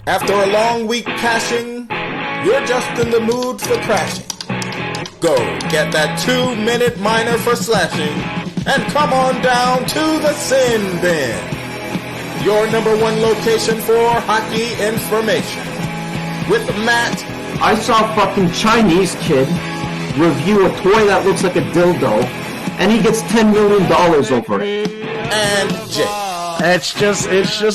After a long week cashing, you're just in the mood for crashing. Go get that 2-minute minor for slashing and come on down to the Sin Bin, your number one location for hockey information. With Matt. I saw a fucking Chinese kid review a toy that looks like a dildo, and he gets $10 million over it. And Jake. It's just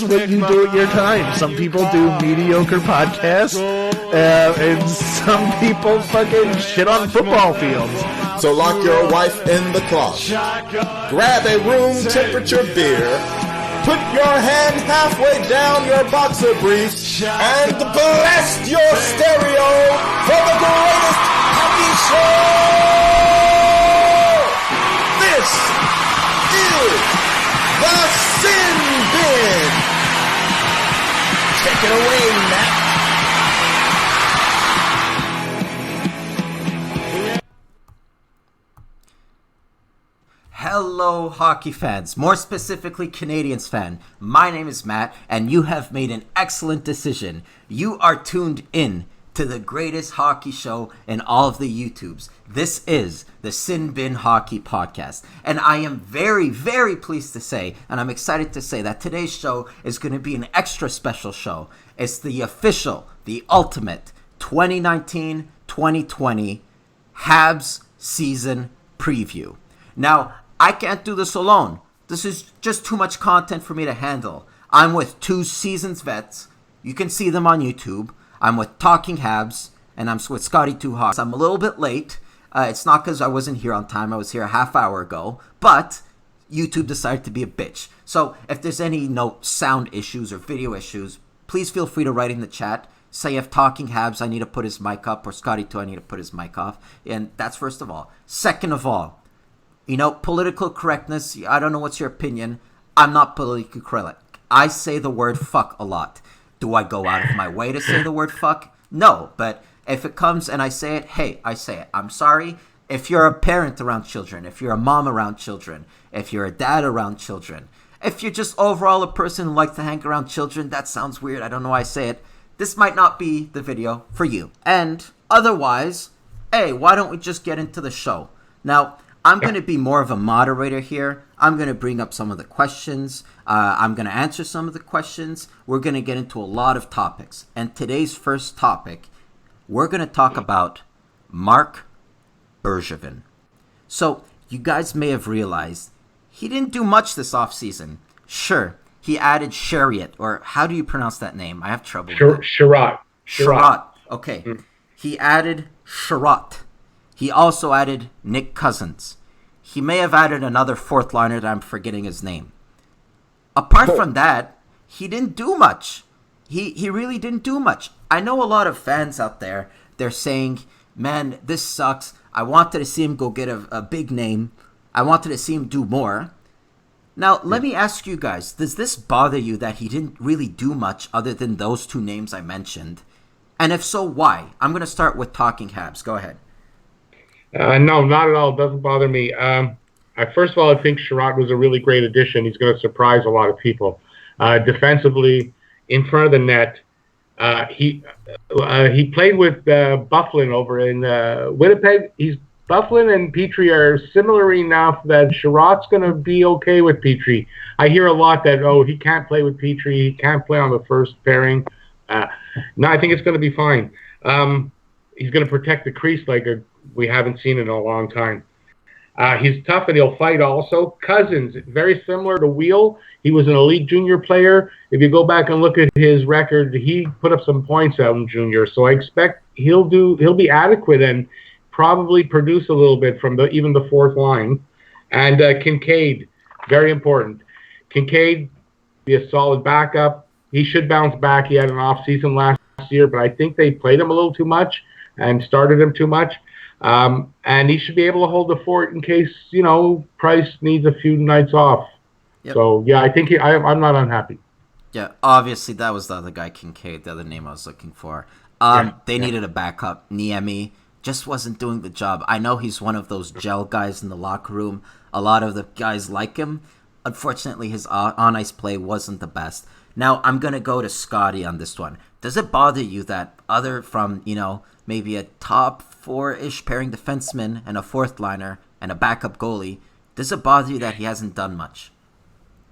what you do at your time. Some people do mediocre podcasts, and some people fucking shit on football fields. So lock your wife in the closet, grab a room temperature beer, put your hand halfway down your boxer briefs, and blast your stereo for the greatest hockey show! This is the Sin Bin! Take it away, Matt. Hello, hockey fans, more specifically Canadiens fan. My name is Matt, and you have made an excellent decision. You are tuned in to the greatest hockey show in all of the YouTubes. This is the Sin Bin Hockey Podcast, and I am very, very pleased to say, and I'm excited to say, that today's show is going to be an extra special show. It's the official, the ultimate 2019-2020 Habs season preview. Now, I can't do this alone. This is just too much content for me to handle. I'm with two seasoned vets. You can see them on YouTube. I'm with Talking Habs, and I'm with Scotty2Hockey. I'm a little bit late. It's not because I wasn't here on time. I was here a half hour ago. But YouTube decided to be a bitch. So if there's any sound issues or video issues, please feel free to write in the chat. Say if Talking Habs, I need to put his mic up, or Scotty2, I need to put his mic off. And that's first of all. Second of all, political correctness, I don't know what's your opinion. I'm not politically correct. I say the word fuck a lot. Do I go out of my way to say the word fuck? No, but if it comes and I say it, hey, I say it. I'm sorry. If you're a parent around children, if you're a mom around children, if you're a dad around children, if you're just overall a person who likes to hang around children, that sounds weird. I don't know why I say it. This might not be the video for you. And otherwise, hey, why don't we just get into the show? Now, I'm going to be more of a moderator here. I'm going to bring up some of the questions. I'm going to answer some of the questions. We're going to get into a lot of topics. And today's first topic, we're going to talk about Marc Bergevin. So you guys may have realized he didn't do much this offseason. Sure, he added Chariot, or how do you pronounce that name? I have trouble with that. Sherratt. Okay. He added Sherratt. He also added Nick Cousins. He may have added another fourth liner that I'm forgetting his name. Apart from that, he didn't do much. He really didn't do much. I know a lot of fans out there, they're saying, man, this sucks. I wanted to see him go get a big name. I wanted to see him do more. Now, let me ask you guys, does this bother you that he didn't really do much other than those two names I mentioned? And if so, why? I'm going to start with Talking Habs. Go ahead. No, not at all. It doesn't bother me. First of all, I think Sherratt was a really great addition. He's going to surprise a lot of people. Defensively, in front of the net, he played with Byfuglien over in Winnipeg. Byfuglien and Petrie are similar enough that Sherratt's going to be okay with Petrie. I hear a lot that, he can't play with Petrie. He can't play on the first pairing. No, I think it's going to be fine. He's going to protect the crease like we haven't seen in a long time. He's tough and he'll fight also. Cousins, very similar to Wheel. He was an elite junior player. If you go back and look at his record, he put up some points out in junior. So I expect he'll be adequate and probably produce a little bit from even the fourth line. And Kincaid, very important. Kincaid, be a solid backup. He should bounce back. He had an off season last year, but I think they played him a little too much and started him too much. And he should be able to hold the fort in case, Price needs a few nights off. Yep. So, yeah, I think I'm not unhappy. Yeah, obviously that was the other guy, Kincaid, the other name I was looking for. They needed a backup. Niemi just wasn't doing the job. I know he's one of those gel guys in the locker room. A lot of the guys like him. Unfortunately, his on-ice play wasn't the best. Now, I'm going to go to Scotty on this one. Does it bother you that other from, maybe a top 4-ish pairing defenseman and a fourth liner and a backup goalie, does it bother you that he hasn't done much?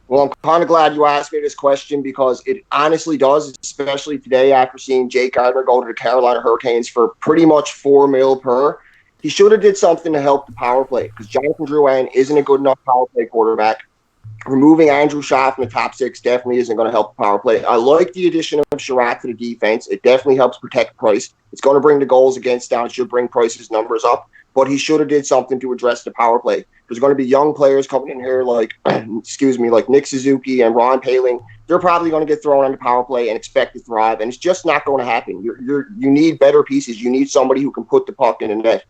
Well, I'm kind of glad you asked me this question because it honestly does, especially today after seeing Jake Gardiner go to the Carolina Hurricanes for pretty much $4 million per. He should have did something to help the power play because Jonathan Drouin isn't a good enough power play quarterback. Removing Andrew Shaw from the top six definitely isn't going to help the power play. I like the addition of Sherratt to the defense. It definitely helps protect Price. It's going to bring the goals against down. It should bring Price's numbers up. But he should have did something to address the power play. There's going to be young players coming in here like Nick Suzuki and Ron Paling. They're probably going to get thrown on the power play and expect to thrive, and it's just not going to happen. You need better pieces. You need somebody who can put the puck in the net.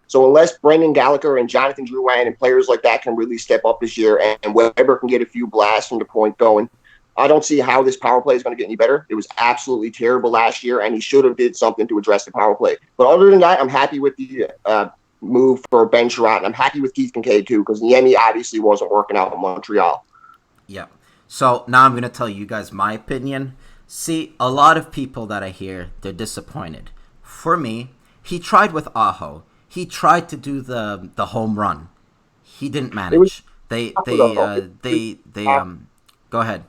So unless Brendan Gallagher and Jonathan Drouin and players like that can really step up this year and Weber can get a few blasts from the point going, I don't see how this power play is going to get any better. It was absolutely terrible last year, and he should have did something to address the power play. But other than that, I'm happy with the move for Ben Sherratt, and I'm happy with Keith Kincaid too, because Niemi obviously wasn't working out in Montreal. Yeah. So now I'm going to tell you guys my opinion. See, a lot of people that I hear, they're disappointed. For me, he tried with Aho. He tried to do the home run. He didn't manage. Go ahead.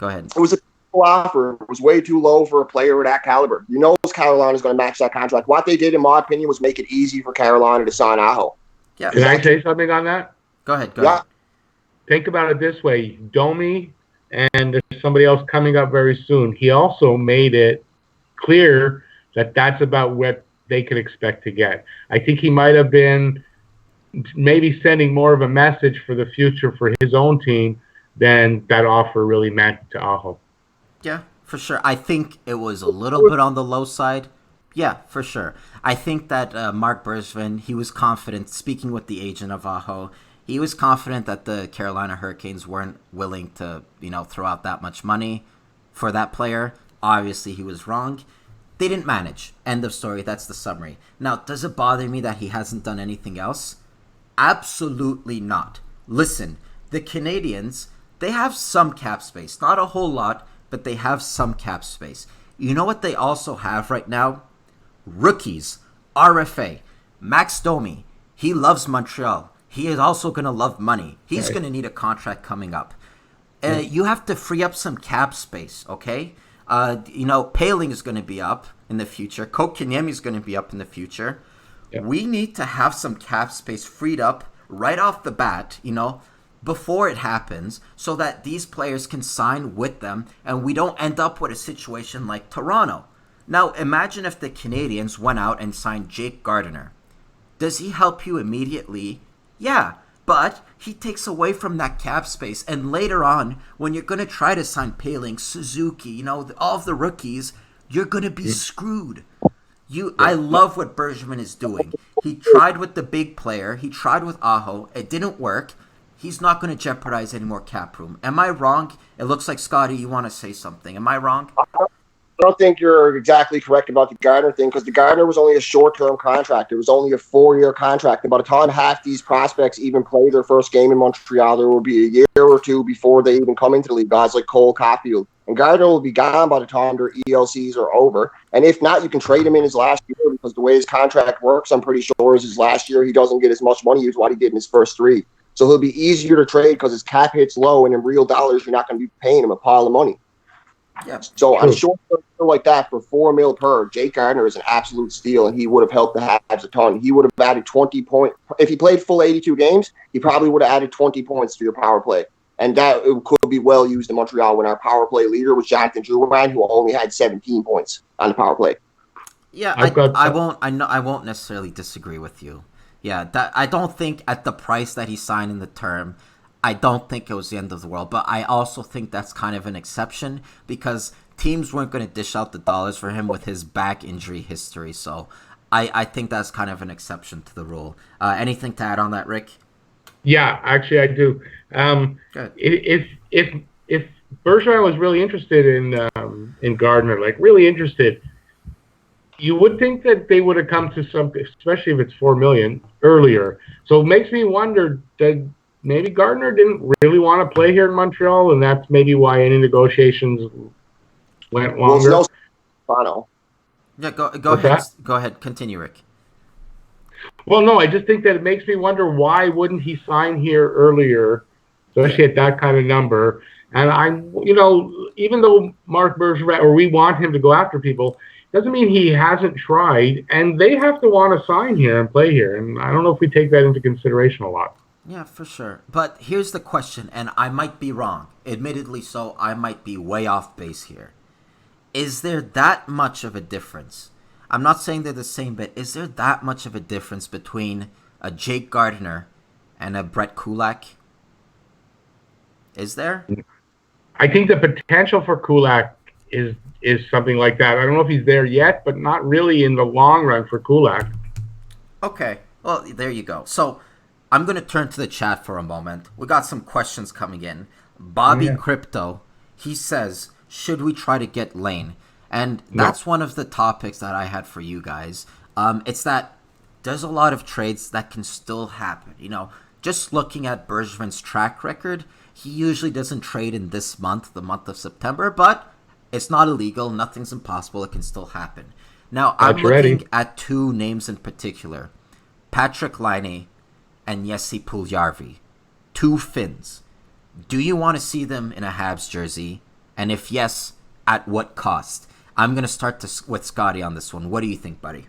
It was a offer. It was way too low for a player of that caliber. Carolina's going to match that contract. What they did, in my opinion, was make it easy for Carolina to sign Aho. Yeah. Can I say something on that? Go ahead. Think about it this way. Domi and there's somebody else coming up very soon. He also made it clear that that's about what they could expect to get. I think he might have been maybe sending more of a message for the future for his own team than that offer really meant to Aho. Yeah, for sure. I think it was a little bit on the low side. Yeah, for sure. I think that Mark Bergevin, he was confident, speaking with the agent of Aho, he was confident that the Carolina Hurricanes weren't willing to, throw out that much money for that player. Obviously, he was wrong. They didn't manage. End of story. That's the summary. Now, does it bother me that he hasn't done anything else? Absolutely not. Listen, the Canadiens, they have some cap space. Not a whole lot, but they have some cap space. You know what they also have right now? Rookies. RFA. Max Domi. He loves Montreal. He is also going to love money. He's going to need a contract coming up. You have to free up some cap space, okay? Paling is going to be up in the future. Kotkaniemi is going to be up in the future. Yep. We need to have some cap space freed up right off the bat, before it happens, so that these players can sign with them and we don't end up with a situation like Toronto. Now, imagine if the Canadiens went out and signed Jake Gardiner. Does he help you immediately? Yeah, but he takes away from that cap space. And later on, when you're going to try to sign Paling, Suzuki, all of the rookies, you're going to be screwed. I love what Bergevin is doing. He tried with the big player. He tried with Aho. It didn't work. He's not going to jeopardize any more cap room. Am I wrong? It looks like, Scotty, you want to say something. Am I wrong? I don't think you're exactly correct about the Gardner thing because the Gardner was only a short-term contract. It was only a 4-year contract. And by the time half these prospects even play their first game in Montreal, there will be a year or two before they even come into the league, guys like Cole Caufield. And Gardner will be gone by the time their ELCs are over. And if not, you can trade him in his last year because the way his contract works, I'm pretty sure is his last year he doesn't get as much money as what he did in his first 3. So he'll be easier to trade because his cap hit's low, and in real dollars, you're not going to be paying him a pile of money. Yeah. So I'm sure like that for $4 million per, Jake Gardiner is an absolute steal, and he would have helped the Habs a ton. He would have added 20 points. If he played full 82 games, he probably would have added 20 points to your power play. And that could be well used in Montreal when our power play leader was Jonathan Drouin, who only had 17 points on the power play. Yeah, I won't necessarily disagree with you. Yeah, I don't think at the price that he signed in the term, I don't think it was the end of the world. But I also think that's kind of an exception because teams weren't going to dish out the dollars for him with his back injury history. So I think that's kind of an exception to the rule. Anything to add on that, Rick? Yeah, actually I do. If Bergeron was really interested in Gardner, like really interested, you would think that they would have come to something, especially if it's $4 million earlier. So it makes me wonder, maybe Gardner didn't really want to play here in Montreal, and that's maybe why any negotiations went longer. Well, it's no Toronto. Yeah, go What's ahead. that? Go ahead. Continue, Rick. Well, no, I just think that it makes me wonder why wouldn't he sign here earlier, especially at that kind of number. And even though Marc Bergevin, or we want him to go after people, doesn't mean he hasn't tried. And they have to want to sign here and play here. And I don't know if we take that into consideration a lot. Yeah, for sure. But here's the question, and I might be wrong. Admittedly so, I might be way off base here. Is there that much of a difference? I'm not saying they're the same, but is there that much of a difference between a Jake Gardiner and a Brett Kulak? Is there? I think the potential for Kulak is something like that. I don't know if he's there yet, but not really in the long run for Kulak. Okay, well, there you go. So I'm going to turn to the chat for a moment. We got some questions coming in. Bobby Crypto, he says, should we try to get Laine? And that's one of the topics that I had for you guys. It's that there's a lot of trades that can still happen. Just looking at Bergevin's track record, he usually doesn't trade in this month, the month of September, but it's not illegal. Nothing's impossible. It can still happen. Now, I'm looking at two names in particular, Patrick Laine and Jesse Puljujarvi, two Finns. Do you want to see them in a Habs jersey? And if yes, at what cost? I'm going to start with Scotty on this one. What do you think, buddy?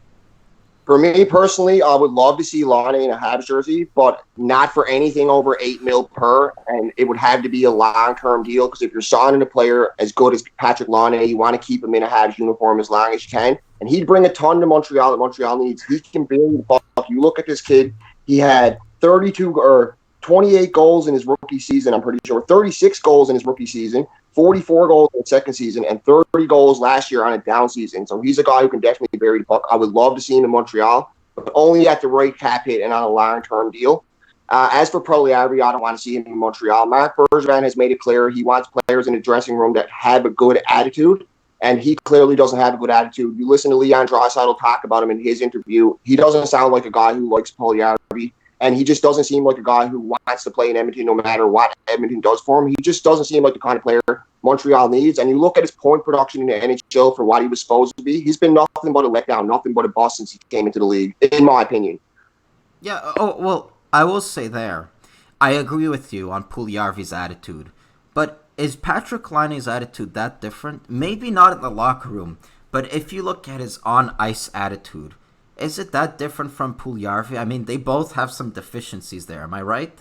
For me personally, I would love to see Laine in a Habs jersey, but not for anything over $8 million per, and it would have to be a long-term deal, because if you're signing a player as good as Patrick Laine, you want to keep him in a Habs uniform as long as you can, and he'd bring a ton to Montreal that Montreal needs. He can barely buck. You look at this kid, he had 28 goals in his rookie season, I'm pretty sure, 36 goals in his rookie season, 44 goals in the second season, and 30 goals last year on a down season. So he's a guy who can definitely bury the puck. I would love to see him in Montreal, but only at the right cap hit and on a long-term deal. As for Puljujarvi, I don't want to see him in Montreal. Marc Bergevin has made it clear he wants players in the dressing room that have a good attitude, and he clearly doesn't have a good attitude. You listen to Leon Draisaitl talk about him in his interview. He doesn't sound like a guy who likes Puljujarvi. And he just doesn't seem like a guy who wants to play in Edmonton no matter what Edmonton does for him. He just doesn't seem like the kind of player Montreal needs. And you look at his point production in the NHL for what he was supposed to be, he's been nothing but a letdown, nothing but a bust since he came into the league, in my opinion. Yeah, well, I will say there, I agree with you on Puljujarvi's attitude. But is Patrick Laine's attitude that different? Maybe not in the locker room, but if you look at his on-ice attitude, is it that different from Puljujarvi? I mean, they both have some deficiencies there. Am I right?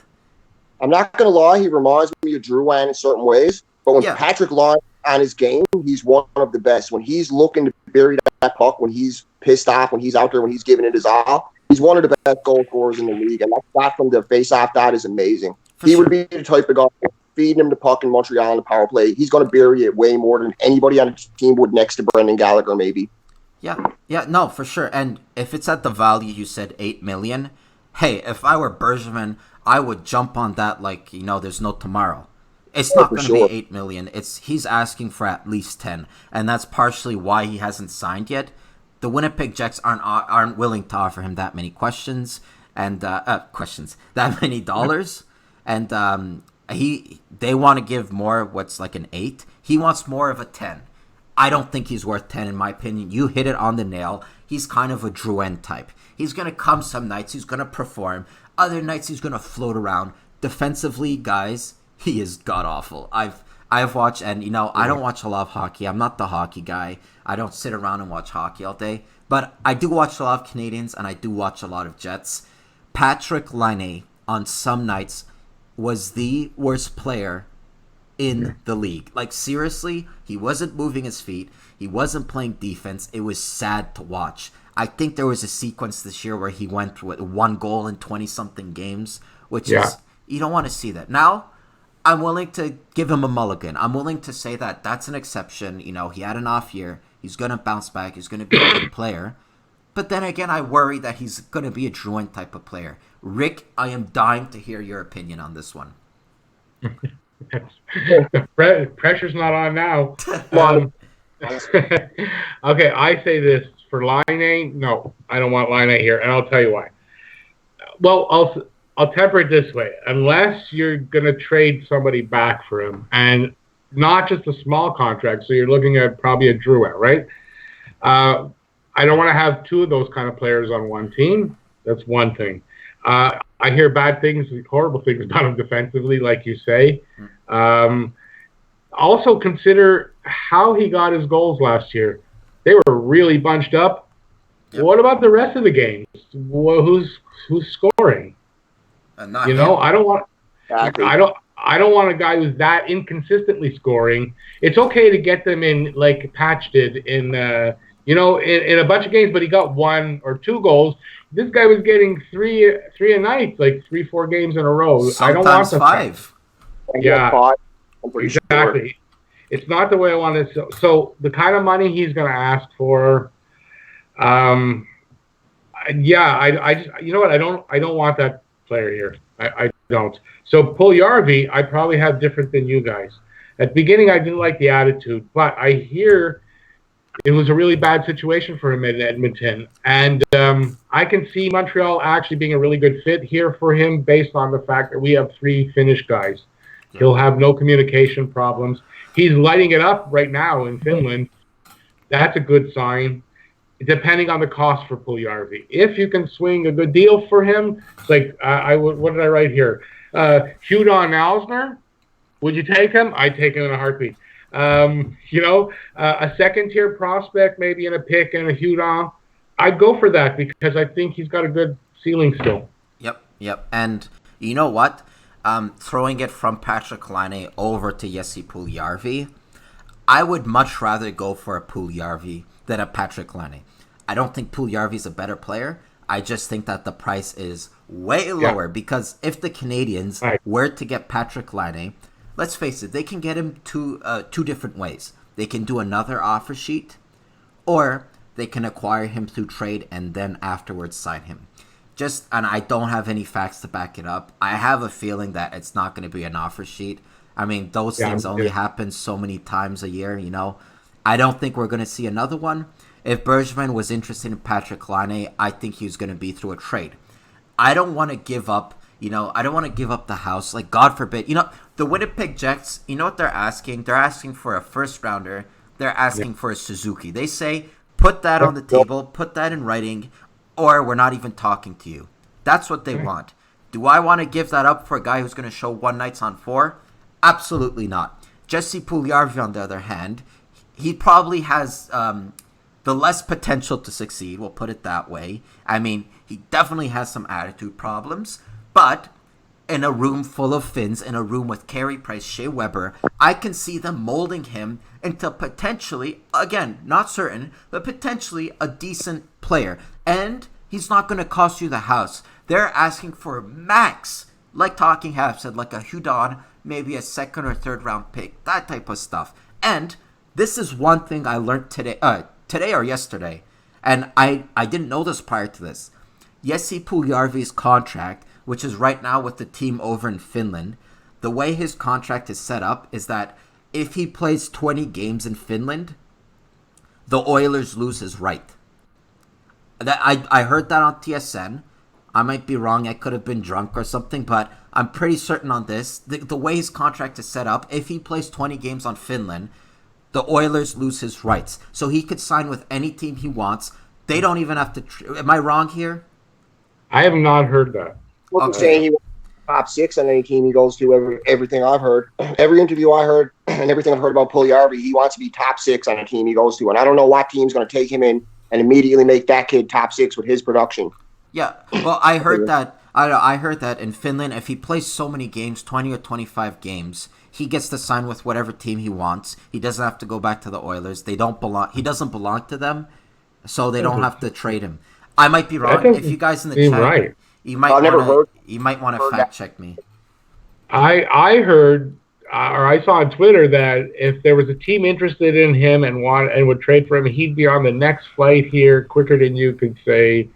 I'm not going to lie. He reminds me of Drouin in certain ways. But when Patrick Laine on his game, he's one of the best. When he's looking to bury that puck, when he's pissed off, when he's out there, when he's giving it his all, he's one of the best goal scorers in the league. And that shot from the face-off dot is amazing. Would be the type of guy feeding him the puck in Montreal on the power play. He's going to bury it way more than anybody on the team would next to Brendan Gallagher, maybe. Yeah, no, for sure. And if it's at the value you said, $8 million, hey, if I were Bergevin, I would jump on that like, there's no tomorrow. It's not going to be $8 million. He's asking for at least 10, and that's partially why he hasn't signed yet. The Winnipeg Jets aren't willing to offer him that many that many dollars, and they want to give more. What's like an 8? He wants more of a 10. I don't think he's worth 10 in my opinion. You hit it on the nail. He's kind of a Drouin type. He's going to come some nights. He's going to perform. Other nights he's going to float around. Defensively, guys, he is god-awful. I've watched, and I don't watch a lot of hockey. I'm not the hockey guy. I don't sit around and watch hockey all day. But I do watch a lot of Canadiens, and I do watch a lot of Jets. Patrick Laine, on some nights, was the worst player in the league. Like, seriously, he wasn't moving his feet. He wasn't playing defense. It was sad to watch. I think there was a sequence this year where he went with 1 goal in 20-something games, which is, you don't want to see that. Now, I'm willing to give him a mulligan. I'm willing to say that that's an exception. He had an off year. He's going to bounce back. He's going to be a good player. But then again, I worry that he's going to be a Drouin type of player. Rick, I am dying to hear your opinion on this one. The pressure's not on now. Okay, I say this. For Laine, no, I don't want Laine here, and I'll tell you why. Well, I'll temper it this way. Unless you're going to trade somebody back for him, and not just a small contract, so you're looking at probably a Drouin, right? I don't want to have two of those kind of players on one team. That's one thing. I hear bad things, horrible things about him defensively, like you say. Also consider how he got his goals last year. They were really bunched up. Yep. What about the rest of the games? Who's scoring? Not him. I don't want a guy who's that inconsistently scoring. It's okay to get them in like Patch did in a bunch of games, but he got 1 or 2 goals. This guy was getting three a night, like 3-4 games in a row. Sometimes I don't want 5. Yeah, 5. exactly. Sure. It's not the way I want it. So the kind of money he's going to ask for, I just, you know what? I don't want that player here. I don't. So Puljujarvi, I probably have different than you guys. At the beginning, I didn't like the attitude, but I hear it was a really bad situation for him in Edmonton. And I can see Montreal actually being a really good fit here for him based on the fact that we have 3 Finnish guys. Yeah. He'll have no communication problems. He's lighting it up right now in Finland. That's a good sign, depending on the cost for Puljujarvi. If you can swing a good deal for him, it's like, what did I write here? Hudon Alsner, would you take him? I'd take him in a heartbeat. A second-tier prospect, maybe in a pick and a Hudon, I'd go for that because I think he's got a good ceiling still. Yep. And you know what? Throwing it from Patrick Laine over to Jesse Puljujarvi, I would much rather go for a Puljujarvi than a Patrick Laine. I don't think Puljujarvi's a better player. I just think that the price is way lower because if the Canadiens were to get Patrick Laine, let's face it, they can get him two different ways. They can do another offer sheet, or they can acquire him through trade and then afterwards sign him. And I don't have any facts to back it up. I have a feeling that it's not going to be an offer sheet. I mean, those things only happen so many times a year, I don't think we're going to see another one. If Bergevin was interested in Patrick Laine, I think he was going to be through a trade. I don't want to give up, I don't want to give up the house. Like, God forbid. The Winnipeg Jets, you know what they're asking? They're asking for a first rounder. They're asking for a Suzuki. They say, put that on the table, put that in writing, or we're not even talking to you. That's what they want. Do I want to give that up for a guy who's going to show 1 nights on 4? Absolutely not. Jesse Puljujarvi, on the other hand, he probably has the less potential to succeed, we'll put it that way. I mean, he definitely has some attitude problems, but in a room full of Finns, in a room with Carey Price, Shea Weber, I can see them molding him into potentially, again, not certain, but potentially a decent player. And he's not going to cost you the house. They're asking for max, like Talking Habs said, like a Hudon, maybe a 2nd or 3rd round pick, that type of stuff. And this is one thing I learned today or yesterday, and I didn't know this prior to this. Jesse Puljujarvi's contract, which is right now with the team over in Finland, the way his contract is set up is that if he plays 20 games in Finland, the Oilers lose his right. I heard that on TSN. I might be wrong. I could have been drunk or something, but I'm pretty certain on this. The way his contract is set up, if he plays 20 games on Finland, the Oilers lose his rights. So he could sign with any team he wants. They don't even have to... Am I wrong here? I have not heard that. I'm saying he wants top 6 on any team he goes to. Everything I've heard, every interview I heard, and everything I've heard about Puljujarvi, he wants to be top 6 on a team he goes to. And I don't know what team's going to take him in and immediately make that kid top 6 with his production. Yeah, well, I heard that. I heard that in Finland, if he plays so many games, 20 or 25 games, he gets to sign with whatever team he wants. He doesn't have to go back to the Oilers. They don't belong. He doesn't belong to them, so they don't have to trade him. I might be wrong. If you guys in the chat, you might want to fact check me. I heard, or I saw on Twitter that if there was a team interested in him and would trade for him, he'd be on the next flight here quicker than you could say.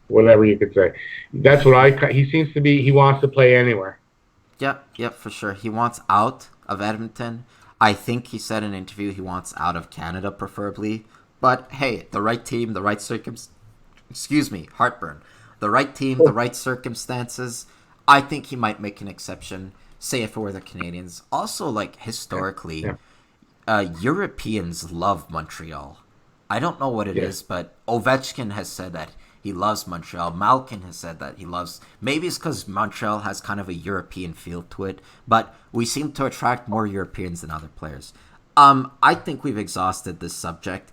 Whatever you could say. That's what he seems to be. He wants to play anywhere. Yep, for sure. He wants out of Edmonton. I think he said in an interview he wants out of Canada, preferably. But hey, the right team, the right heartburn. The right team, the right circumstances. I think he might make an exception, say if it were the Canadiens. Also, like, historically, Europeans love Montreal. I don't know what it is, but Ovechkin has said that he loves Montreal. Malkin has said that he loves... Maybe it's because Montreal has kind of a European feel to it, but we seem to attract more Europeans than other players. I think we've exhausted this subject.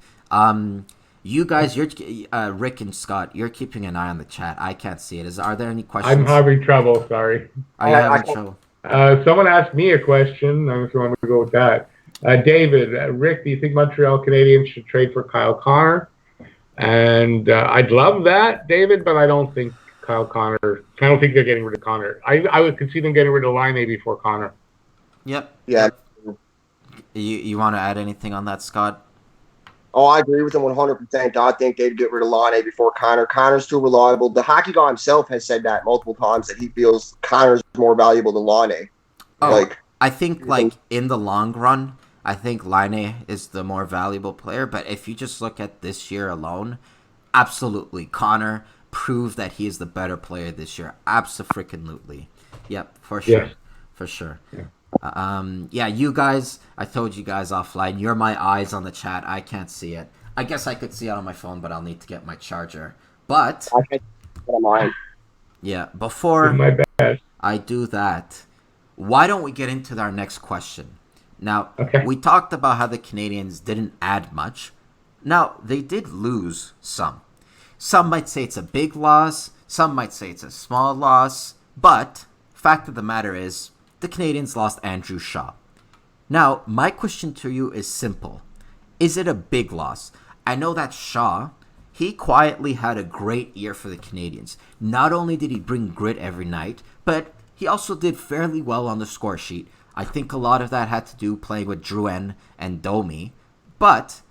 You guys, Rick and Scott, you're keeping an eye on the chat. I can't see it. Are there any questions? I'm having trouble, sorry. Are you having trouble? Someone asked me a question. I don't know if you want me to go with that. David, Rick, do you think Montreal Canadiens should trade for Kyle Connor? And I'd love that, David, but I don't think they're getting rid of Connor. I would consider them getting rid of Laine before Connor. Yep. Yeah. You want to add anything on that, Scott? Oh, I agree with him 100%. I think they'd get rid of Laine before Connor. Connor's too reliable. The hockey guy himself has said that multiple times, that he feels Connor's more valuable than Laine. I think, in the long run, I think Laine is the more valuable player. But if you just look at this year alone, absolutely, Connor proved that he is the better player this year. Abso-freaking-lutely. Yep, for sure. Yes. For sure. Yeah. You guys, I told you guys offline, you're my eyes on the chat. I can't see it. I guess I could see it on my phone, but I'll need to get my charger. But yeah, before I do that, why don't we get into our next question? Now, we talked about how the Canadiens didn't add much. Now, they did lose some. Some might say it's a big loss. Some might say it's a small loss. But fact of the matter is, the Canadiens lost Andrew Shaw. Now, my question to you is simple. Is it a big loss? I know that Shaw, he quietly had a great year for the Canadiens. Not only did he bring grit every night, but he also did fairly well on the score sheet. I think a lot of that had to do playing with Drouin and Domi. But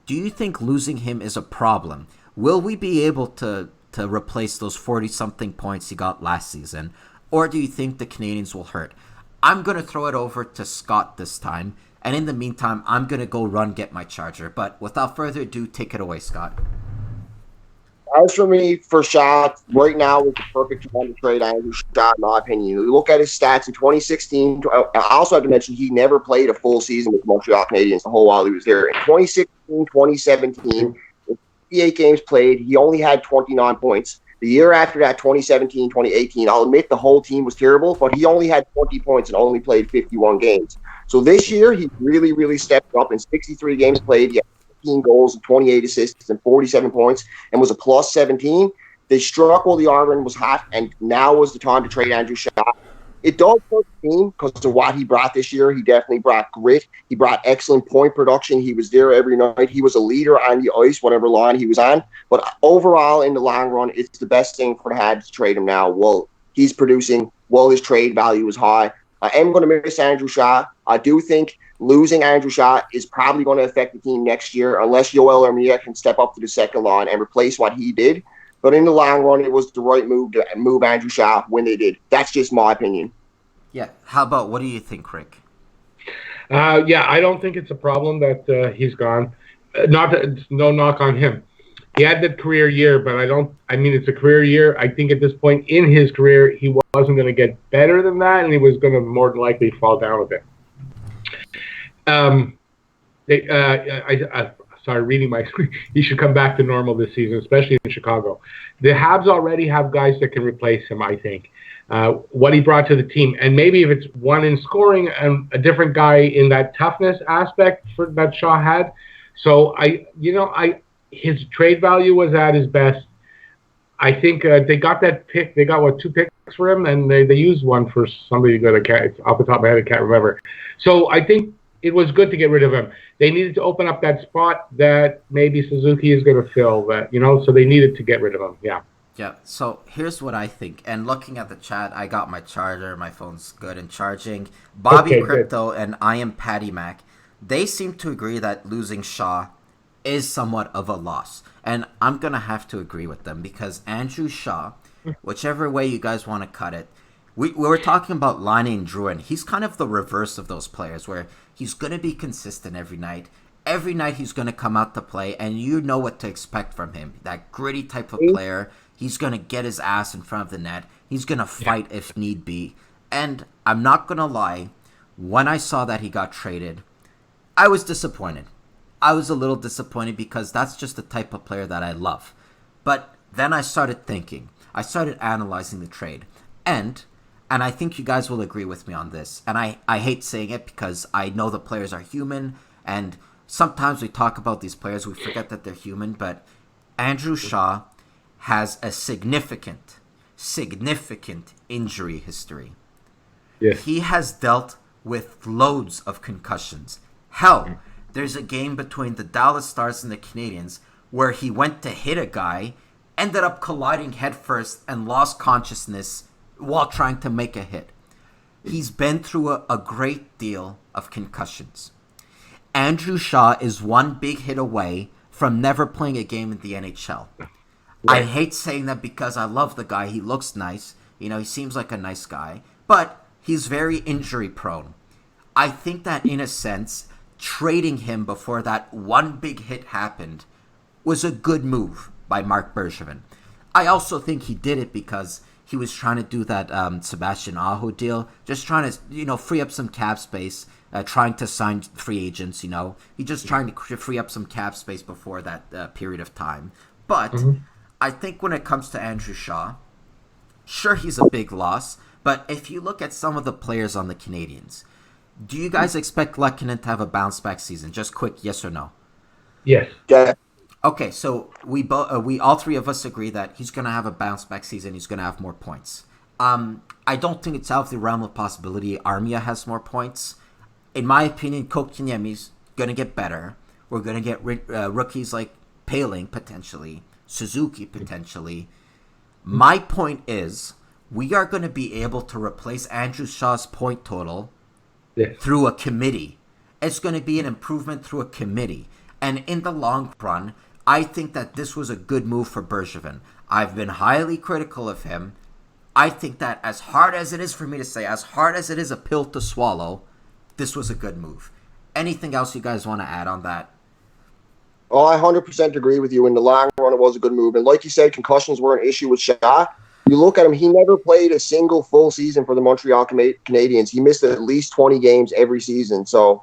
do you think losing him is a problem? Will we be able to replace those 40-something points he got last season? Or do you think the Canadiens will hurt? I'm going to throw it over to Scott this time. And in the meantime, I'm going to go get my charger. But without further ado, take it away, Scott. As for me, for Shaw, right now is the perfect time to trade Andrew Shaw, in my opinion. You look at his stats in 2016. I also have to mention he never played a full season with Montreal Canadiens the whole while he was there. In 2016, 2017, in 58 games played, he only had 29 points. The year after that, 2017, 2018, I'll admit the whole team was terrible, but he only had 20 points and only played 51 games. So this year, he really, really stepped up. In 63 games played, he had 15 goals and 28 assists and 47 points and was a plus 17. They struck while the iron was hot, and now was the time to trade Andrew Shaw. It does hurt the team because of what he brought this year. He definitely brought grit. He brought excellent point production. He was there every night. He was a leader on the ice, whatever line he was on. But overall, in the long run, it's the best thing for the Habs to trade him now. Well, he's producing. Well, his trade value is high. I am going to miss Andrew Shaw. I do think losing Andrew Shaw is probably going to affect the team next year unless Yoel Armia can step up to the second line and replace what he did. But in the long run, it was the right move to move Andrew Shaw when they did. That's just my opinion. Yeah. How about, what do you think, Rick? I don't think it's a problem that he's gone. No knock on him. He had that career year, but it's a career year. I think at this point in his career, he wasn't going to get better than that, and he was going to more than likely fall down a bit. I started reading my screen. He should come back to normal this season, especially in Chicago. The Habs already have guys that can replace him, I think. What he brought to the team, and maybe if it's one in scoring and a different guy in that toughness aspect that Shaw had. So his trade value was at his best. I think they got that pick. They got 2 picks for him, and they used one for somebody that off the top of my head I can't remember. So I think it was good to get rid of him. They needed to open up that spot that maybe Suzuki is going to fill. So they needed to get rid of him. Yeah. Yeah, so here's what I think. And looking at the chat, I got my charger. My phone's good and charging. Bobby Crypto and I am Patty Mac, they seem to agree that losing Shaw is somewhat of a loss. And I'm going to have to agree with them because Andrew Shaw, whichever way you guys want to cut it, we were talking about Laine and Drouin. He's kind of the reverse of those players where he's going to be consistent every night. Every night he's going to come out to play, and you know what to expect from him. That gritty type of player. He's going to get his ass in front of the net. He's going to fight if need be. And I'm not going to lie, when I saw that he got traded, I was disappointed. I was a little disappointed because that's just the type of player that I love. But then I started thinking. I started analyzing the trade. And I think you guys will agree with me on this. And I hate saying it because I know the players are human. And sometimes we talk about these players, we forget that they're human. But Andrew Shaw has a significant injury history. Yes. He has dealt with loads of concussions. Hell, there's a game between the Dallas Stars and the Canadiens where he went to hit a guy, ended up colliding headfirst, and lost consciousness while trying to make a hit. He's been through a great deal of concussions. Andrew Shaw is one big hit away from never playing a game in the NHL. Right. I hate saying that because I love the guy. He looks nice. You know, he seems like a nice guy. But he's very injury prone. I think that in a sense, trading him before that one big hit happened was a good move by Marc Bergevin. I also think he did it because he was trying to do that Sebastian Aho deal, just trying to, free up some cap space, trying to sign free agents, He just trying to free up some cap space before that period of time. But I think when it comes to Andrew Shaw, sure, he's a big loss, but if you look at some of the players on the Canadiens, do you guys expect Lehkonen to have a bounce-back season? Just quick, yes or no? Yes. Yeah. Okay, so we all three of us agree that he's going to have a bounce-back season. He's going to have more points. I don't think it's out of the realm of possibility Armia has more points. In my opinion, Kotkaniemi's going to get better. We're going to get rookies like Paling, potentially. Suzuki, potentially. My point is, we are going to be able to replace Andrew Shaw's point total through a committee. It's going to be an improvement through a committee. And in the long run, I think that this was a good move for Bergevin. I've been highly critical of him. I think that as hard as it is for me to say, as hard as it is a pill to swallow, this was a good move. Anything else you guys want to add on that? Oh, I 100% agree with you. In the long run, it was a good move. And like you said, concussions were an issue with Shaw. You look at him, he never played a single full season for the Montreal Canadiens. He missed at least 20 games every season. So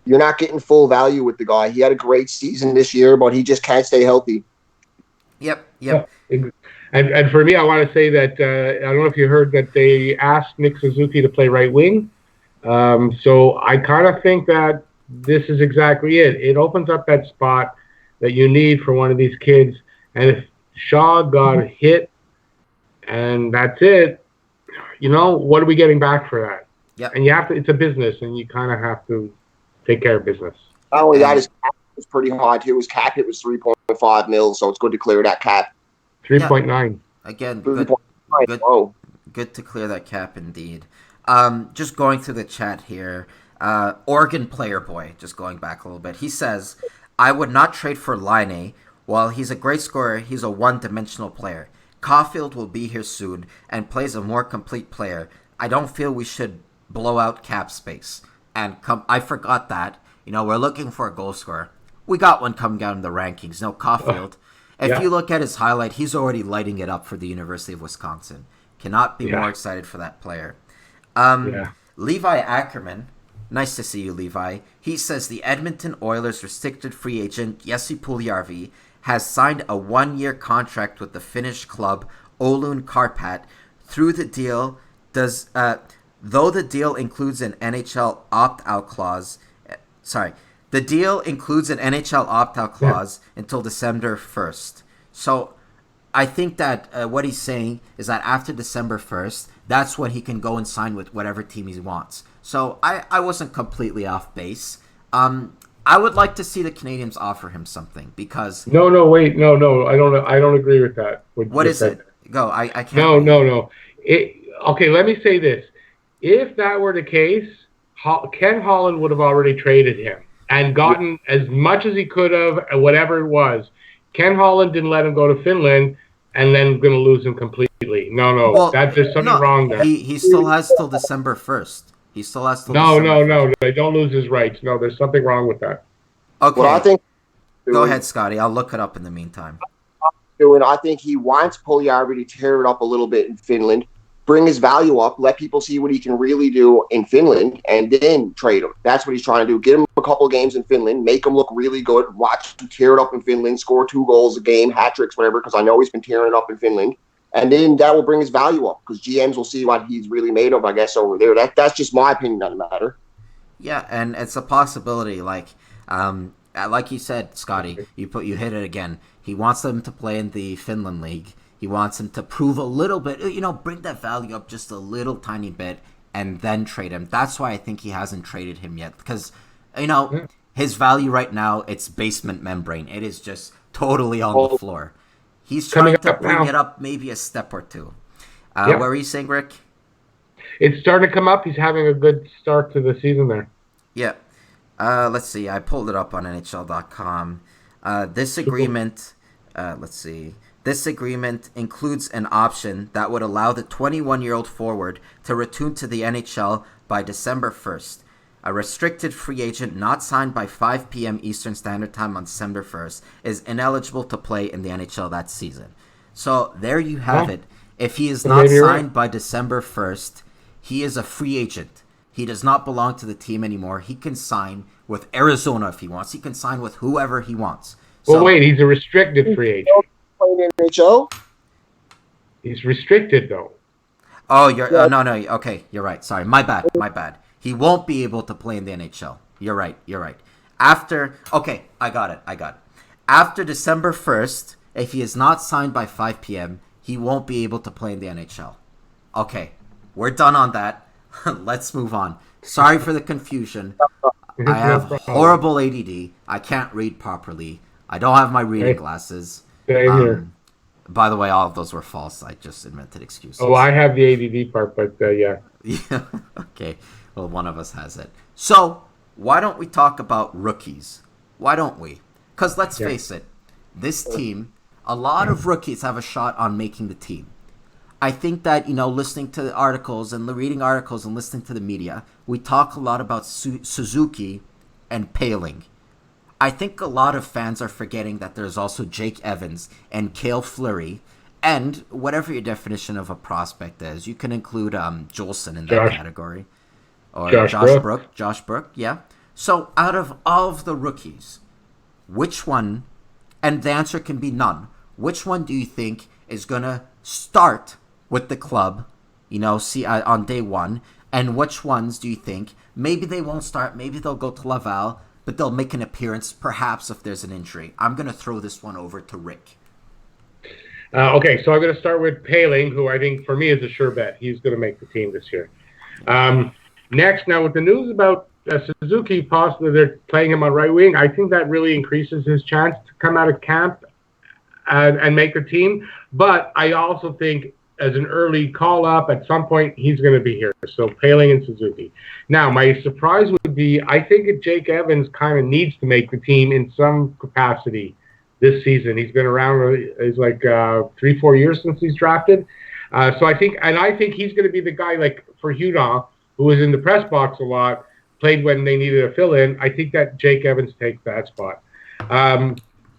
you're not getting full value with the guy. He had a great season this year, but he just can't stay healthy. Yep. And for me, I want to say that I don't know if you heard that they asked Nick Suzuki to play right wing. So I kind of think that this is exactly it. It opens up that spot that you need for one of these kids. And if Shaw got hit and that's it, what are we getting back for that? Yep. And you have to, it's a business and you kind of have to take care of business. Not only that, his cap was pretty high too. His cap hit was 3.5 mil, so it's good to clear that cap. 3.9. Again, 3.9. Good to clear that cap indeed. Just going through the chat here. Oregon Player Boy, just going back a little bit. He says, I would not trade for Laine. While he's a great scorer, he's a one-dimensional player. Caufield will be here soon and plays a more complete player. I don't feel we should blow out cap space. And I forgot that. We're looking for a goal scorer. We got one coming out in the rankings. No, Caufield. If you look at his highlight, he's already lighting it up for the University of Wisconsin. Cannot be more excited for that player. Levi Ackerman. Nice to see you, Levi. He says the Edmonton Oilers restricted free agent Jesse Puljujarvi has signed a 1-year contract with the Finnish club Oulun Karpat. Though the deal includes an NHL opt-out clause. The deal includes an NHL opt-out clause until December 1st. So I think that what he's saying is that after December 1st, that's when he can go and sign with whatever team he wants. So I wasn't completely off base. I would like to see the Canadiens offer him something because... No, wait. No. I don't agree with that. What is it? Go. I can't... No. Okay, let me say this. If that were the case, Ken Holland would have already traded him and gotten as much as he could have, whatever it was. Ken Holland didn't let him go to Finland, and then going to lose him completely. No. Well, there's something wrong there. He still has till December 1st. He still has till No. They don't lose his rights. No, there's something wrong with that. Okay. Well, I think... Go ahead, Scotty. I'll look it up in the meantime. I think he wants Puljujarvi to tear it up a little bit in Finland. bring his value up, let people see what he can really do in Finland, and then trade him. That's what he's trying to do. Get him a couple of games in Finland, make him look really good, watch him tear it up in Finland, score 2 goals a game, hat tricks, whatever, because I know he's been tearing it up in Finland. And then that will bring his value up because GMs will see what he's really made of, I guess, over there. That's just my opinion on the matter. Yeah, and it's a possibility. Like you said, Scotty, you hit it again. He wants them to play in the Finland League. He wants him to prove a little bit, bring that value up just a little tiny bit and then trade him. That's why I think he hasn't traded him yet because, his value right now, it's basement membrane. It is just totally on the floor. He's trying to bring it up maybe a step or two. What were you saying, Rick? It's starting to come up. He's having a good start to the season there. Yeah. Let's see. I pulled it up on NHL.com. This agreement, This agreement includes an option that would allow the 21-year-old forward to return to the NHL by December 1st. A restricted free agent not signed by 5 p.m. Eastern Standard Time on December 1st is ineligible to play in the NHL that season. So there you have it. If he is not signed by December 1st, he is a free agent. He does not belong to the team anymore. He can sign with Arizona if he wants. He can sign with whoever he wants. Well, wait, he's a restricted free agent. Playing in NHL? He's restricted, though. Oh, no. Okay, you're right. Sorry, my bad. He won't be able to play in the NHL. You're right. Okay, I got it. After December 1st, if he is not signed by 5 p.m., he won't be able to play in the NHL. Okay, we're done on that. Let's move on. Sorry for the confusion. I have horrible ADD. I can't read properly. I don't have my reading glasses. Same here. By the way, all of those were false. I just invented excuses. Oh, I have the ADD part, but yeah. Yeah. Okay. Well, one of us has it. So, why don't we talk about rookies? Why don't we? Because let's face it, this team, a lot of rookies have a shot on making the team. I think that, listening to the articles and reading articles and listening to the media, we talk a lot about Suzuki and Poehling. I think a lot of fans are forgetting that there's also Jake Evans and Cale Fleury, and whatever your definition of a prospect is, you can include Jolson in that category. Or Josh Brook, yeah. So out of all of the rookies, which one, and the answer can be none, which one do you think is going to start with the club, on day one, and which ones do you think maybe they won't start, maybe they'll go to Laval, but they'll make an appearance perhaps if there's an injury? I'm going to throw this one over to Rick. Okay, so I'm going to start with Poehling, who I think for me is a sure bet. He's going to make the team this year. Next, now with the news about Suzuki, possibly they're playing him on right wing, I think that really increases his chance to come out of camp and make the team. But I also think as an early call-up, at some point, he's going to be here. So Poehling and Suzuki. Now, my surprise would be, I think Jake Evans kind of needs to make the team in some capacity this season. He's been around, it's like 3-4 years since he's drafted. So I think he's going to be the guy, like for Hudon, who was in the press box a lot, played when they needed a fill-in. I think that Jake Evans takes that spot.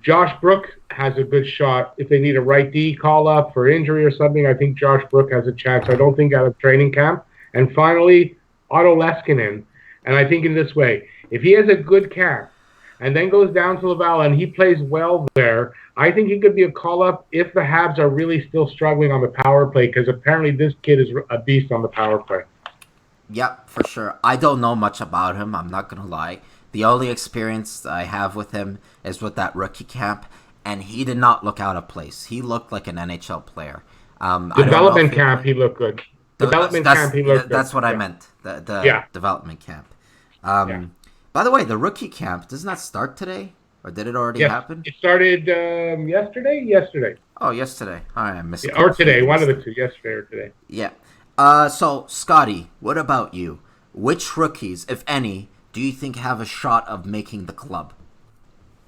Josh Brook has a good shot. If they need a right D call-up for injury or something, I think Josh Brook has a chance. I don't think out of training camp. And finally, Otto Leskinen. And I think in this way, if he has a good camp and then goes down to Laval and he plays well there, I think he could be a call-up if the Habs are really still struggling on the power play, because apparently this kid is a beast on the power play. Yep, for sure. I don't know much about him, I'm not going to lie. The only experience I have with him is with that rookie camp, and he did not look out of place. He looked like an NHL player. Development camp, he looked good. Development camp, he looked good. That's what I meant, the development camp. By the way, the rookie camp, doesn't that start today? Or did it already happen? It started yesterday? Yesterday. Oh, yesterday. All right, I missed it. Or today, one of the two, yesterday or today. Yeah. So, Scotty, what about you? Which rookies, if any, do you think have a shot of making the club?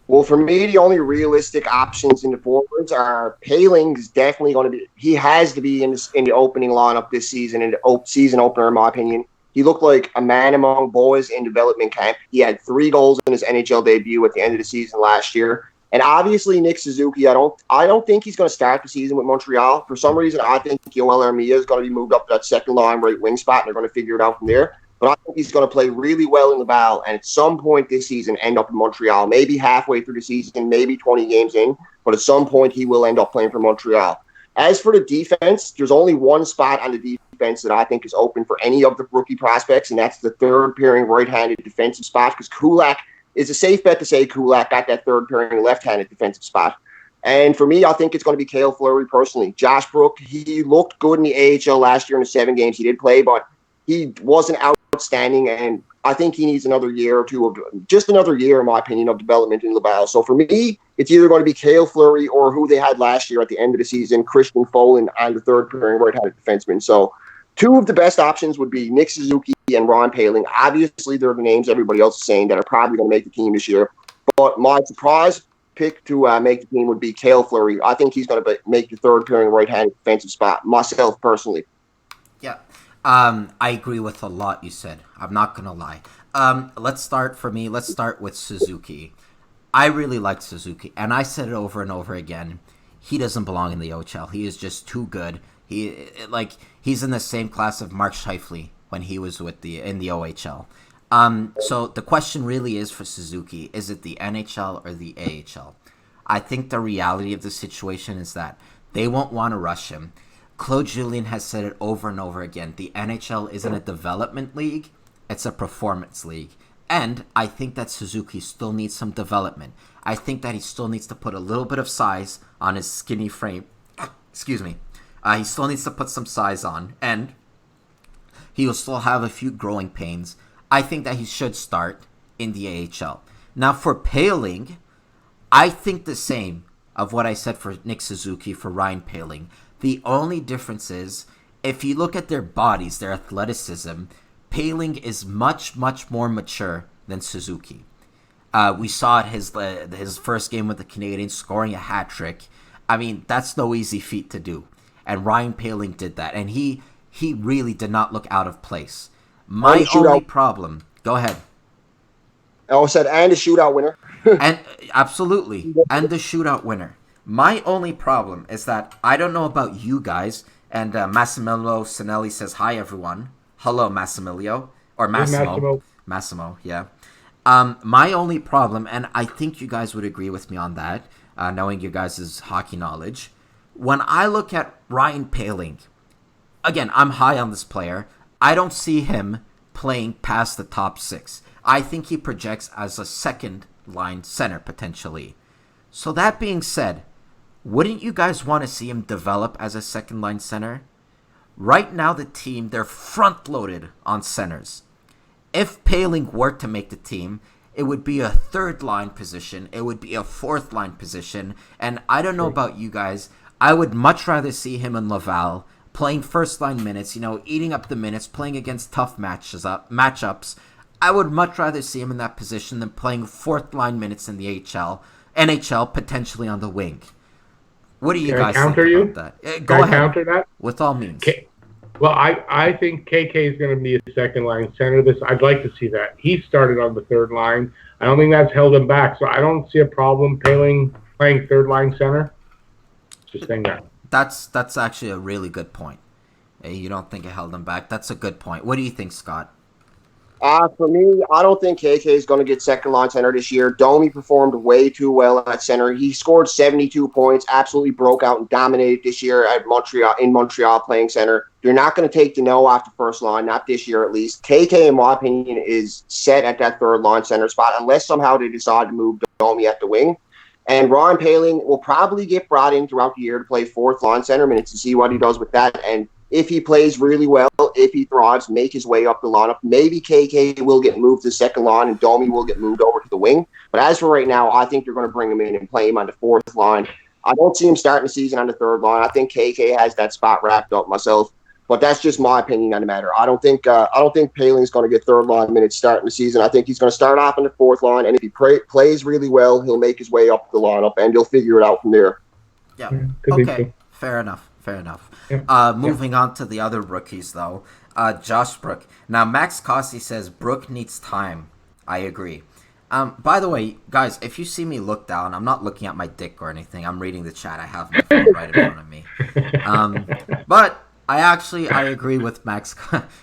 Well, for me, the only realistic options in the forwards are Poehling is definitely going to be. He has to be in the opening lineup this season, in the season opener, in my opinion. He looked like a man among boys in development camp. He had 3 goals in his NHL debut at the end of the season last year, And obviously, Nick Suzuki, I don't think he's going to start the season with Montreal. For some reason, I think Yoel Armia is going to be moved up to that second line right wing spot, and they're going to figure it out from there. But I think he's going to play really well in Laval, and at some point this season end up in Montreal. Maybe halfway through the season, maybe 20 games in, but at some point he will end up playing for Montreal. As for the defense, there's only one spot on the defense that I think is open for any of the rookie prospects, and that's the third pairing right-handed defensive spot, because Kulak is a safe bet to say Kulak got that third pairing left-handed defensive spot. And for me, I think it's going to be Cale Fleury personally. Josh Brook, he looked good in the AHL last year in the 7 games he did play, but he wasn't outstanding, and I think he needs another year or two just another year, in my opinion, of development in Laval. So for me, it's either going to be Cale Fleury or who they had last year at the end of the season, Christian Folan, on the third pairing right-handed defenseman. So 2 of the best options would be Nick Suzuki and Ron Poehling. Obviously, they're the names everybody else is saying that are probably going to make the team this year. But my surprise pick to make the team would be Cale Fleury. I think he's going to make the third pairing right-handed defensive spot, myself personally. Yeah. I agree with a lot you said. I'm not going to lie. Let's start with Suzuki. I really like Suzuki, and I said it over and over again. He doesn't belong in the OHL. He is just too good. He's in the same class of Mark Scheifele when he was in the OHL. So the question really is for Suzuki, is it the NHL or the AHL? I think the reality of the situation is that they won't want to rush him. Claude Julien has said it over and over again. The NHL isn't a development league, it's a performance league. And I think that Suzuki still needs some development. I think that he still needs to put a little bit of size on his skinny frame. Excuse me. He still needs to put some size on, and he will still have a few growing pains. I think that he should start in the AHL. Now for Poehling, I think the same of what I said for Nick Suzuki, for Ryan Poehling. The only difference is, if you look at their bodies, their athleticism, Poehling is much, much more mature than Suzuki. We saw it his first game with the Canadiens, scoring a hat trick. I mean, that's no easy feat to do. And Ryan Poehling did that, and he really did not look out of place. My only problem... Go ahead. I said, and a shootout winner. And absolutely, and the shootout winner. My only problem is that I don't know about you guys, and Massimiliano Sinelli says, hi, everyone. Hello, Massimilio. Or Massimo. Massimo, yeah. My only problem, and I think you guys would agree with me on that, knowing your guys' hockey knowledge, when I look at Ryan Poehling, again, I'm high on this player. I don't see him playing past the top 6. I think he projects as a second-line center, potentially. So that being said, wouldn't you guys want to see him develop as a second-line center? Right now, the team, they're front-loaded on centers. If Poehling were to make the team, it would be a third-line position. It would be a fourth-line position. And I don't know about you guys. I would much rather see him in Laval, playing first-line minutes, eating up the minutes, playing against tough matchups. I would much rather see him in that position than playing fourth-line minutes in the NHL, potentially on the wing. What do you guys think about that? Go ahead. Counter that? With all means. Well, I think KK is going to be a second-line center. I'd like to see that. He started on the third line. I don't think that's held him back, so I don't see a problem playing third-line center. Just saying that. That's actually a really good point. You don't think it held him back? That's a good point. What do you think, Scott? For me, I don't think KK is going to get second-line center this year. Domi performed way too well at center. He scored 72 points, absolutely broke out and dominated this year in Montreal playing center. You're not going to take Danault off the first line, not this year at least. KK, in my opinion, is set at that third-line center spot unless somehow they decide to move Domi at the wing. And Ron Poehling will probably get brought in throughout the year to play fourth-line center minutes to see what he does with that. And if he plays really well, if he thrives, make his way up the lineup, maybe KK will get moved to the second line and Domi will get moved over to the wing. But as for right now, I think you're going to bring him in and play him on the fourth line. I don't see him starting the season on the third line. I think KK has that spot wrapped up myself. But that's just my opinion on the matter. I don't think Poehling's going to get third line minutes starting the season. I think he's going to start off on the fourth line, and if he plays really well, he'll make his way up the lineup, and he'll figure it out from there. Yeah. Okay. Fair enough. Yeah. Moving on to the other rookies, though. Josh Brook. Now, Max Cossey says Brook needs time. I agree. By the way, guys, if you see me look down, I'm not looking at my dick or anything. I'm reading the chat. I have my phone right in front of me. But I agree with Max.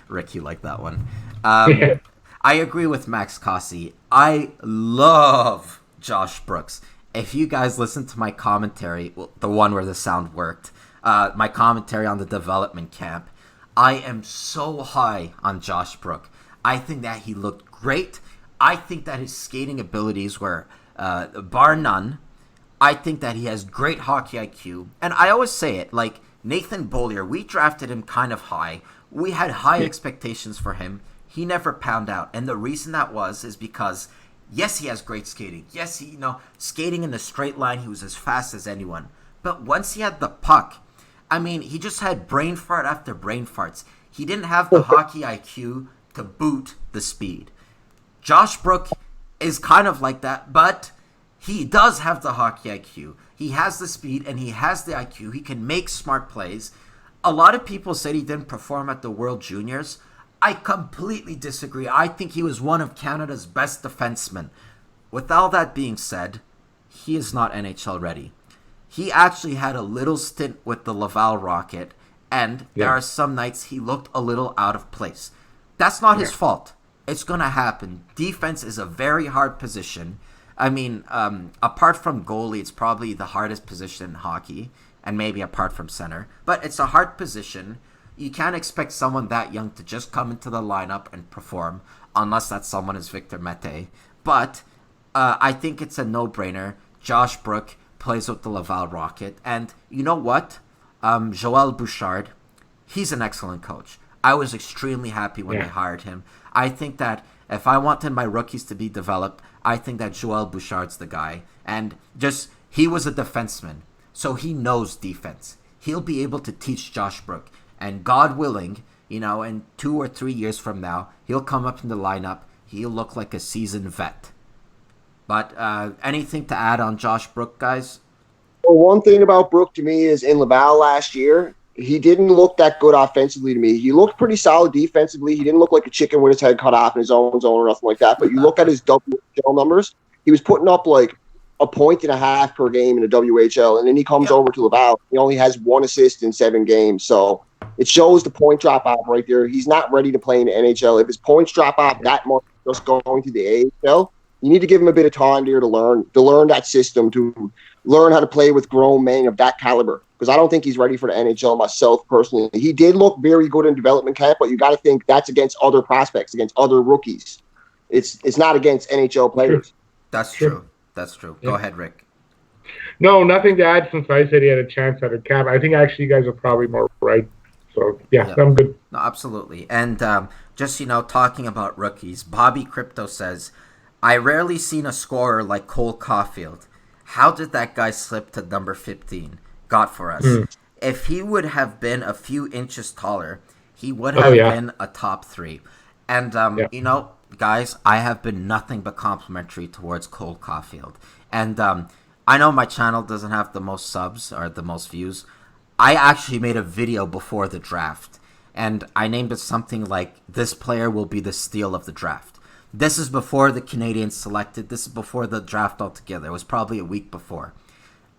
Rick, you like that one. I agree with Max Cossi. I love Josh Brooks. If you guys listen to my commentary, well, the one where the sound worked, my commentary on the development camp, I am so high on Josh Brooks. I think that he looked great. I think that his skating abilities were bar none. I think that he has great hockey IQ. And I always say it, like Nathan Beaulieu, we drafted him kind of high. We had high expectations for him. He never panned out. And the reason that is because, yes, he has great skating. Yes, he, skating in a straight line, he was as fast as anyone. But once he had the puck, I mean, he just had brain fart after brain farts. He didn't have the hockey IQ to boot the speed. Josh Brooks is kind of like that, but he does have the hockey IQ. He has the speed and he has the IQ. He can make smart plays. A lot of people said he didn't perform at the World Juniors. I completely disagree. I think he was one of Canada's best defensemen. With all that being said, he is not NHL ready. He actually had a little stint with the Laval Rocket, and there are some nights he looked a little out of place. That's not his fault. It's going to happen. Defense is a very hard position. I mean, apart from goalie, it's probably the hardest position in hockey, and maybe apart from center. But it's a hard position. You can't expect someone that young to just come into the lineup and perform, unless that someone is Victor Mete. But I think it's a no-brainer. Josh Brooks plays with the Laval Rocket. And you know what? Joël Bouchard, he's an excellent coach. I was extremely happy when they hired him. I think that if I wanted my rookies to be developed, I think that Joël Bouchard's the guy. And he was a defenseman, so he knows defense. He'll be able to teach Josh Brooks. And God willing, in 2 or 3 years from now, he'll come up in the lineup. He'll look like a seasoned vet. But anything to add on Josh Brooks, guys? Well, one thing about Brooks to me is in Laval last year, he didn't look that good offensively to me. He looked pretty solid defensively. He didn't look like a chicken with his head cut off in his own zone or nothing like that. But you look at his WHL numbers, he was putting up like 1.5 points per game in the WHL. And then he comes over to Laval. He only has 1 assist in 7 games. So it shows the point drop off right there. He's not ready to play in the NHL. If his points drop off that much just going to the AHL, you need to give him a bit of time there to learn that system, to learn how to play with grown men of that caliber. Because I don't think he's ready for the NHL myself personally. He did look very good in development camp, but you got to think that's against other prospects, against other rookies. It's not against NHL players. That's true. That's true. Go ahead, Rick. No, nothing to add since I said he had a chance at a camp. I think actually you guys are probably more right. So, I'm good. No, absolutely. And just, talking about rookies, Bobby Crypto says, I rarely seen a scorer like Cole Caufield. How did that guy slip to number 15? God for us. If he would have been a few inches taller, he would have been a top 3. And, guys, I have been nothing but complimentary towards Cole Caufield. And I know my channel doesn't have the most subs or the most views. I actually made a video before the draft, and I named it something like, this player will be the steal of the draft. This is before the Canadiens selected. This is before the draft altogether. It was probably a week before.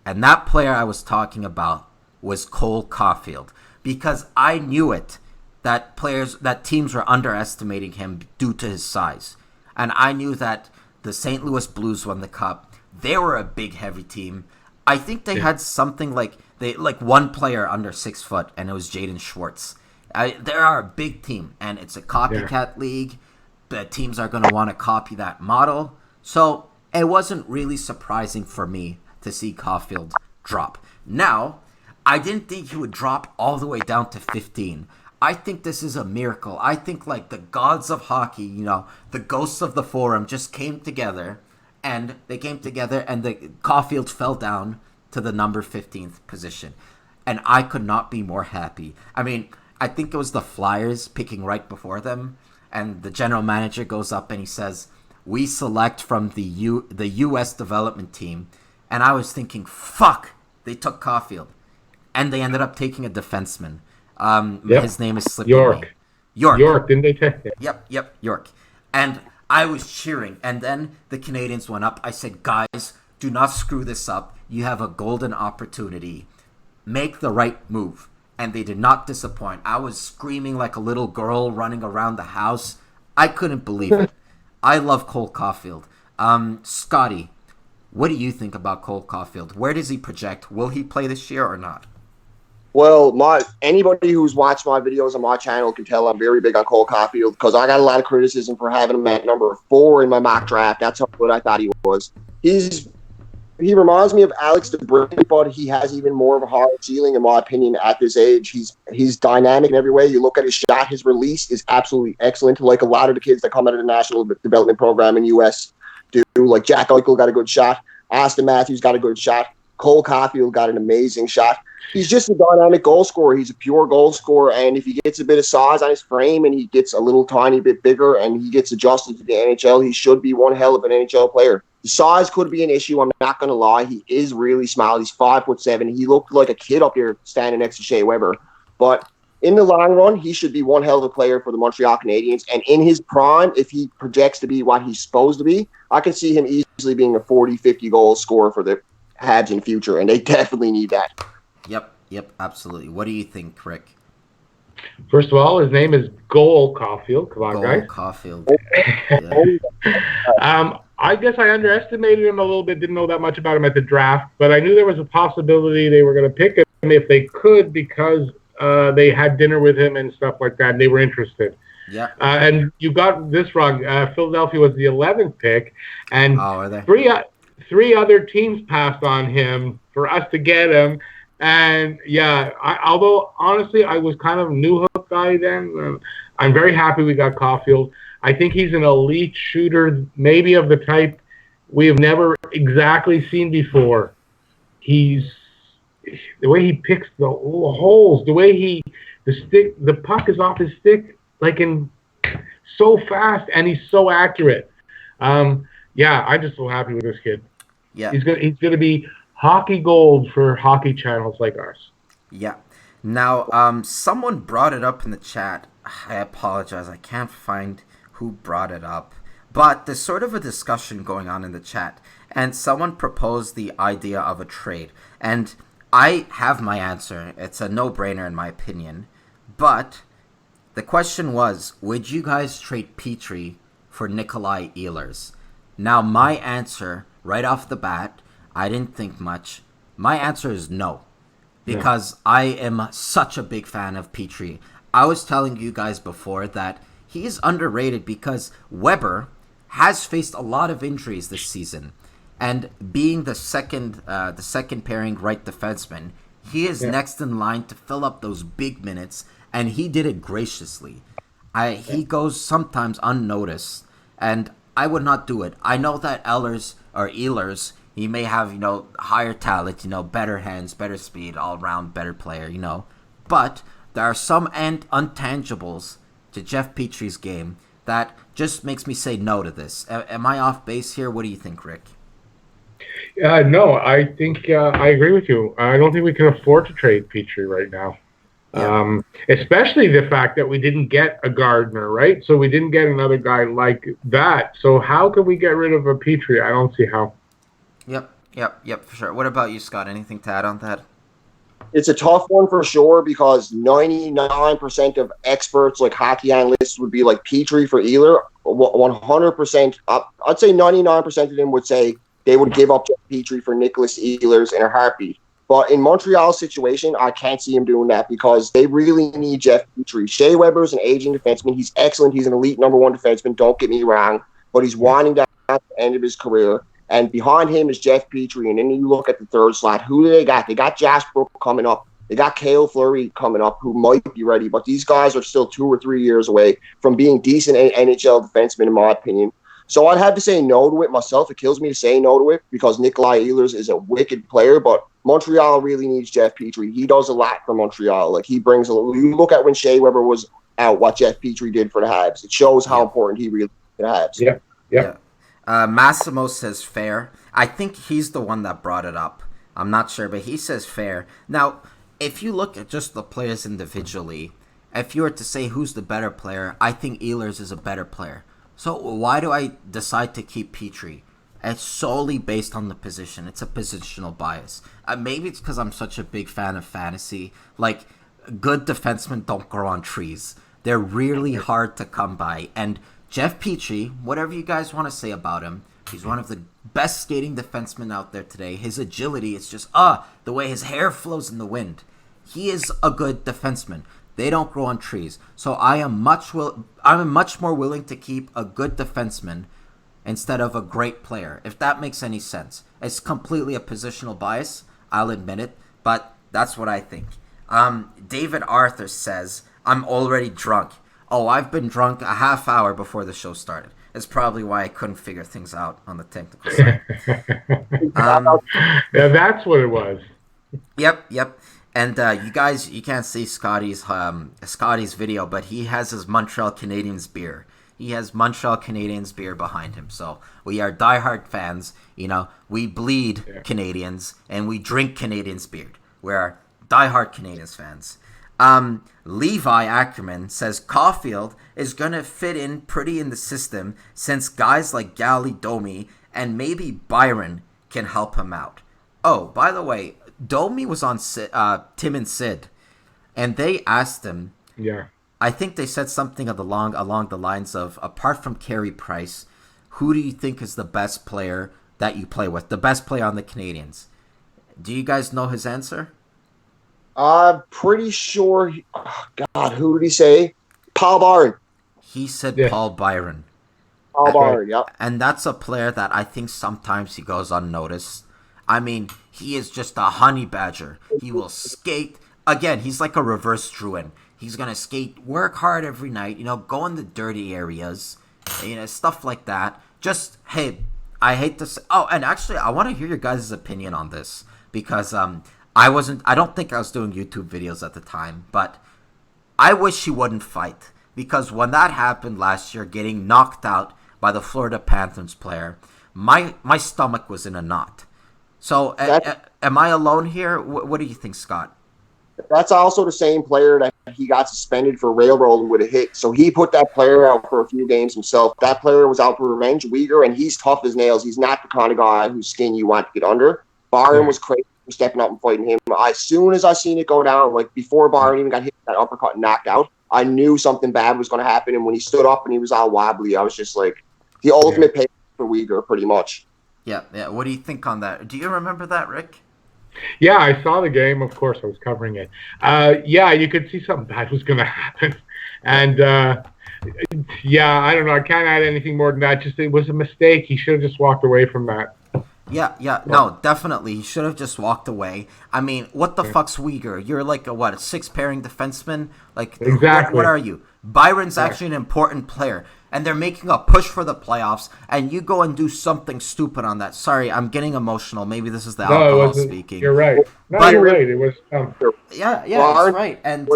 And that player I was talking about was Cole Caufield, because I knew that teams were underestimating him due to his size. And I knew that the St. Louis Blues won the Cup. They were a big, heavy team. I think they had something like one player under 6 foot, and it was Jaden Schwartz. They are a big team, and it's a copycat league. The teams are going to want to copy that model. So it wasn't really surprising for me to see Caufield drop. Now, I didn't think he would drop all the way down to 15. I think this is a miracle. I think like the gods of hockey, the ghosts of the forum just came together, and the Caufield fell down to the number 15th position. And I could not be more happy. I mean, I think it was the Flyers picking right before them, and the general manager goes up and he says, we select from the U.S. development team. And I was thinking, fuck, they took Caufield. And they ended up taking a defenseman. His name is slipping me. York, didn't they take it? Yep, York. And I was cheering. And then the Canadiens went up. I said, guys, do not screw this up. You have a golden opportunity. Make the right move. And they did not disappoint. I was screaming like a little girl running around the house. I couldn't believe it. I love Cole Caufield. Scotty, what do you think about Cole Caufield? Where does he project? Will he play this year or not? Well, anybody who's watched my videos on my channel can tell I'm very big on Cole Caufield because I got a lot of criticism for having him at number 4 in my mock draft. That's how good I thought he was. He reminds me of Alex DeBrincat, but he has even more of a hard ceiling, in my opinion, at this age. He's dynamic in every way. You look at his shot, his release is absolutely excellent, like a lot of the kids that come out of the National Development Program in U.S. do. Like Jack Eichel got a good shot. Austin Matthews got a good shot. Cole Caufield got an amazing shot. He's just a dynamic goal scorer. He's a pure goal scorer, and if he gets a bit of size on his frame and he gets a little tiny bit bigger and he gets adjusted to the NHL, he should be one hell of an NHL player. The size could be an issue. I'm not going to lie. He is really small. He's 5'7". He looked like a kid up there standing next to Shea Weber. But in the long run, he should be one hell of a player for the Montreal Canadiens. And in his prime, if he projects to be what he's supposed to be, I can see him easily being a 40, 50 goal scorer for the Habs in the future. And they definitely need that. Yep, absolutely. What do you think, Rick? First of all, his name is Cole Caufield. Come on, guys. Caufield. I guess I underestimated him a little bit, didn't know that much about him at the draft, but I knew there was a possibility they were going to pick him if they could because they had dinner with him and stuff like that, and they were interested. Yeah. And you got this wrong. Philadelphia was the 11th pick, and three other teams passed on him for us to get him. And, yeah, although, honestly, I was kind of a new hook guy then, I'm very happy we got Caufield. I think he's an elite shooter, maybe of the type we have never exactly seen before. The way he picks the holes, the way the puck is off his stick, so fast, and he's so accurate. I'm just so happy with this kid. Yeah. He's gonna be hockey gold for hockey channels like ours. Yeah. Now, someone brought it up in the chat. I apologize. I can't find who brought it up. But there's sort of a discussion going on in the chat. And someone proposed the idea of a trade. And I have my answer. It's a no-brainer in my opinion. But the question was, would you guys trade Petrie for Nikolai Ehlers? Now, my answer, right off the bat, I didn't think much. My answer is no. Because I am such a big fan of Petrie. I was telling you guys before that he is underrated because Weber has faced a lot of injuries this season. And being the second pairing right defenseman, he is next in line to fill up those big minutes, and he did it graciously. He goes sometimes unnoticed, and I would not do it. I know that Ehlers, he may have, higher talent, better hands, better speed, all-around better player, But there are some intangibles to Jeff Petrie's game that just makes me say no to this. Am I off base here? What do you think, Rick? No, I think I agree with you. I don't think we can afford to trade Petrie right now. Yeah. Especially the fact that we didn't get a Gardner, right? So we didn't get another guy like that. So how can we get rid of a Petrie? I don't see how. Yep, for sure. What about you, Scott? Anything to add on that? It's a tough one for sure because 99% of experts, like hockey analysts, would be like Petrie for Ehlers. 100%, I'd say 99% of them would say they would give up Petrie for Nicholas Ehlers in a heartbeat. But in Montreal's situation, I can't see him doing that because they really need Jeff Petrie. Shea Weber's an aging defenseman. He's excellent. He's an elite number 1 defenseman. Don't get me wrong. But he's winding down at the end of his career. And behind him is Jeff Petrie. And then you look at the third slot. Who do they got? They got Jasper coming up. They got Cale Fleury coming up, who might be ready. But these guys are still 2 or 3 years away from being decent NHL defensemen, in my opinion. So I'd have to say no to it myself. It kills me to say no to it because Nikolai Ehlers is a wicked player. But Montreal really needs Jeff Petrie. He does a lot for Montreal. He brings a little. You look at when Shea Weber was out, what Jeff Petrie did for the Habs. It shows how important he really is for the Habs. Yeah. Massimo says fair. I think he's the one that brought it up. I'm not sure, but he says fair. Now, if you look at just the players individually, if you were to say who's the better player, I think Ehlers is a better player. So why do I decide to keep Petrie? It's solely based on the position. It's a positional bias. Maybe it's because I'm such a big fan of fantasy. Like, good defensemen don't grow on trees. They're really hard to come by. And Jeff Petrie, whatever you guys want to say about him, he's one of the best skating defensemen out there today. His agility is just, the way his hair flows in the wind. He is a good defenseman. They don't grow on trees. So I'm much more willing to keep a good defenseman instead of a great player, if that makes any sense. It's completely a positional bias, I'll admit it, but that's what I think. David Arthur says, I'm already drunk. Oh, I've been drunk a half hour before the show started. That's probably why I couldn't figure things out on the technical side. Yeah, that's what it was. Yep. And you guys, you can't see Scotty's video, but he has his Montreal Canadiens beer. He has Montreal Canadiens beer behind him. So we are diehard fans. You know, we bleed Canadians and we drink Canadiens beer. We're diehard Canadiens fans. Levi Ackerman says Caufield is going to fit in pretty in the system since guys like Gally Domi and maybe Byron can help him out. Oh, by the way, Domi was on Tim and Sid, and they asked him. Yeah. I think they said something along the lines of, apart from Carey Price, who do you think is the best player that you play with? The best player on the Canadiens? Do you guys know his answer? I'm pretty sure. God, who did he say? Paul Byron. He said Paul Byron. Paul Byron, yeah. And that's a player that I think sometimes he goes unnoticed. I mean, he is just a honey badger. He will skate. Again, he's like a reverse Drouin. He's going to skate, work hard every night, go in the dirty areas, stuff like that. Just, hey, I hate to say... Oh, and actually, I want to hear your guys' opinion on this. Because I don't think I was doing YouTube videos at the time. But I wish he wouldn't fight. Because when that happened last year, getting knocked out by the Florida Panthers player, my stomach was in a knot. So, am I alone here? What do you think, Scott? That's also the same player that he got suspended for railroading with a hit. So he put that player out for a few games himself. That player was out for revenge, Uyghur, and he's tough as nails. He's not the kind of guy whose skin you want to get under. Byron was crazy for stepping up and fighting him. As soon as I seen it go down, like before Byron even got hit with that uppercut and knocked out, I knew something bad was going to happen. And when he stood up and he was all wobbly, I was just like, the ultimate pay for Uyghur, pretty much. Yeah. What do you think on that? Do you remember that, Rick? Yeah, I saw the game. Of course, I was covering it. You could see something bad was going to happen. And, I don't know. I can't add anything more than that. Just it was a mistake. He should have just walked away from that. Yeah. No, definitely. He should have just walked away. I mean, what the fuck's Uyghur? You're like a six-pairing defenseman? Like, exactly. What are you? Byron's actually an important player. And they're making a push for the playoffs, and you go and do something stupid on that. Sorry, I'm getting emotional. Maybe this is the alcohol speaking. You're right. No, you're right. It was... Yeah, that's right. And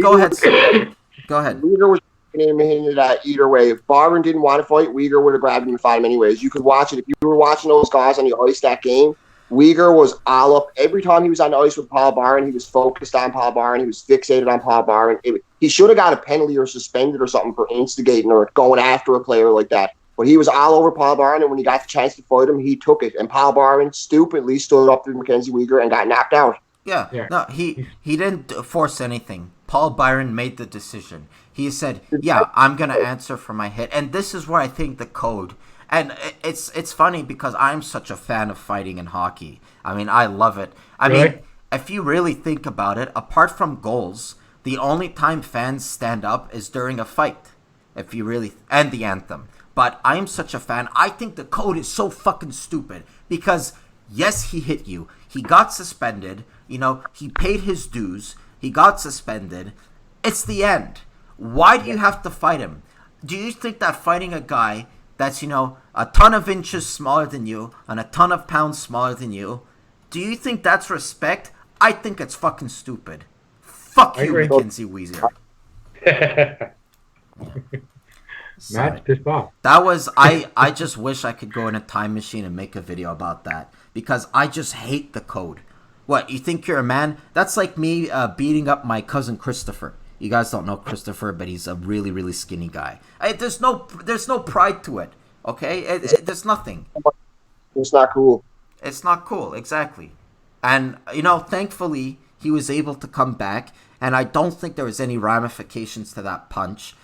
go ahead. Go ahead. Uyghur was into that either way. If Byron didn't want to fight, Uyghur would have grabbed him and fought him anyways. You could watch it. If you were watching those guys on the ice that game, Uyghur was all up. Every time he was on the ice with Paul Byron, he was focused on Paul Byron. He was fixated on Paul Byron. He should have got a penalty or suspended or something for instigating or going after a player like that. But he was all over Paul Byron, and when he got the chance to fight him, he took it. And Paul Byron stupidly stood up to Mackenzie Uyghur and got knocked out. Yeah. No, he didn't force anything. Paul Byron made the decision. He said, I'm going to answer for my hit. And this is where I think the code... And it's funny because I'm such a fan of fighting in hockey. I mean, I love it. I mean, if you really think about it, apart from goals, the only time fans stand up is during a fight. And the anthem. But I'm such a fan. I think the code is so fucking stupid because, yes, he hit you. He got suspended. He paid his dues. He got suspended. It's the end. Why do you have to fight him? Do you think that fighting a guy that's, a ton of inches smaller than you and a ton of pounds smaller than you, do you think that's respect? I think it's fucking stupid. Fuck you, Mackenzie Weezer. Matt's pissed off. That was, I just wish I could go in a time machine and make a video about that because I just hate the code. What, you think you're a man? That's like me beating up my cousin Christopher. You guys don't know Christopher, but he's a really, really skinny guy. There's no pride to it. Okay, there's nothing. It's not cool. It's not cool, exactly. And thankfully he was able to come back, and I don't think there was any ramifications to that punch.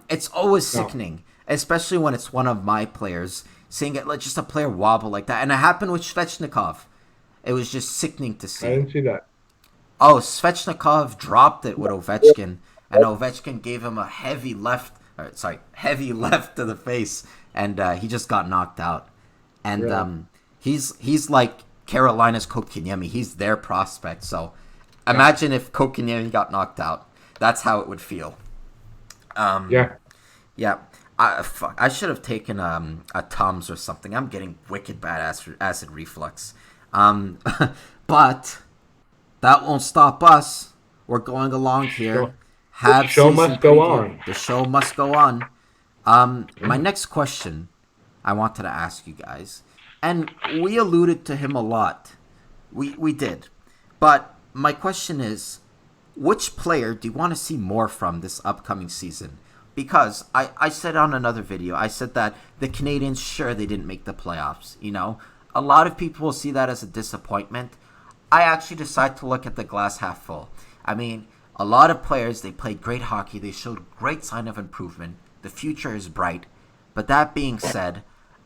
It's always sickening, especially when it's one of my players, seeing it like just a player wobble like that. And it happened with Svechnikov. It was just sickening to see. I didn't see that. Oh, Svechnikov dropped it with Ovechkin, and Ovechkin gave him a heavy left to the face, and he just got knocked out. And really? He's like Carolina's Kotkaniemi. He's their prospect. So imagine if Kotkaniemi got knocked out. That's how it would feel. Yeah. I should have taken a Tums or something. I'm getting wicked bad acid reflux. But that won't stop us. We're going along here. The show must go on. The show must go on. My next question I wanted to ask you guys, and we alluded to him a lot. We did. But my question is, which player do you want to see more from this upcoming season? Because I said on another video, I said that the Canadiens, sure, they didn't make the playoffs. A lot of people will see that as a disappointment. I actually decided to look at the glass half full. I mean, a lot of players, they played great hockey. They showed great sign of improvement. The future is bright. But that being said,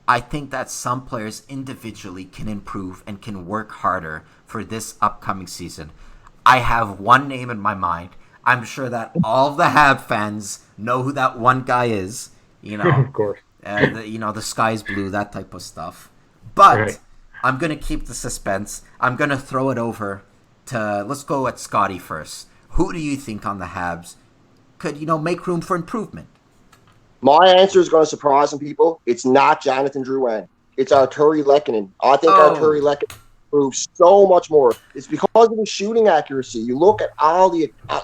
I think that some players individually can improve and can work harder for this upcoming season. I have one name in my mind. I'm sure that all of the Habs fans know who that one guy is. Of course. The sky's blue, that type of stuff. But right. I'm going to keep the suspense. I'm going to throw it over to, let's go at Scotty first. Who do you think on the Habs could, make room for improvement? My answer is going to surprise some people. It's not Jonathan Drouin. It's Arturi Lehkonen. I think Arturi Lehkonen improves so much more. It's because of his shooting accuracy. You look at all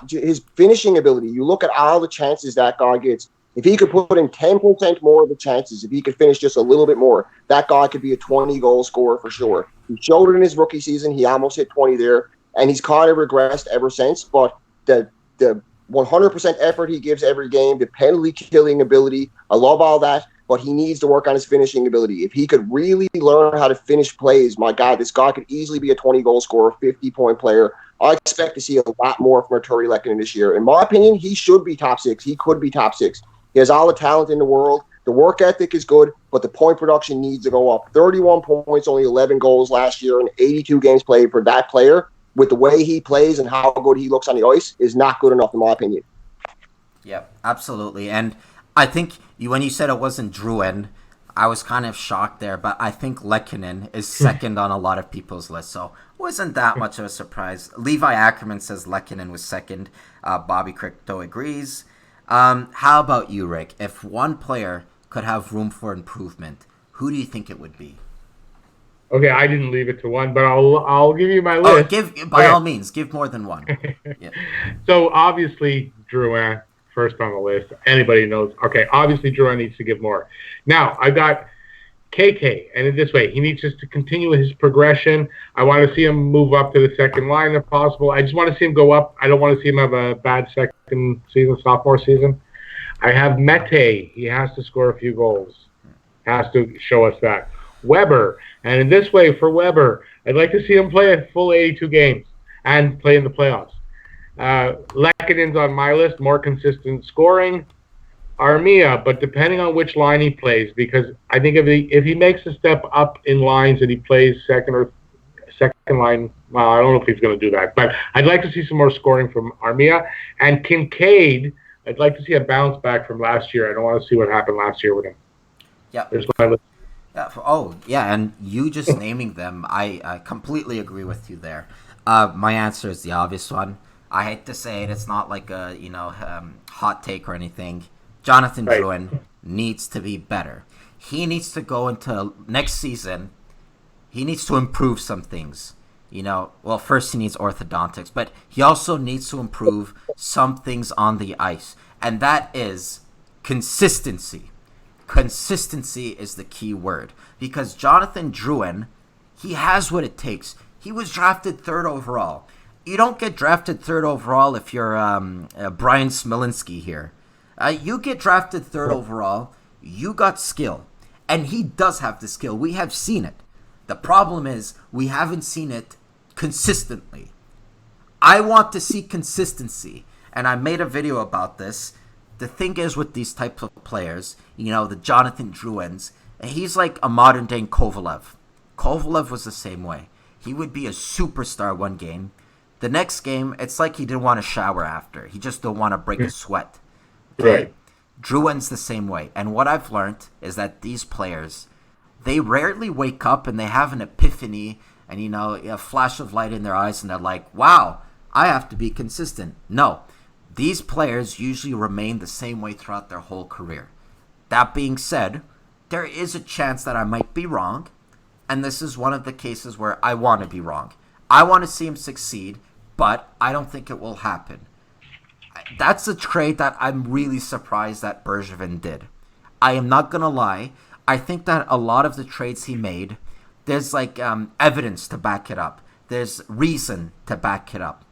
his finishing ability. You look at all the chances that guy gets. If he could put in 10% more of the chances, if he could finish just a little bit more, that guy could be a 20-goal scorer for sure. He showed it in his rookie season. He almost hit 20 there, and he's kind of regressed ever since. But the 100% effort he gives every game, the penalty-killing ability, I love all that, but he needs to work on his finishing ability. If he could really learn how to finish plays, my God, this guy could easily be a 20-goal scorer, 50-point player. I expect to see a lot more from Arturi Lehkonen this year. In my opinion, he should be top 6. He could be top 6. He has all the talent in the world. The work ethic is good, but the point production needs to go up. 31 points, only 11 goals last year, and 82 games played for that player, with the way he plays and how good he looks on the ice, is not good enough, in my opinion. Yep, absolutely. And I think when you said it wasn't Drouin, I was kind of shocked there, but I think Lehkonen is second on a lot of people's list, so it wasn't that much of a surprise. Levi Ackerman says Lehkonen was second. Bobby Crichton agrees. How about you, Rick? If one player could have room for improvement, who do you think it would be? Okay, I didn't leave it to one, but I'll give you my list. All means, give more than one. Yeah. So obviously Drouin, first on the list. Anybody knows. Okay, obviously Drouin needs to give more. Now I've got KK, and in this way, he needs just to continue his progression. I want to see him move up to the second line if possible. I just want to see him go up. I don't want to see him have a bad second season, sophomore season. I have Mete. He has to score a few goals. Has to show us that. Weber, and in this way, for Weber, I'd like to see him play a full 82 games and play in the playoffs. Lehkonen's on my list, more consistent scoring. Armia, but depending on which line he plays, because I think if he makes a step up in lines and he plays second line, well, I don't know if he's going to do that, but I'd like to see some more scoring from Armia. And Kincaid, I'd like to see a bounce back from last year. I don't want to see what happened last year with him. Yeah. There's my list. Yeah, and you just naming them, I completely agree with you there. My answer is the obvious one. I hate to say it, it's not like a hot take or anything. Jonathan Drouin needs to be better. He needs to go into next season. He needs to improve some things. Well, first he needs orthodontics, but he also needs to improve some things on the ice, and that is consistency. Consistency is the key word, because Jonathan Drouin, he has what it takes. He was drafted 3rd overall. you don't get drafted third overall if you're Brian Smolinski here. You get drafted third overall, you got skill. And he does have the skill. We have seen it. The problem is we haven't seen it consistently. I want to see consistency. And I made a video about this. The thing is with these types of players, the Jonathan Drouins, he's like a modern day Kovalev. Kovalev was the same way. He would be a superstar one game. The next game, it's like he didn't want to shower after. He just don't want to break a sweat. Okay? Right. Drouin's the same way. And what I've learned is that these players, they rarely wake up and they have an epiphany and, a flash of light in their eyes and they're like, wow, I have to be consistent. No. These players usually remain the same way throughout their whole career. That being said, there is a chance that I might be wrong, and this is one of the cases where I want to be wrong. I want to see him succeed, but I don't think it will happen. That's a trade that I'm really surprised that Bergevin did. I am not going to lie. I think that a lot of the trades he made, there's evidence to back it up. There's reason to back it up.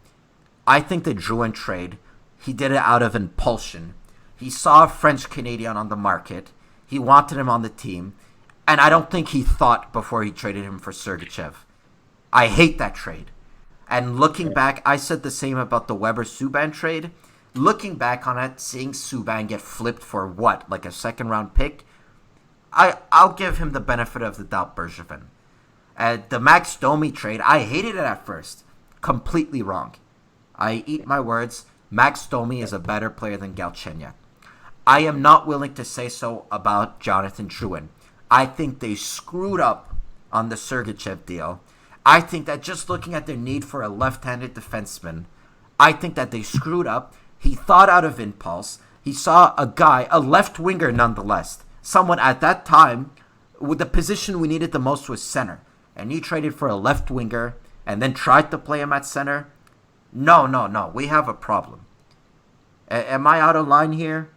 I think the Drouin trade, he did it out of impulsion. He saw a French Canadian on the market. He wanted him on the team. And I don't think he thought before he traded him for Sergachev. I hate that trade. And looking back, I said the same about the Weber-Subban trade. Looking back on it, seeing Subban get flipped for what? Like a second-round pick? I'll give him the benefit of the doubt, Bergevin. The Max Domi trade, I hated it at first. Completely wrong. I eat my words. Max Domi is a better player than Galchenyuk. I am not willing to say so about Jonathan Drouin. I think they screwed up on the Sergachev deal. I think that just looking at their need for a left-handed defenseman, I think that they screwed up. He thought out of impulse. He saw a guy, a left winger nonetheless, someone at that time, with the position we needed the most was center. And you traded for a left winger and then tried to play him at center. No. We have a problem. Am I out of line here?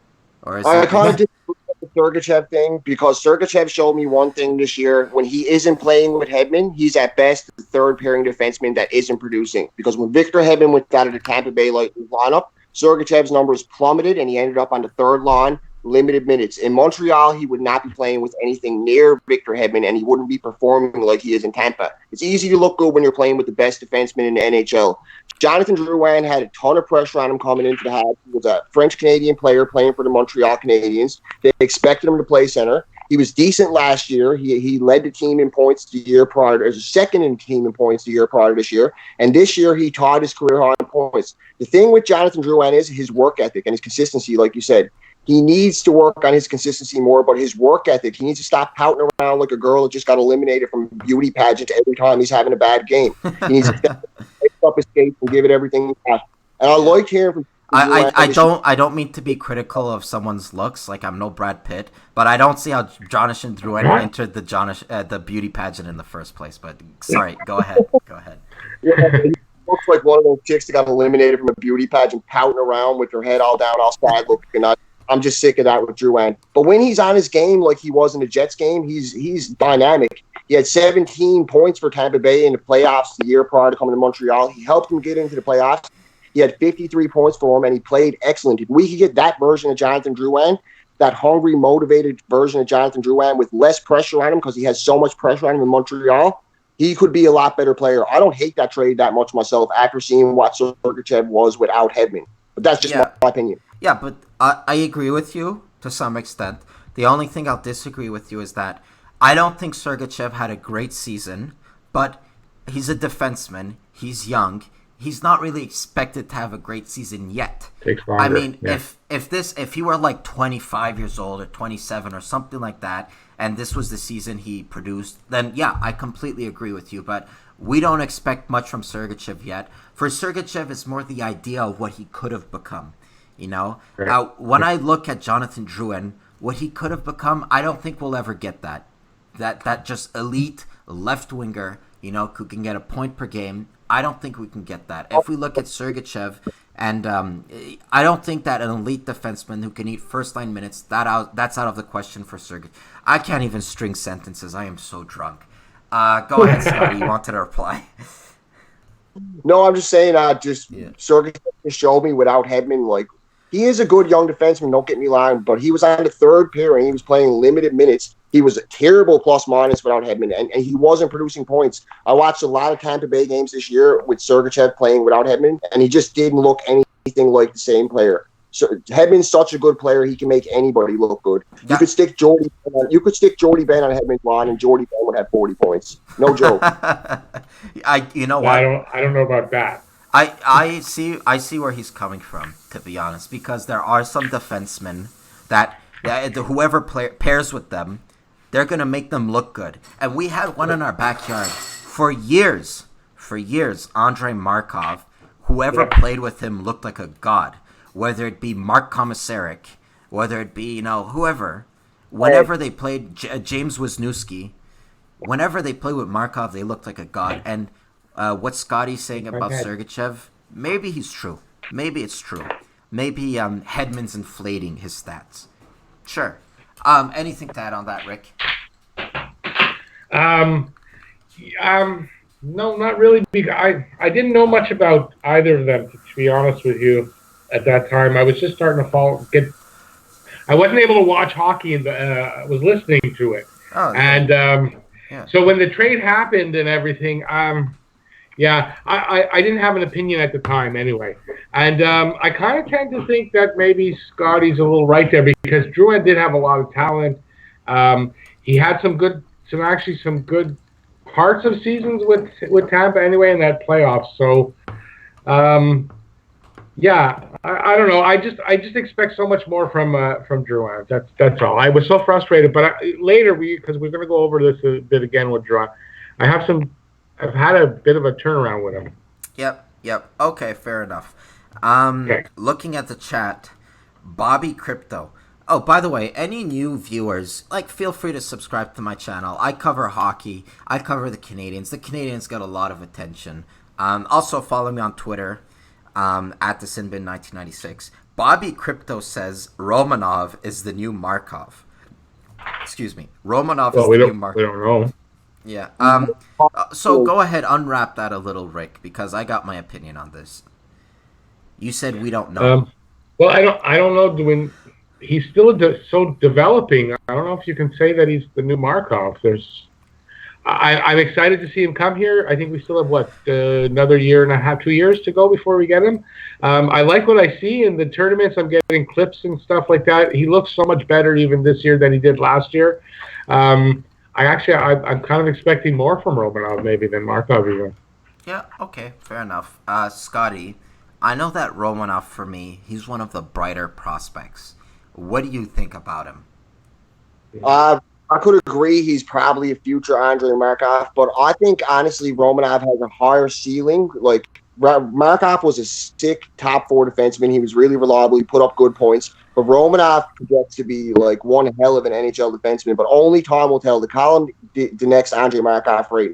Or is I kind of disagree with the Sergachev thing because Sergachev showed me one thing this year. When he isn't playing with Hedman, he's at best the third pairing defenseman that isn't producing. Because when Victor Hedman went out of the Tampa Bay lineup, Sergachev's numbers plummeted and he ended up on the third line, limited minutes. In Montreal, he would not be playing with anything near Victor Hedman and he wouldn't be performing like he is in Tampa. It's easy to look good when you're playing with the best defenseman in the NHL. Jonathan Drouin had a ton of pressure on him coming into the Habs. He was a French-Canadian player playing for the Montreal Canadiens. They expected him to play center. He was decent last year. He led the team in points the year prior, as a second in team in points the year prior to this year. And this year, he tied his career high in points. The thing with Jonathan Drouin is his work ethic and his consistency, like you said. He needs to work on his consistency more, but his work ethic, he needs to stop pouting around like a girl that just got eliminated from a beauty pageant every time he's having a bad game. He needs to step up his skates and give it everything he has. And I liked hearing from I don't mean to be critical of someone's looks, like I'm no Brad Pitt, but I don't see how Jonathan Drouin entered the beauty pageant in the first place. But sorry, go ahead. Yeah, he looks like one of those chicks that got eliminated from a beauty pageant, pouting around with her head all down, all sad looking. I'm just sick of that with Drouin. But when he's on his game like he was in the Jets game, he's dynamic. He had 17 points for Tampa Bay in the playoffs the year prior to coming to Montreal. He helped them get into the playoffs. He had 53 points for him, and he played excellent. If we could get that version of Jonathan Drouin, that hungry, motivated version of Jonathan Drouin with less pressure on him because he has so much pressure on him in Montreal, he could be a lot better player. I don't hate that trade that much myself after seeing what Sergachev was without Hedman. But that's just my opinion. Yeah, but I agree with you to some extent. The only thing I'll disagree with you is that I don't think Sergachev had a great season, but he's a defenseman. He's young. He's not really expected to have a great season yet. Takes longer. I mean, if he were like 25 years old or 27 or something like that, and this was the season he produced, then yeah, I completely agree with you. But we don't expect much from Sergachev yet. For Sergachev, it's more the idea of what he could have become. Right. Now, when I look at Jonathan Drouin, what he could have become, I don't think we'll ever get that. That just elite left winger, who can get a point per game. I don't think we can get that. If we look at Sergachev, and I don't think that an elite defenseman who can eat first-line minutes, that's out of the question for Sergachev. I can't even string sentences. I am so drunk. Go ahead, Scotty. You wanted to reply. No, I'm just saying, Sergachev showed me without Hedman, like, he is a good young defenseman, don't get me wrong, but he was on the third pair and he was playing limited minutes. He was a terrible plus-minus without Hedman, and he wasn't producing points. I watched a lot of Tampa Bay games this year with Sergachev playing without Hedman, and he just didn't look anything like the same player. So Hedman's such a good player; he can make anybody look good. You could stick Jordy Ben on Hedman's line, and Jordy Ben would have 40 points. No joke. I don't know about that. I see where he's coming from, to be honest, because there are some defensemen that whoever pairs with them, they're gonna make them look good. And we had one in our backyard for years. Andrei Markov. Whoever played with him looked like a god. Whether it be Mark Komisarek, whether it be, whoever. Whenever they played James Wisniewski, whenever they played with Markov, they looked like a god. And what Scotty's saying about Sergachev, maybe he's true. Maybe it's true. Maybe Hedman's inflating his stats. Sure. Anything to add on that, Rick? No, not really. Because I didn't know much about either of them, to be honest with you. At that time, I was just starting to I wasn't able to watch hockey, and was listening to it. Oh, and so when the trade happened and everything, I didn't have an opinion at the time anyway. And I kind of tend to think that maybe Scotty's a little right there, because Drouin did have a lot of talent. He had some good parts of seasons with Tampa anyway in that playoffs. So, I don't know. I just expect so much more from Drouin. That's all. I was so frustrated, but later because we're going to go over this a bit again with Drouin. I've had a bit of a turnaround with him. Yep. Okay, fair enough. Looking at the chat, Bobby Crypto. Oh, by the way, any new viewers, feel free to subscribe to my channel. I cover hockey. I cover the Canadiens. The Canadiens get a lot of attention. Also, follow me on Twitter, at the Sinbin 1996. Bobby Crypto says Romanov is the new Markov. Excuse me. Romanov is the new Markov. We don't know. Yeah. So go ahead, unwrap that a little, Rick, because I got my opinion on this. You said we don't know. Well, I don't know. When he's still so developing, I don't know if you can say that he's the new Markov. I'm excited to see him come here. I think we still have another year and a half, 2 years to go before we get him. I like what I see in the tournaments. I'm getting clips and stuff like that. He looks so much better even this year than he did last year. I'm kind of expecting more from Romanov maybe than Markov even. Yeah, okay, fair enough. Scotty, I know that Romanov, for me, he's one of the brighter prospects. What do you think about him? I could agree he's probably a future Andrei Markov, but I think, honestly, Romanov has a higher ceiling. Markov was a sick top four defenseman. He was really reliable. He put up good points. But Romanov projects to be one hell of an NHL defenseman, but only time will tell. To call him the next Andrei Markov right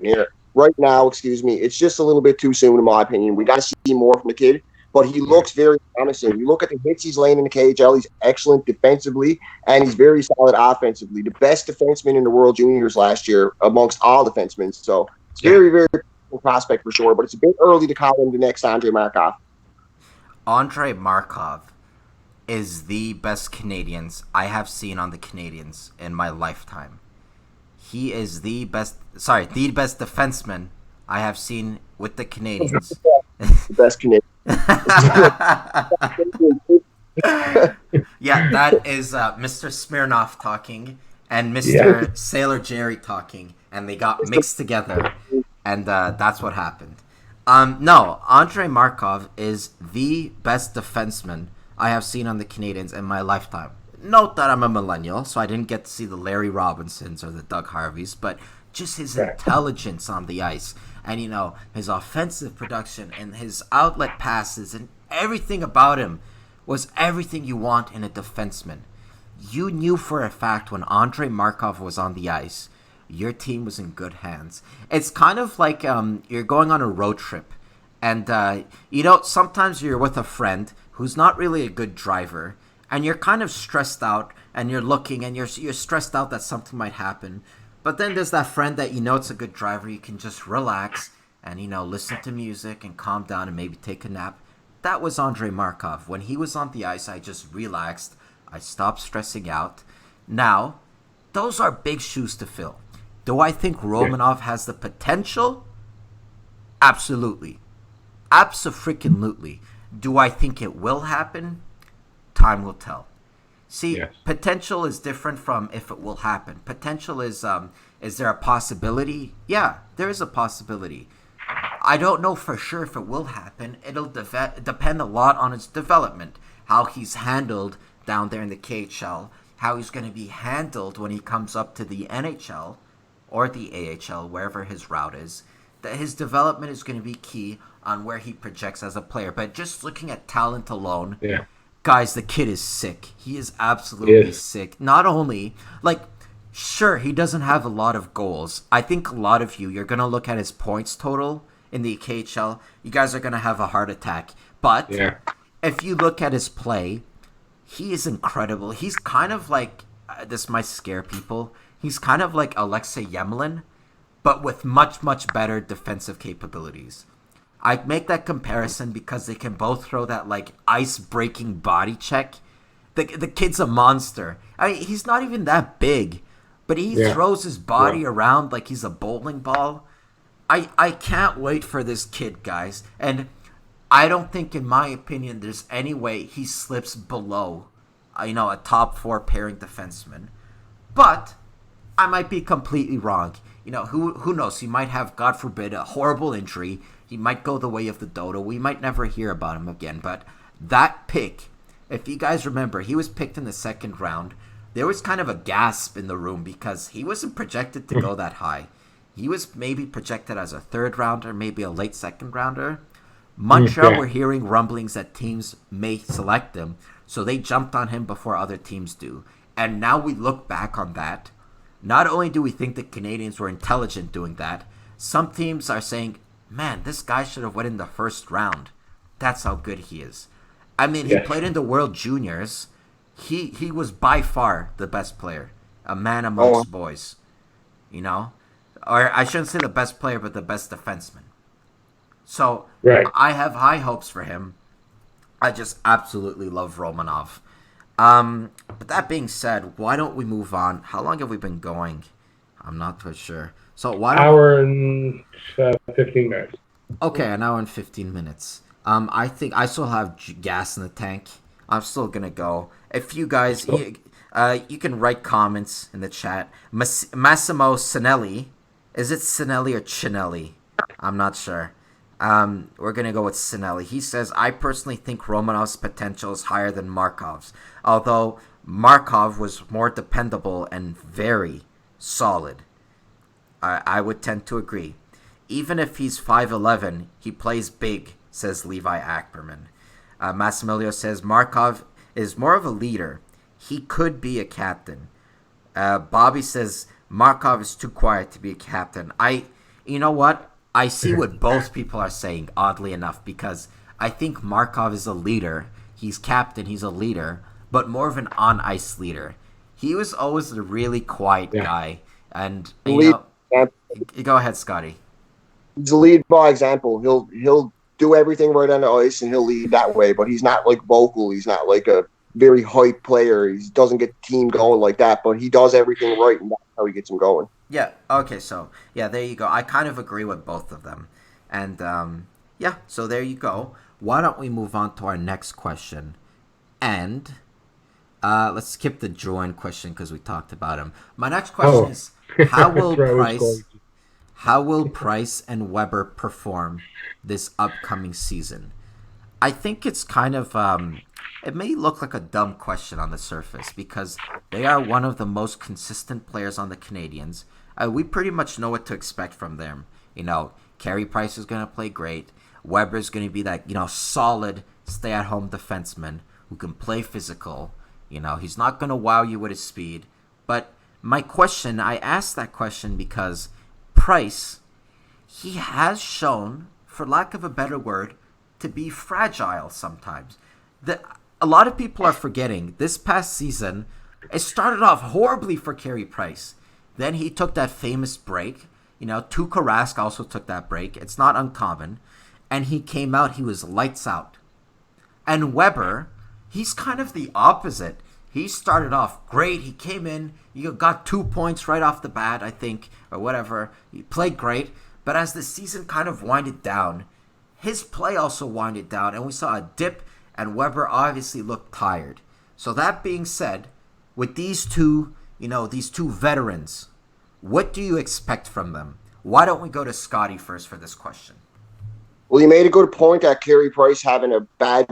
now, it's just a little bit too soon, in my opinion. We got to see more from the kid, but he looks very promising. You look at the hits he's laying in the KHL, he's excellent defensively, and he's very solid offensively. The best defenseman in the World Juniors last year amongst all defensemen. So it's very, very good prospect for sure, but it's a bit early to call him the next Andrei Markov. Andrei Markov is the best Canadiens I have seen on the Canadiens in my lifetime. He is the best defenseman I have seen with the Canadiens. The best Canadian. Yeah, that is Mr. Smirnoff talking and Mr. Sailor Jerry talking, and they got mixed together, and that's what happened. No, Andrei Markov is the best defenseman I have seen on the Canadiens in my lifetime. Note that I'm a millennial, so I didn't get to see the Larry Robinsons or the Doug Harveys, but just his intelligence on the ice and, his offensive production and his outlet passes and everything about him was everything you want in a defenseman. You knew for a fact when Andrei Markov was on the ice, your team was in good hands. It's kind of like you're going on a road trip and, sometimes you're with a friend who's not really a good driver, and you're kind of stressed out, and you're looking, and you're stressed out that something might happen. But then there's that friend that it's a good driver, you can just relax, and, listen to music and calm down and maybe take a nap, that was Andrei Markov. When he was on the ice, I just relaxed. I stopped stressing out. Now, those are big shoes to fill. Do I think Romanov has the potential? Absolutely. Abso-freaking-lutely. Do I think it will happen? Time will tell. See, potential is different from if it will happen. Potential is there a possibility? Yeah, there is a possibility. I don't know for sure if it will happen. It'll depend a lot on his development, how he's handled down there in the KHL, how he's going to be handled when he comes up to the NHL or the AHL, wherever his route is. That his development is going to be key on where he projects as a player. But just looking at talent alone, guys, the kid is sick. He is absolutely sick. Not only, sure, he doesn't have a lot of goals. I think a lot of you're going to look at his points total in the KHL. You guys are going to have a heart attack. But if you look at his play, he is incredible. He's kind of like, this might scare people, he's kind of like Alexei Yemlin, but with much, much better defensive capabilities. I make that comparison because they can both throw that, ice-breaking body check. The kid's a monster. I mean, he's not even that big, but he throws his body around like he's a bowling ball. I can't wait for this kid, guys. And I don't think, in my opinion, there's any way he slips below, a top 4 pairing defenseman. But I might be completely wrong. Who knows? He might have, God forbid, a horrible injury. He might go the way of the dodo. We might never hear about him again. But that pick, if you guys remember, he was picked in the 2nd round. There was kind of a gasp in the room because he wasn't projected to go that high. He was maybe projected as a 3rd rounder, maybe a late 2nd rounder. Montreal were hearing rumblings that teams may select him, so they jumped on him before other teams do. And now we look back on that. Not only do we think the Canadiens were intelligent doing that, some teams are saying, man, this guy should have went in the 1st round. That's how good he is. I mean, he played in the World Juniors. He was by far the best player. A man amongst boys. Or I shouldn't say the best player, but the best defenseman. So I have high hopes for him. I just absolutely love Romanov. But that being said, why don't we move on? How long have we been going? I'm not for sure. So why don't hour and 15 minutes. Okay, an hour and 15 minutes. I think I still have gas in the tank. I'm still gonna go. If you guys, you can write comments in the chat. Massimo Sinelli, is it Sinelli or Chinelli? I'm not sure. We're going to go with Sinelli. He says, I personally think Romanov's potential is higher than Markov's, although Markov was more dependable and very solid. I would tend to agree. Even if he's 5'11", he plays big, says Levi Ackerman. Massimilio says, Markov is more of a leader. He could be a captain. Bobby says, Markov is too quiet to be a captain. You know what? I see what both people are saying, oddly enough, because I think Markov is a leader. He's captain, he's a leader, but more of an on-ice leader. He was always a really quiet guy. And, go ahead, Scotty. He's a lead by example. He'll do everything right on the ice, and he'll lead that way, but he's not, vocal. He's not, a very hype player. He doesn't get the team going like that, but he does everything right, and that's how he gets them going. Yeah, okay, so, there you go. I kind of agree with both of them. And, so there you go. Why don't we move on to our next question? And let's skip the Drouin question because we talked about him. My next question is, how will Price and Weber perform this upcoming season? I think it's kind of... it may look like a dumb question on the surface because they are one of the most consistent players on the Canadiens. We pretty much know what to expect from them. Carey Price is going to play great. Weber's going to be that, solid stay-at-home defenseman who can play physical. He's not going to wow you with his speed. But my question, I asked that question because Price, he has shown, for lack of a better word, to be fragile sometimes. A lot of people are forgetting this past season, it started off horribly for Carey Price. Then he took that famous break. Tuukka Rask also took that break. It's not uncommon. And he came out, he was lights out. And Weber, he's kind of the opposite. He started off great. He came in, he got 2 points right off the bat, I think, or whatever. He played great. But as the season kind of winded down, his play also winded down, and we saw a dip, and Weber obviously looked tired. So that being said, with these two veterans, what do you expect from them? Why don't we go to Scotty first for this question? Well, you made a good point at Carey Price having a bad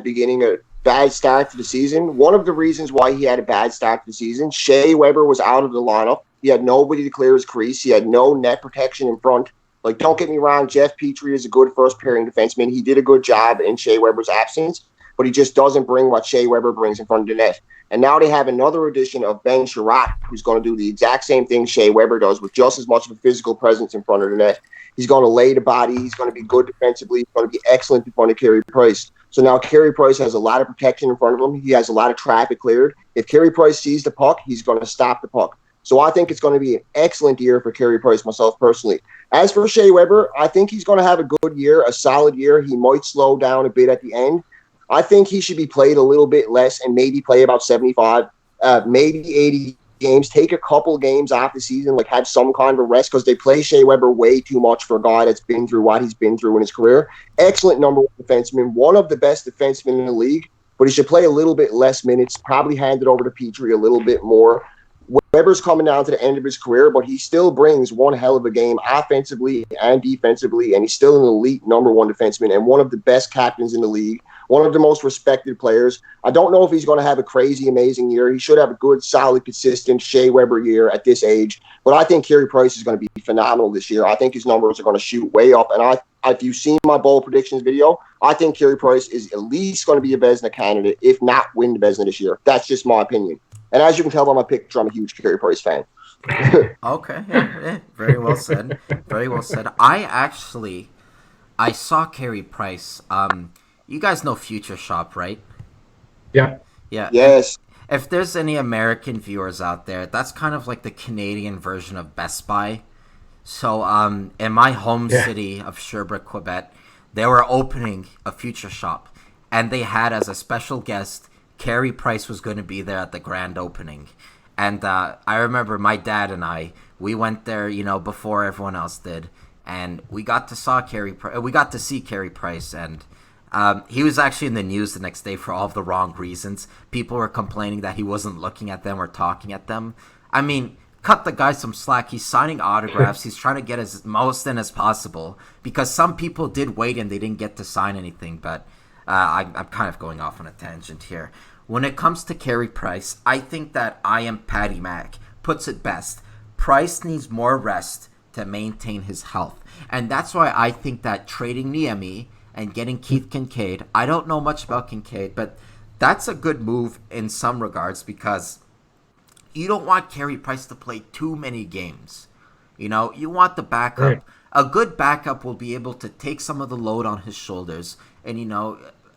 start to the season. One of the reasons why he had a bad start to the season, Shea Weber was out of the lineup. He had nobody to clear his crease. He had no net protection in front. Like, don't get me wrong, Jeff Petrie is a good first-pairing defenseman. He did a good job in Shea Weber's absence, but he just doesn't bring what Shea Weber brings in front of the net. And now they have another addition of Ben Sherratt, who's going to do the exact same thing Shea Weber does with just as much of a physical presence in front of the net. He's going to lay the body. He's going to be good defensively. He's going to be excellent in front of Carey Price. So now Carey Price has a lot of protection in front of him. He has a lot of traffic cleared. If Carey Price sees the puck, he's going to stop the puck. So I think it's going to be an excellent year for Carey Price, myself personally. As for Shea Weber, I think he's going to have a good year, a solid year. He might slow down a bit at the end. I think he should be played a little bit less and maybe play about 75, maybe 80 games. Take a couple games off the season, like have some kind of a rest, because they play Shea Weber way too much for a guy that's been through what he's been through in his career. Excellent number one defenseman, one of the best defensemen in the league, but he should play a little bit less minutes, probably hand it over to Petrie a little bit more. Weber's coming down to the end of his career, but he still brings one hell of a game offensively and defensively, and he's still an elite number one defenseman and one of the best captains in the league, one of the most respected players. I don't know if he's going to have a crazy, amazing year. He should have a good, solid, consistent Shea Weber year at this age, but I think Carey Price is going to be phenomenal this year. I think his numbers are going to shoot way up, and if you've seen my bold predictions video, I think Carey Price is at least going to be a Vezina candidate, if not win the Vezina this year. That's just my opinion. And as you can tell by my picture, I'm a huge Carey Price fan. Okay, yeah, very well said. Very well said. I saw Carey Price. You guys know Future Shop, right? Yeah. Yeah. Yes. If there's any American viewers out there, that's kind of like the Canadian version of Best Buy. So, in my home city of Sherbrooke, Quebec, they were opening a Future Shop, and they had as a special guest, Carey Price was going to be there at the grand opening. And I remember my dad and we went there, before everyone else did, and we got to see Carey Price, and he was actually in the news the next day for all of the wrong reasons. People were complaining that he wasn't looking at them or talking at them. I mean, cut the guy some slack. He's signing autographs. He's trying to get as most in as possible, because some people did wait and they didn't get to sign anything. But I'm kind of going off on a tangent here. When it comes to Carey Price, I think that I Am Patty Mac puts it best. Price needs more rest to maintain his health. And that's why I think that trading Niemi and getting Keith Kincaid, I don't know much about Kincaid, but that's a good move in some regards, because you don't want Carey Price to play too many games. You want the backup. Right. A good backup will be able to take some of the load on his shoulders and,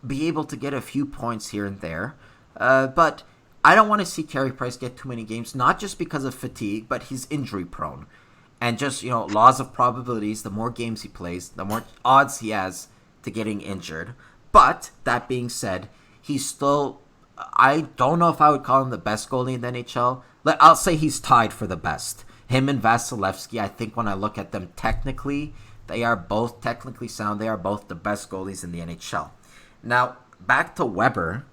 be able to get a few points here and there. But I don't want to see Carey Price get too many games, not just because of fatigue, but he's injury prone. And just, laws of probabilities, the more games he plays, the more odds he has to getting injured. But that being said, he's still, I don't know if I would call him the best goalie in the NHL. I'll say he's tied for the best. Him and Vasilevsky, I think when I look at them technically, they are both technically sound. They are both the best goalies in the NHL. Now, back to Weber.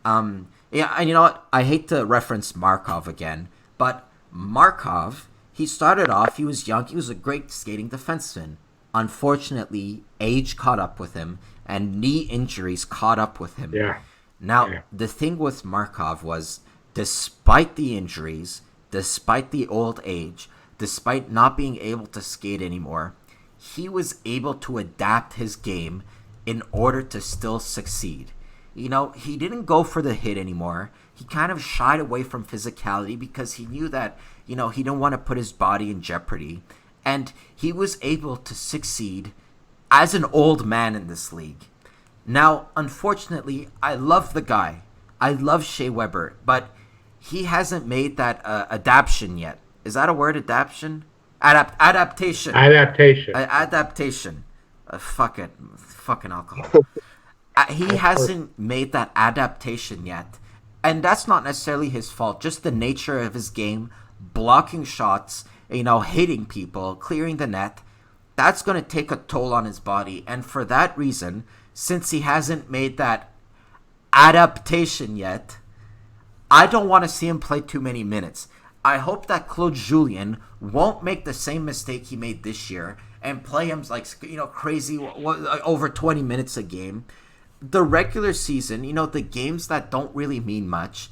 And you know what? I hate to reference Markov again, but Markov, he started off, he was young, he was a great skating defenseman. Unfortunately, age caught up with him, and knee injuries caught up with him. Yeah. Now, the thing with Markov was, despite the injuries, despite the old age, despite not being able to skate anymore, he was able to adapt his game in order to still succeed. He didn't go for the hit anymore. He kind of shied away from physicality because he knew that, he didn't want to put his body in jeopardy. And he was able to succeed as an old man in this league. Now, unfortunately, I love the guy. I love Shea Weber, but he hasn't made that adaptation yet. Is that a word, adaptation? Adaptation. Adaptation. Fucking alcohol. He hasn't made that adaptation yet. And that's not necessarily his fault. Just the nature of his game, blocking shots, hitting people, clearing the net. That's going to take a toll on his body. And for that reason, since he hasn't made that adaptation yet, I don't want to see him play too many minutes. I hope that Claude Julien won't make the same mistake he made this year and play him crazy over 20 minutes a game. The regular season, the games that don't really mean much,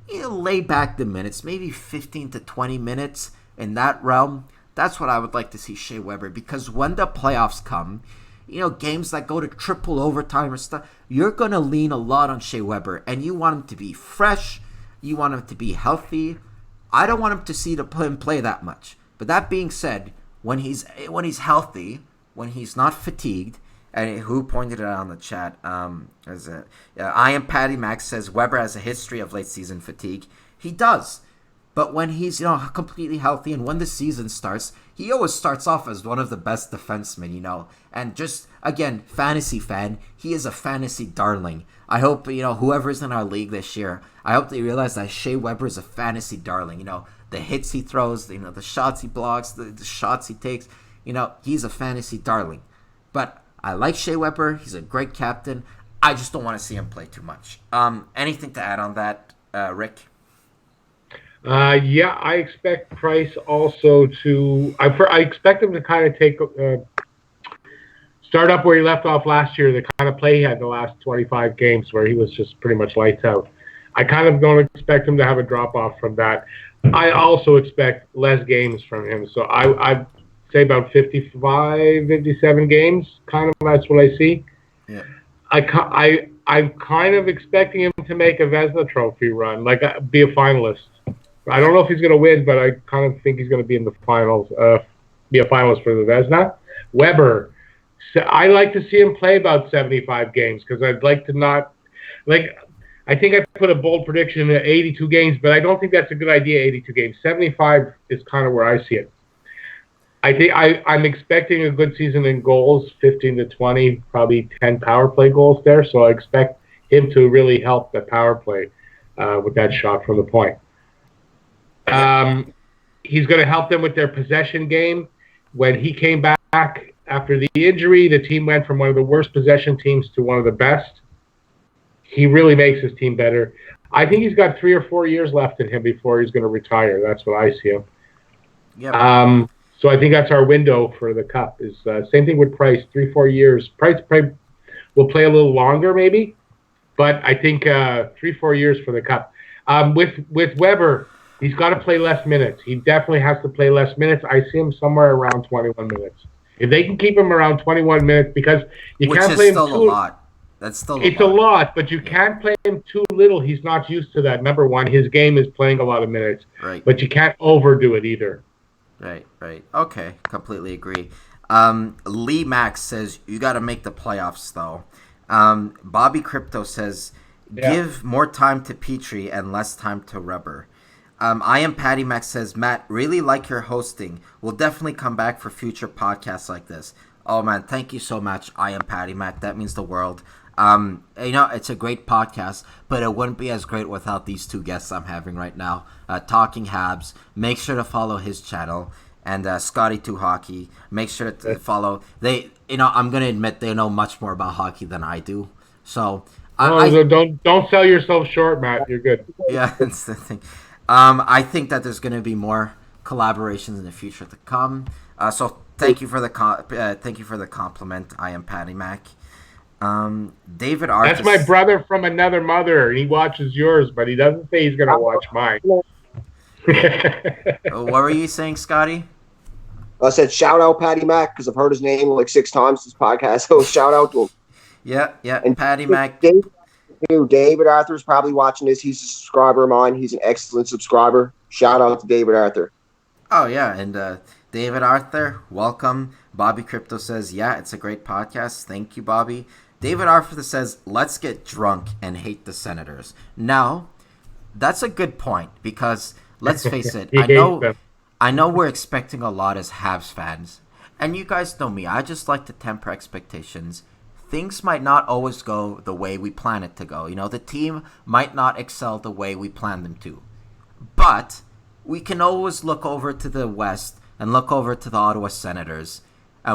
lay back the minutes, maybe 15 to 20 minutes in that realm. That's what I would like to see Shea Weber, because when the playoffs come, games that go to triple overtime or stuff, you're going to lean a lot on Shea Weber, and you want him to be fresh, you want him to be healthy. I don't want him to see him play that much. But that being said, when he's healthy, when he's not fatigued, and who pointed it out on the chat? I am Patty Max says Weber has a history of late season fatigue. He does, but when he's completely healthy and when the season starts, he always starts off as one of the best defensemen. And just again, fantasy fan, he is a fantasy darling. I hope whoever's in our league this year, I hope they realize that Shea Weber is a fantasy darling. The hits he throws, the shots he blocks, the shots he takes. He's a fantasy darling. But I like Shea Weber. He's a great captain. I just don't want to see him play too much. Anything to add on that, Rick? Yeah, I expect Price also to. I expect him to kind of take start up where he left off last year. The kind of play he had the last 25 games, where he was just pretty much lights out. I kind of don't expect him to have a drop off from that. I also expect less games from him. So I say about 55, 57 games. Kind of that's what I see. Yeah. I'm kind of expecting him to make a Vezina Trophy run, be a finalist. I don't know if he's going to win, but I kind of think he's going to be in the finals, be a finalist for the Vezina. Weber, so I like to see him play about 75 games because I'd like to not I think I put a bold prediction at 82 games, but I don't think that's a good idea. 82 games, 75 is kind of where I see it. I think I'm expecting a good season in goals, 15 to 20, probably 10 power play goals there. So I expect him to really help the power play with that shot from the point. He's going to help them with their possession game. When he came back after the injury, the team went from one of the worst possession teams to one of the best. He really makes his team better. I think he's got 3 or 4 years left in him before he's going to retire. That's what I see him. Yep. So I think that's our window for the Cup. Is same thing with Price, 3-4 years. Price will play a little longer maybe, but I think 3-4 years for the Cup. With Weber, he's got to play less minutes. He definitely has to play less minutes. I see him somewhere around 21 minutes. If they can keep him around 21 minutes, because you can't play him too. Which is still a lot. That's still it's a lot, but you can't play him too little. He's not used to that. Number one, his game is playing a lot of minutes. Right. But you can't overdo it either. Right. Okay, completely agree. Lee Max says, you got to make the playoffs, though. Bobby Crypto says, give more time to Petrie and less time to Rubber. I am Patty Max says, Matt, really like your hosting. We'll definitely come back for future podcasts like this. Oh, man, thank you so much. I am Patty Mac. That means the world. It's a great podcast, but it wouldn't be as great without these two guests I'm having right now. Talking Habs. Make sure to follow his channel. And Scotty2Hockey. Make sure to follow. I'm going to admit they know much more about hockey than I do. So don't sell yourself short, Matt. You're good. Yeah, that's the thing. I think that there's going to be more collaborations in the future to come. So thank you for the compliment. I am Patty Mac. David Artis. That's my brother from another mother. He watches yours, but he doesn't say he's going to watch mine. What were you saying, Scotty? I said shout out Patty Mac because I've heard his name like 6 times this podcast. So shout out to him. Yeah. And Patty Mac. David Arthur's probably watching this. He's a subscriber of mine. He's an excellent subscriber. Shout out to David Arthur. Oh yeah, and David Arthur, welcome. Bobby Crypto says, yeah, it's a great podcast. Thank you, Bobby. David Arthur says, let's get drunk and hate the Senators. Now, that's a good point because let's face it. I know we're expecting a lot as Habs fans, and you guys know me. I just like to temper expectations. Things might not always go the way we plan it to go. The team might not excel the way we plan them to. But we can always look over to the West and look over to the Ottawa Senators.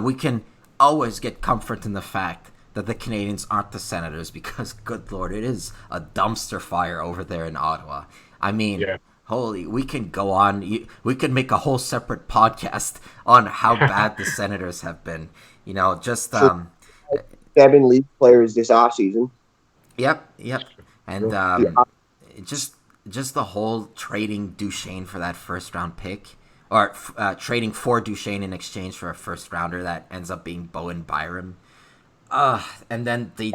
We can always get comfort in the fact that the Canadiens aren't the Senators because, good Lord, it is a dumpster fire over there in Ottawa. I mean, holy, we can go on. We can make a whole separate podcast on how bad the Senators have been. Just... 7 league players this offseason. Yep. And just the whole trading Duchesne for that first-round pick, or trading for Duchesne in exchange for a first-rounder that ends up being Bowen Byram. And then the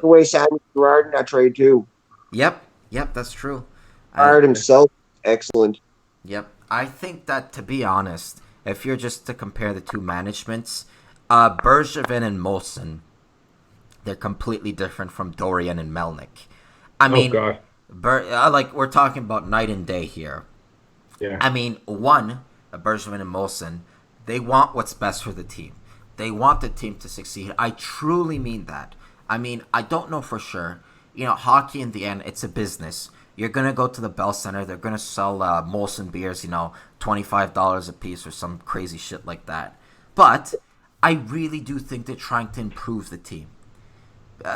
way Sammy Girard in that trade too. Yep, that's true. Girard himself, excellent. Yep, I think that, to be honest, if you're just to compare the two managements, Bergevin and Molson, they're completely different from Dorian and Melnick. I mean, we're talking about night and day here. Yeah. I mean, Bergevin and Molson, they want what's best for the team. They want the team to succeed. I truly mean that. I mean, I don't know for sure. Hockey in the end, it's a business. You're going to go to the Bell Center. They're going to sell Molson beers, $25 a piece or some crazy shit like that. But I really do think they're trying to improve the team.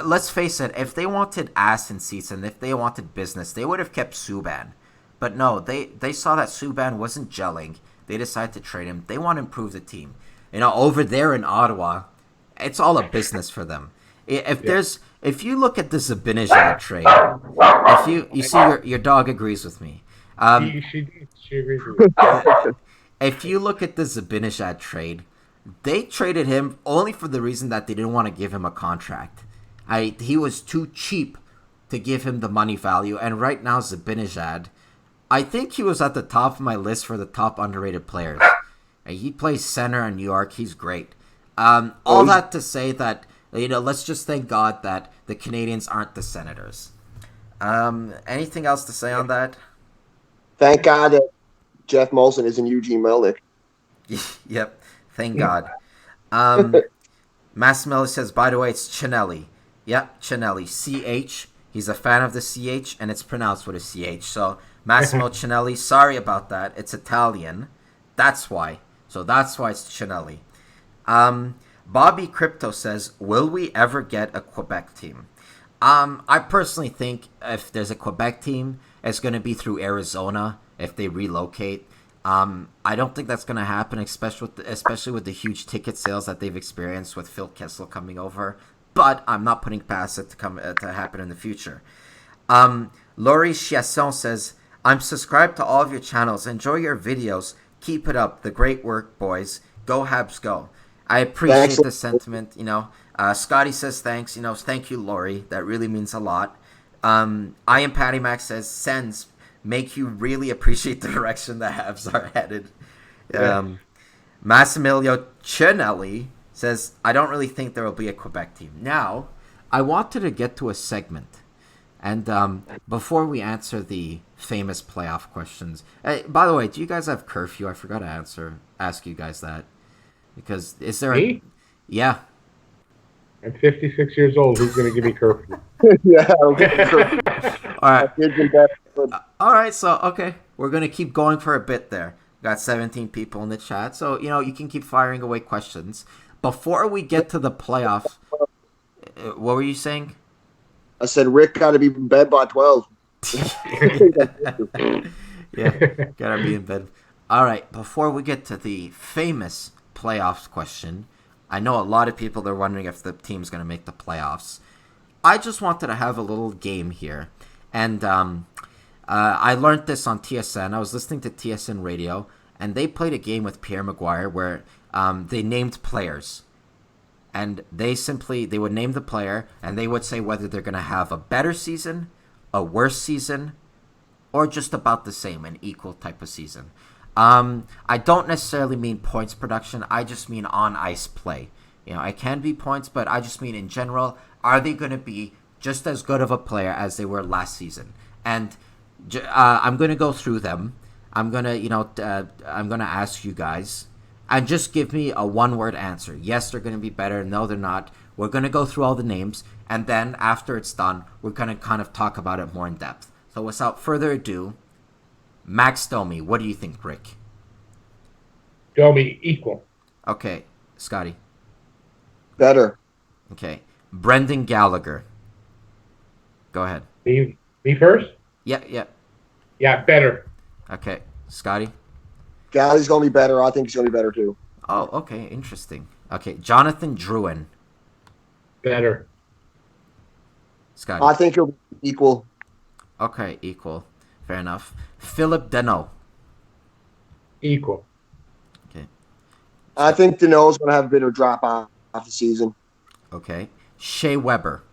Let's face it, if they wanted ass in seats and if they wanted business, they would have kept Subban. But no, they saw that Subban wasn't gelling. They decided to trade him. They want to improve the team. Over there in Ottawa, it's all a business for them. If you look at the Zibanejad trade, if you see your dog agrees with me. She agrees with me. If you look at the Zibanejad trade, they traded him only for the reason that they didn't want to give him a contract. He was too cheap to give him the money value, and right now Zibanejad, I think he was at the top of my list for the top underrated players. He plays center in New York. He's great. All that to say that, let's just thank God that the Canadiens aren't the Senators. Anything else to say on that? Thank God that Jeff Molson isn't Eugene Melnick. Yep. Thank God. Massimiliano says, by the way, it's Cinelli. Yep, Cinelli. CH. He's a fan of the CH, and it's pronounced with a CH. So, Massimo Cinelli, sorry about that. It's Italian. That's why. So that's why it's Cinelli. Bobby Crypto says, will we ever get a Quebec team? I personally think if there's a Quebec team, it's going to be through Arizona if they relocate. I don't think that's going to happen, especially with the huge ticket sales that they've experienced with Phil Kessel coming over. But I'm not putting past it to happen in the future. Laurie Chiasson says, I'm subscribed to all of your channels. Enjoy your videos. Keep it up. The great work, boys. Go Habs, go. I appreciate the sentiment. Scotty says thanks. Thank you, Laurie. That really means a lot. I am Patty Mac says, sends make you really appreciate the direction the Habs are headed. Massimiliano Cinelli says, I don't really think there will be a Quebec team. Now, I wanted to get to a segment. And before we answer the famous playoff questions, by the way, do you guys have curfew? I forgot to ask you guys that. Because is there Me? Yeah. I'm 56 years old. Who's going to give me curfew? Yeah, I'll get the curfew. All right. All right, so, okay. We're going to keep going for a bit there. Got 17 people in the chat, so, you can keep firing away questions. Before we get to the playoffs, what were you saying? I said Rick got to be in bed by 12. Yeah, gotta be in bed. All right, before we get to the famous playoffs question, I know a lot of people are wondering if the team's going to make the playoffs. I just wanted to have a little game here. And I learned this on TSN. I was listening to TSN radio, and they played a game with Pierre Maguire where they named players. And they would name the player, and they would say whether they're going to have a better season, a worse season, or just about the same, an equal type of season. I don't necessarily mean points production. I just mean on-ice play. It can be points, but I just mean in general, are they going to be just as good of a player as they were last season? And I'm going to go through them. I'm gonna ask you guys, and just give me a one-word answer. Yes, they're gonna be better. No, they're not. We're gonna go through all the names, and then after it's done, we're gonna kind of talk about it more in depth. So without further ado, Max Domi, what do you think, Rick? Domi, equal. Okay, Scotty. Better. Okay, Brendan Gallagher. Go ahead. Me first? Yeah. Yeah, better. Okay, Scotty. Galley's going to be better. I think he's going to be better too. Oh, okay, interesting. Okay, Jonathan Drouin. Better. Scotty. I think he'll be equal. Okay, equal. Fair enough. Philip Deneau. Equal. Okay. I think Deneau's going to have a bit of a drop off the season. Okay. Shea Weber.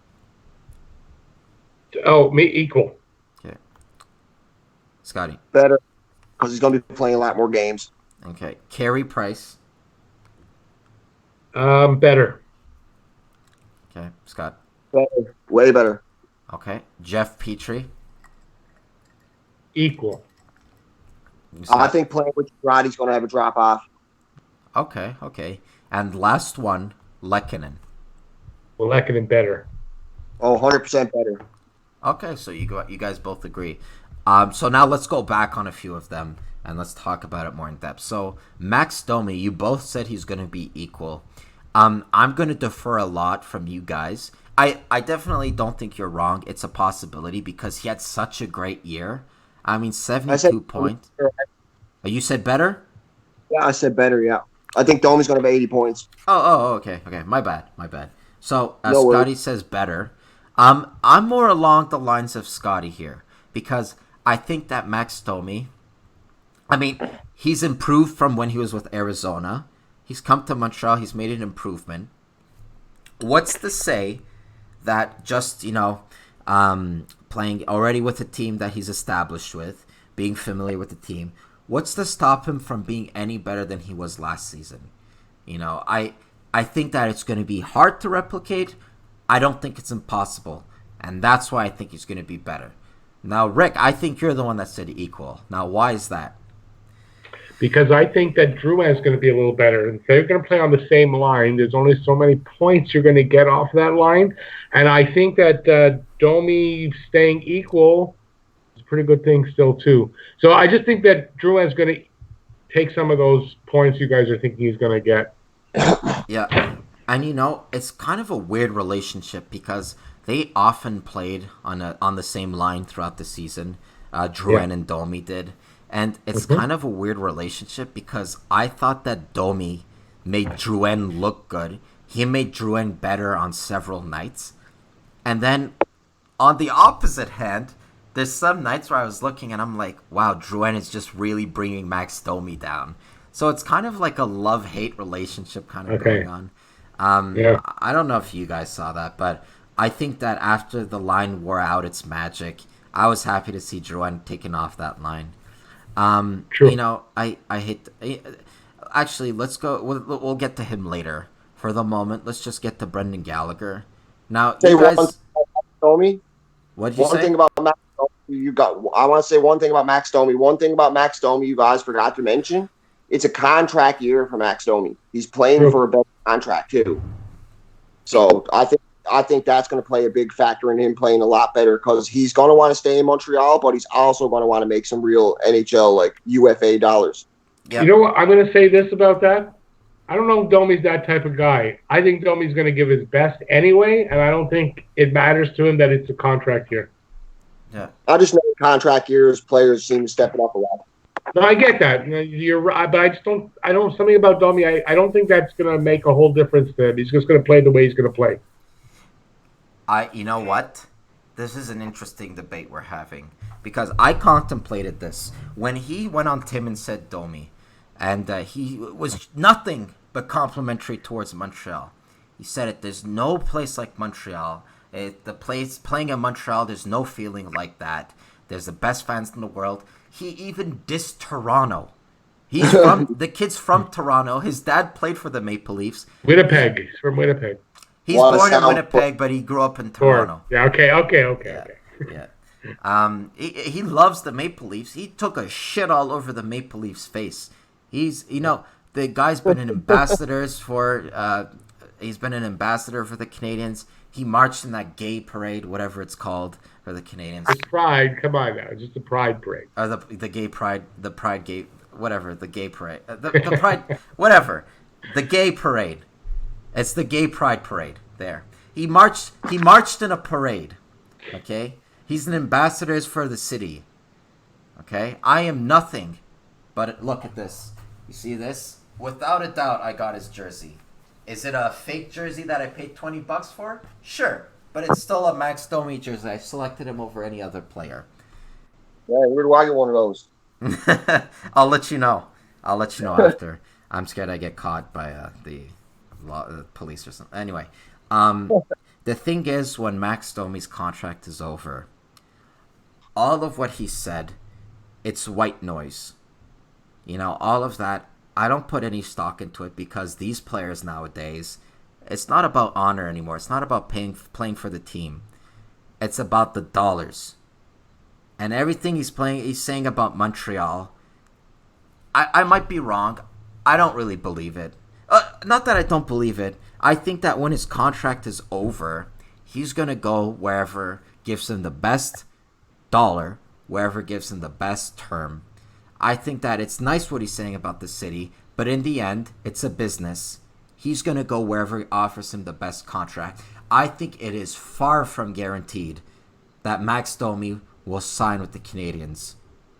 Oh, me equal. Okay. Scotty. Better, because he's going to be playing a lot more games. Okay. Carey Price. Better. Okay. Scott. Better. Way better. Okay. Jeff Petrie. Equal. I think playing with Roddy's going to have a drop off. Okay. And last one, Lehkonen. Well, Lehkonen better. Oh, 100% better. Okay, so you guys both agree. So now let's go back on a few of them and let's talk about it more in depth. So Max Domi, you both said he's going to be equal. I'm going to defer a lot from you guys. I definitely don't think you're wrong. It's a possibility because he had such a great year. I mean, 72 points. Oh, you said better? Yeah, I said better, yeah. I think Domi's going to have 80 points. Okay. My bad. So No Scotty worries. says better. I'm more along the lines of Scotty here because I think that Max Domi, I mean, he's improved from when he was with Arizona. He's come to Montreal. He's made an improvement. What's to say that just, playing already with a team that he's established with, being familiar with the team, what's to stop him from being any better than he was last season? I think that it's going to be hard to replicate. I don't think it's impossible. And that's why I think he's going to be better. Now, Rick, I think you're the one that said equal. Now, why is that? Because I think that Drouin is going to be a little better. And if they're going to play on the same line, there's only so many points you're going to get off that line. And I think that Domi staying equal is a pretty good thing still, too. So I just think that Drouin is going to take some of those points you guys are thinking he's going to get. Yeah. And, it's kind of a weird relationship because they often played on the same line throughout the season. Drouin and Domi did. And it's kind of a weird relationship because I thought that Domi made Drouin look good. He made Drouin better on several nights. And then on the opposite hand, there's some nights where I was looking and I'm like, wow, Drouin is just really bringing Max Domi down. So it's kind of like a love-hate relationship kind of going on. I don't know if you guys saw that, but I think that after the line wore out its magic, I was happy to see Drouin taken off that line. True. I hate. Actually, let's go. We'll get to him later. For the moment, let's just get to Brendan Gallagher. Now, you guys. Domi. What did you say? One thing about Max Domi, I want to say one thing about Max Domi. One thing about Max Domi, you guys forgot to mention. It's a contract year for Max Domi. He's playing for a better contract too. So I think that's going to play a big factor in him playing a lot better because he's going to want to stay in Montreal, but he's also going to want to make some real NHL like UFA dollars. Yep. You know what? I'm going to say this about that. I don't know if Domi's that type of guy. I think Domi's going to give his best anyway, and I don't think it matters to him that it's a contract year. Yeah. I just know contract years, players seem to step it up a lot. No, I get that. You're right, but I just don't. I don't. Something about Domi. I don't think that's going to make a whole difference to him. He's just going to play the way he's going to play. You know what? This is an interesting debate we're having because I contemplated this when he went on Tim and said Domi, and he was nothing but complimentary towards Montreal. He said it. There's no place like Montreal. Playing in Montreal, there's no feeling like that. There's the best fans in the world. He even dissed Toronto. He's the kid's from Toronto. His dad played for the Maple Leafs. Winnipeg. He's from Winnipeg. He's born in Winnipeg, but he grew up in Toronto. Yeah. Okay. Yeah. He loves the Maple Leafs. He took a shit all over the Maple Leafs face. The guy's been an ambassadors for. He's been an ambassador for the Canadiens. He marched in that gay parade, whatever it's called, for the Canadiens. The Pride, come on now, just the Pride parade. Or the gay pride, the Pride gay, whatever, the gay parade, the Pride, whatever, the gay parade. It's the gay Pride parade. There, he marched in a parade. Okay, he's an ambassador for the city. Okay, I am nothing, but look at this. You see this? Without a doubt, I got his jersey. Is it a fake jersey that I paid $20 for? Sure, but it's still a Max Domi jersey. I selected him over any other player. Yeah, where do I get one of those? I'll let you know. After. I'm scared I get caught by the police or something. Anyway, the thing is, when Max Domi's contract is over, all of what he said, it's white noise. All of that. I don't put any stock into it because these players nowadays, it's not about honor anymore. It's not about playing for the team. It's about the dollars. And everything he's saying about Montreal, I might be wrong. I don't really believe it. Not that I don't believe it. I think that when his contract is over, he's going to go wherever gives him the best dollar, wherever gives him the best term. I think that it's nice what he's saying about the city, but in the end, it's a business. He's going to go wherever offers him the best contract. I think it is far from guaranteed that Max Domi will sign with the Canadiens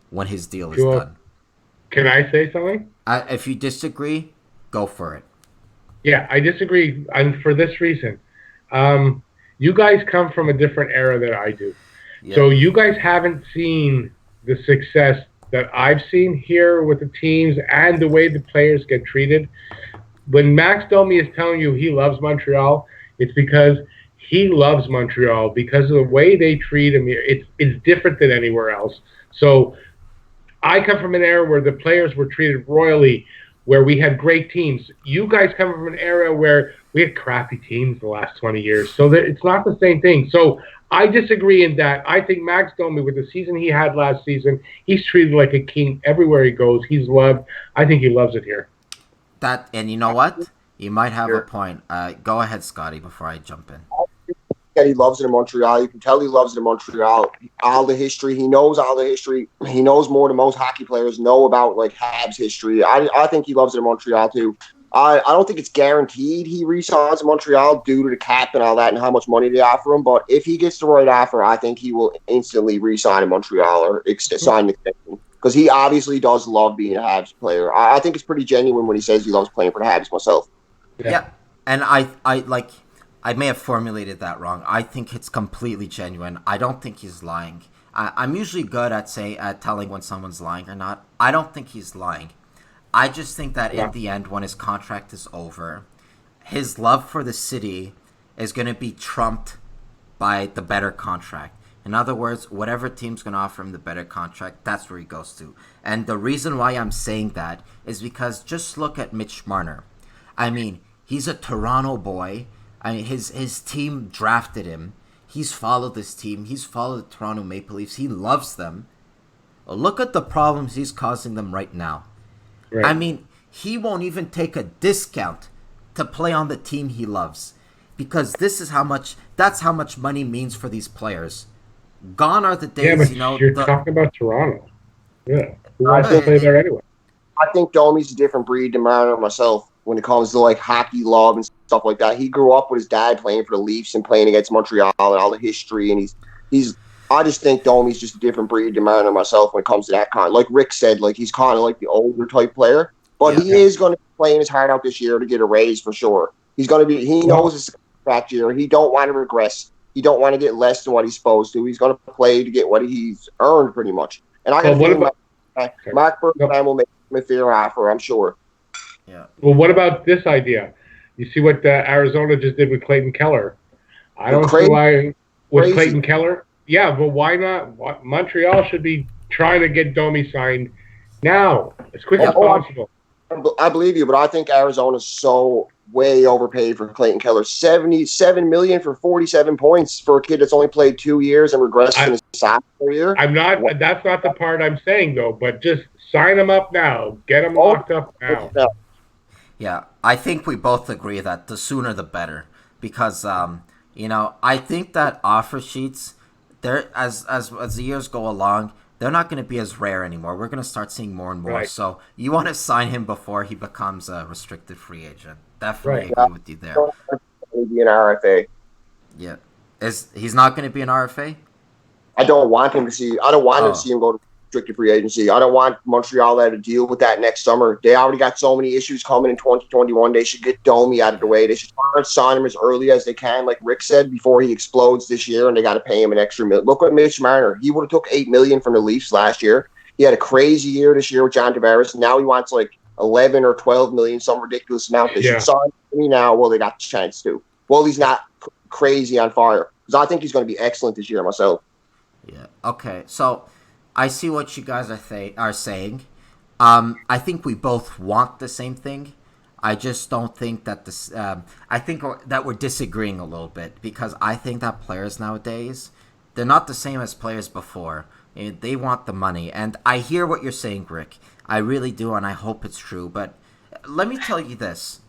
when his deal is done. Can I say something? If you disagree, go for it. Yeah, I disagree, and for this reason. You guys come from a different era than I do. Yep. So you guys haven't seen the success that I've seen here with the teams and the way the players get treated. When Max Domi is telling you he loves Montreal, it's because he loves Montreal because of the way they treat him. It's different than anywhere else. So I come from an era where the players were treated royally, where we had great teams. You guys come from an era where we had crappy teams the last 20 years. So that it's not the same thing. So I disagree in that. I think Max Domi, with the season he had last season, he's treated like a king everywhere he goes. He's loved. I think he loves it here. And you know what? You might have a point. Go ahead, Scotty, before I jump in. He loves it in Montreal. You can tell he loves it in Montreal. All the history. He knows all the history. He knows more than most hockey players know about, like, Habs history. I think he loves it in Montreal, too. I don't think it's guaranteed he re-signs in Montreal due to the cap and all that and how much money they offer him. But if he gets the right offer, I think he will instantly re-sign in Montreal or sign the extension. Because he obviously does love being a Habs player. I think it's pretty genuine when he says he loves playing for the Habs myself. Yeah. And I may have formulated that wrong. I think it's completely genuine. I don't think he's lying. I'm usually good at telling when someone's lying or not. I don't think he's lying. I just think that in the end, when his contract is over, his love for the city is going to be trumped by the better contract. In other words, whatever team's going to offer him the better contract, that's where he goes to. And the reason why I'm saying that is because just look at Mitch Marner. I mean, he's a Toronto boy. I mean, his team drafted him. He's followed this team. He's followed the Toronto Maple Leafs. He loves them. Look at the problems he's causing them right now. Right. I mean, he won't even take a discount to play on the team he loves because that's how much money means for these players. Gone are the days, you're talking about Toronto. Yeah. Who wants to play there anyway? I think Domi's a different breed than Marner myself when it comes to, like, hockey love and stuff like that. He grew up with his dad playing for the Leafs and playing against Montreal and all the history, and he's I just think Domi's just a different breed than Marner myself when it comes to that kind. Like Rick said, like, he's kind of like the older type player, but he is going to be playing his heart out this year to get a raise for sure. He knows it's a contract year. He don't want to regress. He don't want to get less than what he's supposed to. He's going to play to get what he's earned pretty much. And I got a feeling Mark Bergevin will make him a fair offer, I'm sure. Yeah. Well, what about this idea? You see what Arizona just did with Clayton Keller. I don't see why with Clayton Keller. Yeah, but why not? Montreal should be trying to get Domi signed now, as quick as possible. I believe you, but I think Arizona's so way overpaid for Clayton Keller. $77 million for 47 points for a kid that's only played 2 years and regressed in his sophomore year. I'm not. That's not the part I'm saying though. But just sign him up now. Get him locked up now. Yeah, I think we both agree that the sooner the better, because I think that offer sheets, they're as the years go along, they're not going to be as rare anymore. We're going to start seeing more and more. Right. So you want to sign him before he becomes a restricted free agent. Definitely agree with you there. Maybe an RFA. Yeah, he's not going to be an RFA? I don't want him to see him go to restricted free agency. I don't want Montreal to have to deal with that next summer. They already got so many issues coming in 2021. They should get Domi out of the way. They should sign him as early as they can, like Rick said, before he explodes this year, and they got to pay him an extra million. Look at Mitch Marner. He would have took $8 million from the Leafs last year. He had a crazy year this year with John Tavares. Now he wants like 11 or 12 million, some ridiculous amount. They should sign me now. Well, they got the chance to. Well, he's not crazy on fire, because I think he's going to be excellent this year myself. Yeah. Okay. So I see what you guys are saying. I think we both want the same thing. I just don't think that this. I think that we're disagreeing a little bit, because I think that players nowadays, they're not the same as players before. They want the money, and I hear what you're saying, Rick. I really do, and I hope it's true. But let me tell you this.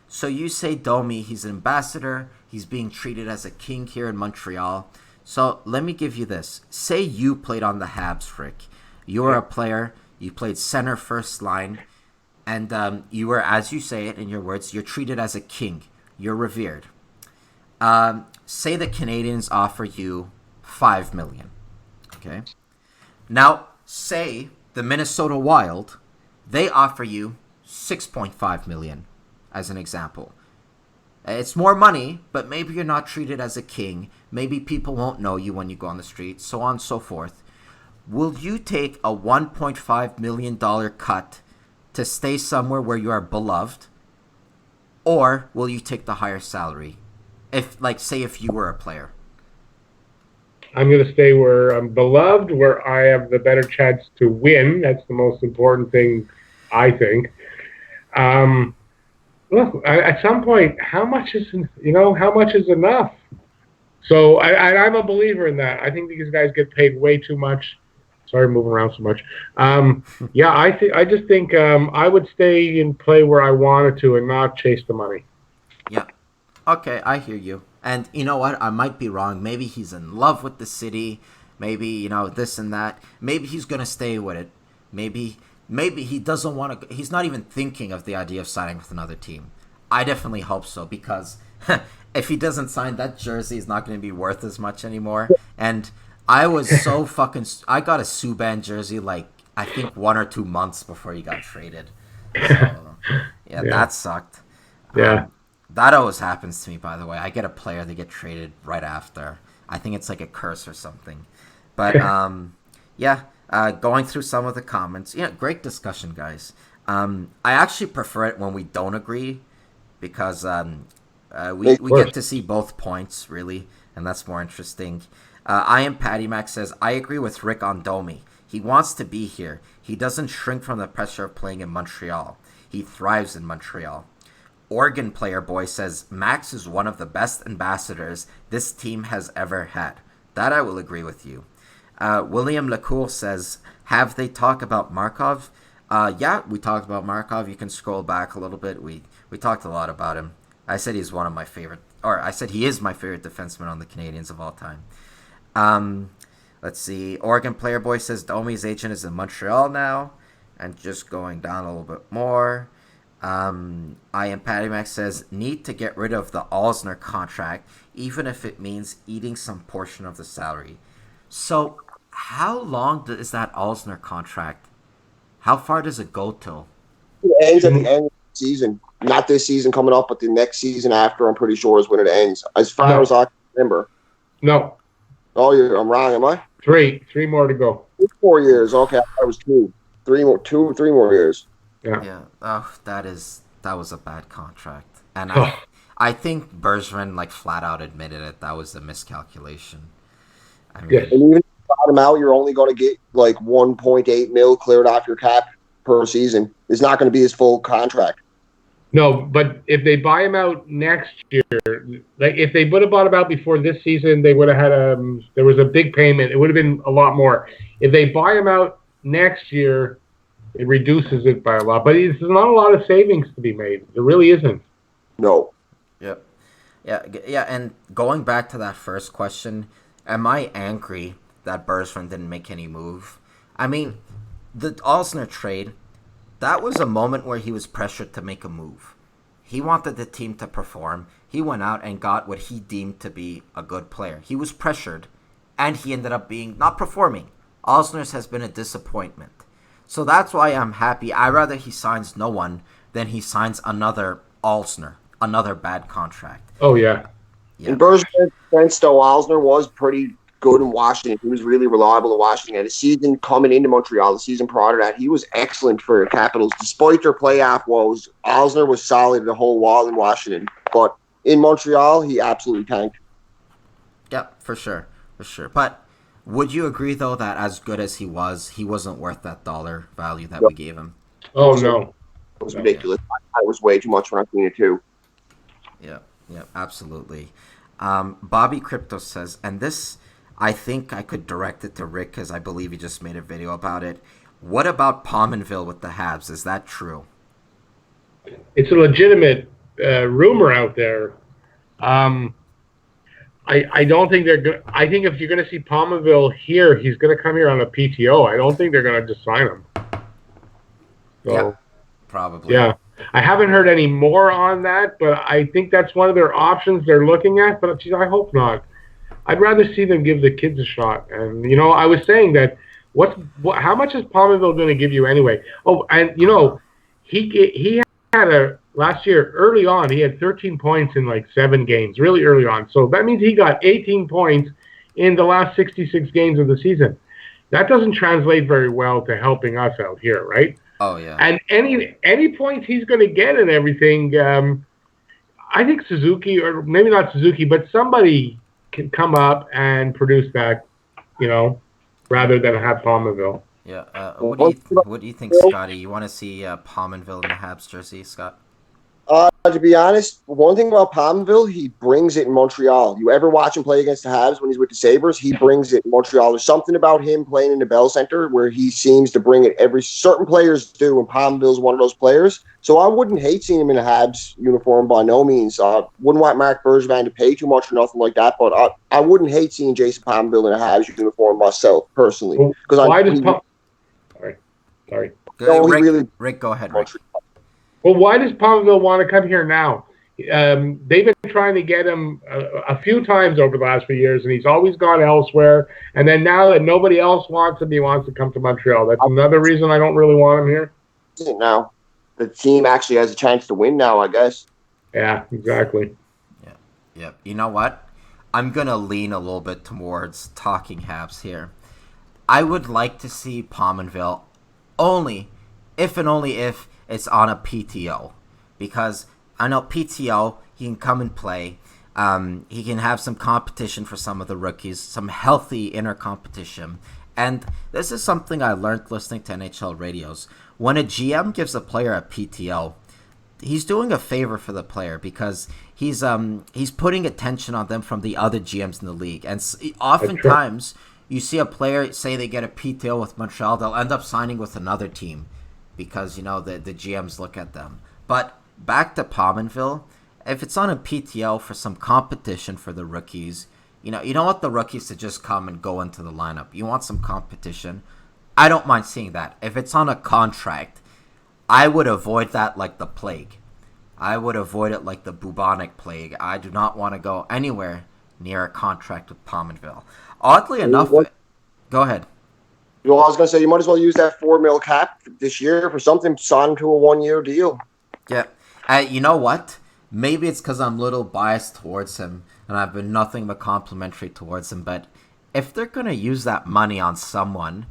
So you say Domi, he's an ambassador. He's being treated as a king here in Montreal. So let me give you this. Say you played on the Habs, Rick. You were a player. You played center first line. And you were, as you say it in your words, you're treated as a king. You're revered. Say the Canadiens offer you $5 million. Okay? Now, say the Minnesota Wild, they offer you $6.5 million, as an example. It's more money, but maybe you're not treated as a king. Maybe people won't know you when you go on the street, so on and so forth. Will you take a $1.5 million cut to stay somewhere where you are beloved? Or will you take the higher salary? If you were a player. I'm going to stay where I'm beloved, where I have the better chance to win. That's the most important thing, I think. Look, at some point, how much is enough? So I'm a believer in that. I think these guys get paid way too much. Sorry, moving around so much. I just think I would stay and play where I wanted to and not chase the money. Yeah. Okay, I hear you. And you know what? I might be wrong. Maybe he's in love with the city. Maybe, this and that. Maybe he's going to stay with it. Maybe he doesn't want to. He's not even thinking of the idea of signing with another team. I definitely hope so, because if he doesn't sign, that jersey is not going to be worth as much anymore. And I was so I got a Subban jersey I think 1 or 2 months before he got traded. So, yeah, that sucked. Yeah. That always happens to me, by the way. I get a player, they get traded right after. I think it's like a curse or something. But, going through some of the comments. Great discussion, guys. I actually prefer it when we don't agree, because we get to see both points, really, and that's more interesting. I am Patty Mac says, I agree with Rick on Domi. He wants to be here. He doesn't shrink from the pressure of playing in Montreal. He thrives in Montreal. Oregon Player Boy says, Max is one of the best ambassadors this team has ever had. That I will agree with you. William Lacour says, have they talked about Markov? Yeah, we talked about Markov. You can scroll back a little bit. We talked a lot about him. I said he is my favorite defenseman on the Canadiens of all time. Let's see. Oregon Player Boy says Domi's agent is in Montreal now. And just going down a little bit more. I am Patty Mac says, need to get rid of the Alzner contract, even if it means eating some portion of the salary. So, how long is that Alzner contract? How far does it go till? It ends at the end of the season. Not this season coming up, but the next season after, I'm pretty sure, is when it ends. As far as I can remember. No. Oh, I'm wrong, am I? 3 more to go. 4 years. Okay, I thought it was 2. 3 more years. Yeah. Oh, that was a bad contract. And I think Bergevin flat out admitted it. That was a miscalculation. I mean, and even if you bottom out, you're only going to get 1.8 mil cleared off your cap per season. is not going to be his full contract. No, but if they buy him out next year, like if they would have bought him out before this season, they would have had there was a big payment. It would have been a lot more. If they buy him out next year, it reduces it by a lot. But there's not a lot of savings to be made. There really isn't. No. Yep. Yeah. And going back to that first question, am I angry that Bergevin didn't make any move? I mean, the Alsner trade, that was a moment where he was pressured to make a move. He wanted the team to perform. He went out and got what he deemed to be a good player. He was pressured, and he ended up being not performing. Alsner's has been a disappointment. So that's why I'm happy. I'd rather he signs no one than he signs another Alsner, another bad contract. Oh, yeah. In Bergevin's defense, though, Alsner was pretty good in Washington. He was really reliable in Washington. And the season coming into Montreal, the season prior to that, he was excellent for the Capitals. Despite their playoff woes, Alsner was solid the whole while in Washington. But in Montreal, he absolutely tanked. Yep, for sure. But would you agree, though, that as good as he wasn't worth that dollar value that we gave him? Oh, no. It was ridiculous. I was way too much when I seen it, too. Yeah, absolutely. Bobby Crypto says, and this, I think I could direct it to Rick because I believe he just made a video about it. What about Pominville with the Habs? Is that true? It's a legitimate rumor out there. I don't think they're good. I think if you're going to see Pominville here, he's going to come here on a PTO. I don't think they're going to just sign him. So, yeah, probably. Yeah. I haven't heard any more on that, but I think that's one of their options they're looking at. But geez, I hope not. I'd rather see them give the kids a shot. And, I was saying that how much is Pominville going to give you anyway? Oh, and, he had last year, early on, he had 13 points in like 7 games, really early on. So that means he got 18 points in the last 66 games of the season. That doesn't translate very well to helping us out here, right? Oh, yeah. And any points he's going to get and everything, I think Suzuki, or maybe not Suzuki, but somebody can come up and produce that, rather than have Pominville. Yeah. What do you think, Scotty? You want to see Pominville in the Habs jersey, Scott? To be honest, one thing about Pominville, he brings it in Montreal. You ever watch him play against the Habs when he's with the Sabres? He brings it in Montreal. There's something about him playing in the Bell Center where he seems to bring it. Certain players do, and Pominville's one of those players. So I wouldn't hate seeing him in a Habs uniform by no means. Wouldn't want Mark Bergevin to pay too much or nothing like that, but I wouldn't hate seeing Jason Pominville in a Habs uniform myself, personally. Sorry. Rick, go ahead, Rick. Well, why does Pominville want to come here now? They've been trying to get him a few times over the last few years, and he's always gone elsewhere. And then now that nobody else wants him, he wants to come to Montreal. That's another reason I don't really want him here. Now, the team actually has a chance to win now, I guess. Yeah, exactly. Yeah. You know what? I'm going to lean a little bit towards talking Habs here. I would like to see Pominville only if it's on a PTO, because I know PTO, he can come and play. He can have some competition for some of the rookies, some healthy inner competition. And this is something I learned listening to NHL radios. When a GM gives a player a PTO, he's doing a favor for the player because he's putting attention on them from the other GMs in the league. And oftentimes, you see a player say they get a PTO with Montreal, they'll end up signing with another team, because, the GMs look at them. But back to Pominville, if it's on a PTO for some competition for the rookies, you don't want the rookies to just come and go into the lineup. You want some competition. I don't mind seeing that. If it's on a contract, I would avoid that like the plague. I would avoid it like the bubonic plague. I do not want to go anywhere near a contract with Pominville. Oddly enough, go ahead. Well, I was going to say, you might as well use that $4 million cap this year for something, sign to a 1-year deal. Yeah. You know what? Maybe it's because I'm a little biased towards him, and I've been nothing but complimentary towards him, but if they're going to use that money on someone,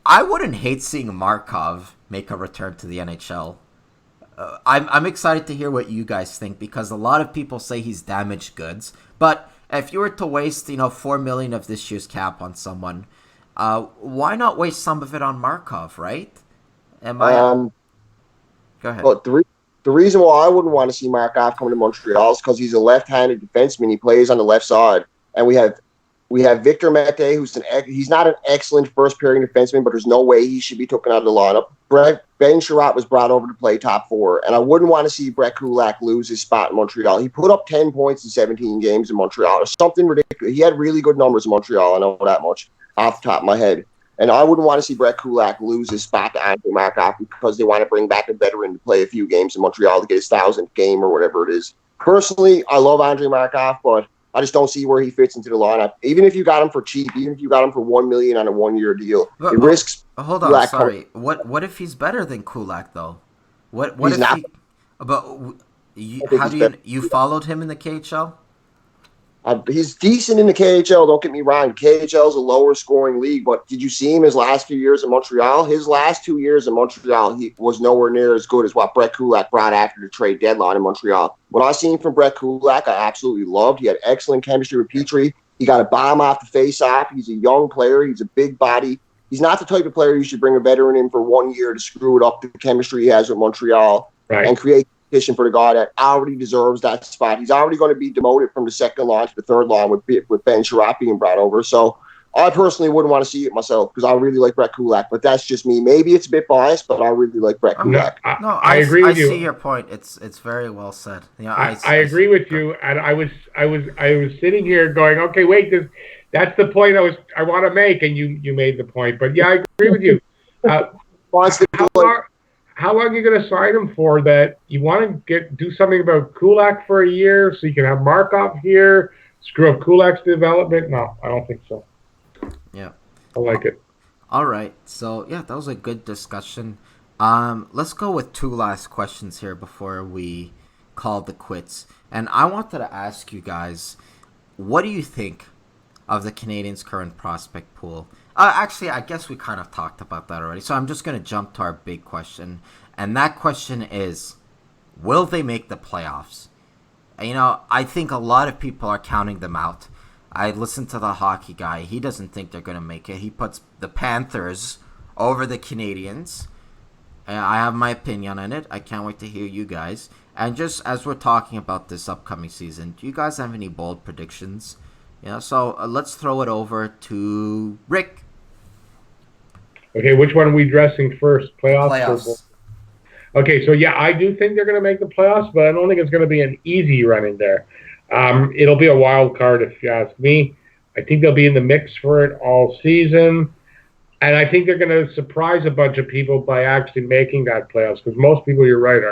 I wouldn't hate seeing Markov make a return to the NHL. I'm excited to hear what you guys think, because a lot of people say he's damaged goods, but if you were to waste, $4 million of this year's cap on someone, why not waste some of it on Markov, right? Go ahead. But the reason why I wouldn't want to see Markov come to Montreal is because he's a left-handed defenseman. He plays on the left side, and we have Victor Mete, he's not an excellent first-pairing defenseman, but there's no way he should be taken out of the lineup. Ben Sherratt was brought over to play top four, and I wouldn't want to see Brett Kulak lose his spot in Montreal. He put up 10 points in 17 games in Montreal. It's something ridiculous. He had really good numbers in Montreal. I know that much off the top of my head. And I wouldn't want to see Brett Kulak lose his spot to Andrew Markov because they want to bring back a veteran to play a few games in Montreal to get his 1,000th game or whatever it is. Personally, I love Andrew Markov, but I just don't see where he fits into the lineup. Even if you got him for cheap, even if you got him for $1 million on a 1-year deal, it risks. Hold on, Kulak. Sorry. What if he's better than Kulak though? What he's if not, he? But how do you followed him in the KHL? He's decent in the KHL, don't get me wrong. KHL is a lower scoring league, but did you see him his last few years in Montreal? His last 2 years in Montreal, he was nowhere near as good as what Brett Kulak brought after the trade deadline in Montreal. What I seen from Brett Kulak, I absolutely loved. He had excellent chemistry with Petrie. He got a bomb off the face-off. He's a young player. He's a big body. He's not the type of player you should bring a veteran in for 1 year to screw it up the chemistry he has with Montreal and create for the guy that already deserves that spot. He's already going to be demoted from the second line to the third line with Ben Sherratt being brought over. So I personally wouldn't want to see it myself because I really like Brett Kulak, but that's just me. Maybe it's a bit biased, but I really like Brett Kulak. No, I agree with you. I see your point. It's very well said. I agree with you, and I was sitting here going, okay, wait, that's the point I want to make, and you made the point. But yeah, I agree with you. How long are you going to sign him for? That you want to do something about Kulak for a year so you can have Markov here, screw up Kulak's development? No, I don't think so. Yeah, I like it. All right, so yeah, that was a good discussion. Let's go with two last questions here before we call the quits. And I wanted to ask you guys, what do you think of the Canadiens' current prospect pool? Actually, I guess we kind of talked about that already. So I'm just going to jump to our big question. And that question is, will they make the playoffs? I think a lot of people are counting them out. I listened to the hockey guy. He doesn't think they're going to make it. He puts the Panthers over the Canadiens. I have my opinion on it. I can't wait to hear you guys. And just as we're talking about this upcoming season, do you guys have any bold predictions? So let's throw it over to Rick. Okay, which one are we addressing first? Playoffs. Okay, so yeah, I do think they're going to make the playoffs, but I don't think it's going to be an easy run in there. It'll be a wild card if you ask me. I think they'll be in the mix for it all season, and I think they're going to surprise a bunch of people by actually making that playoffs, because most people, you're right,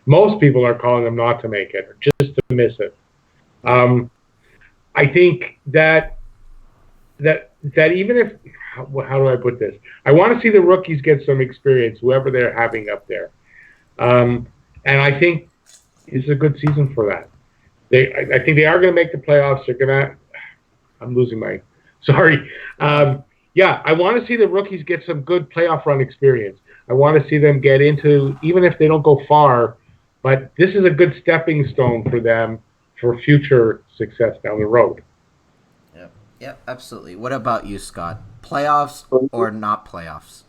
most people are calling them not to make it, or just to miss it. I think that even if, how do I put this? I want to see the rookies get some experience, whoever they're having up there. And I think it's a good season for that. I think they are going to make the playoffs. I'm losing my, sorry. Yeah, I want to see the rookies get some good playoff run experience. I want to see them get into, even if they don't go far, but this is a good stepping stone for them for future success down the road. Yeah, absolutely. What about you, Scott? Playoffs or not playoffs?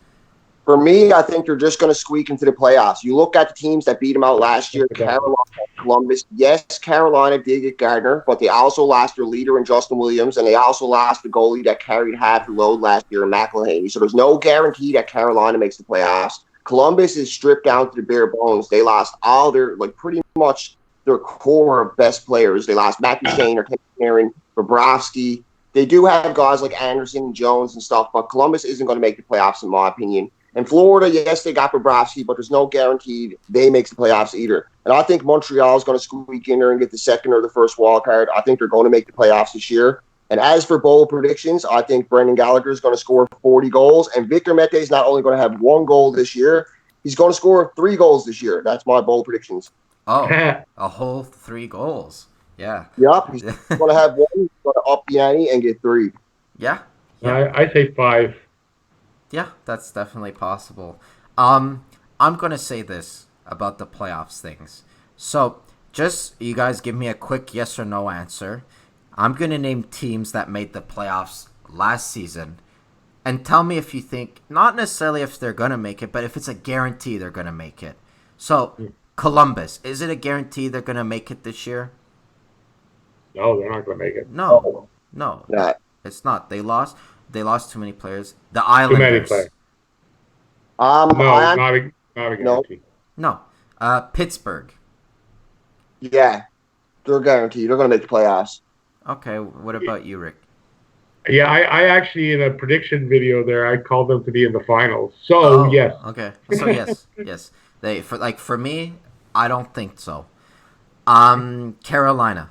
For me, I think they're just going to squeak into the playoffs. You look at the teams that beat them out last year, Carolina, Columbus. Yes, Carolina did get Gardner, but they also lost their leader in Justin Williams, and they also lost the goalie that carried half the load last year in McElhaney. So there's no guarantee that Carolina makes the playoffs. Columbus is stripped down to the bare bones. They lost all their, pretty much their core of best players. They lost Matthew Shane or Aaron, Bobrovsky. They do have guys like Anderson and Jones and stuff, but Columbus isn't going to make the playoffs, in my opinion. And Florida, yes, they got Bobrovsky, but there's no guarantee they make the playoffs either. And I think Montreal is going to squeak in there and get the second or the first wild card. I think they're going to make the playoffs this year. And as for bold predictions, I think Brendan Gallagher is going to score 40 goals. And Victor Mete is not only going to have 1 goal this year, he's going to score 3 goals this year. That's my bold predictions. Oh, a whole 3 goals. Yeah. Yep. He's going to have 1. He's going to up the ante and get 3. Yeah. I say 5. Yeah, that's definitely possible. I'm going to say this about the playoffs things. So, just you guys give me a quick yes or no answer. I'm going to name teams that made the playoffs last season, And tell me if you think, not necessarily if they're going to make it, but if it's a guarantee they're going to make it. So, Columbus, is it a guarantee they're going to make it this year? No, they're not going to make it. No. Not. It's not. They lost too many players. The Too Islanders. many players. No, Not a guarantee. No. Pittsburgh. Yeah, they're guaranteed. They're going to make the playoffs. Okay, what about you, Rick? Yeah, I actually, in a prediction video there, I called them to be in the finals. So, yes. Okay. So, yes. For me, I don't think so. Carolina.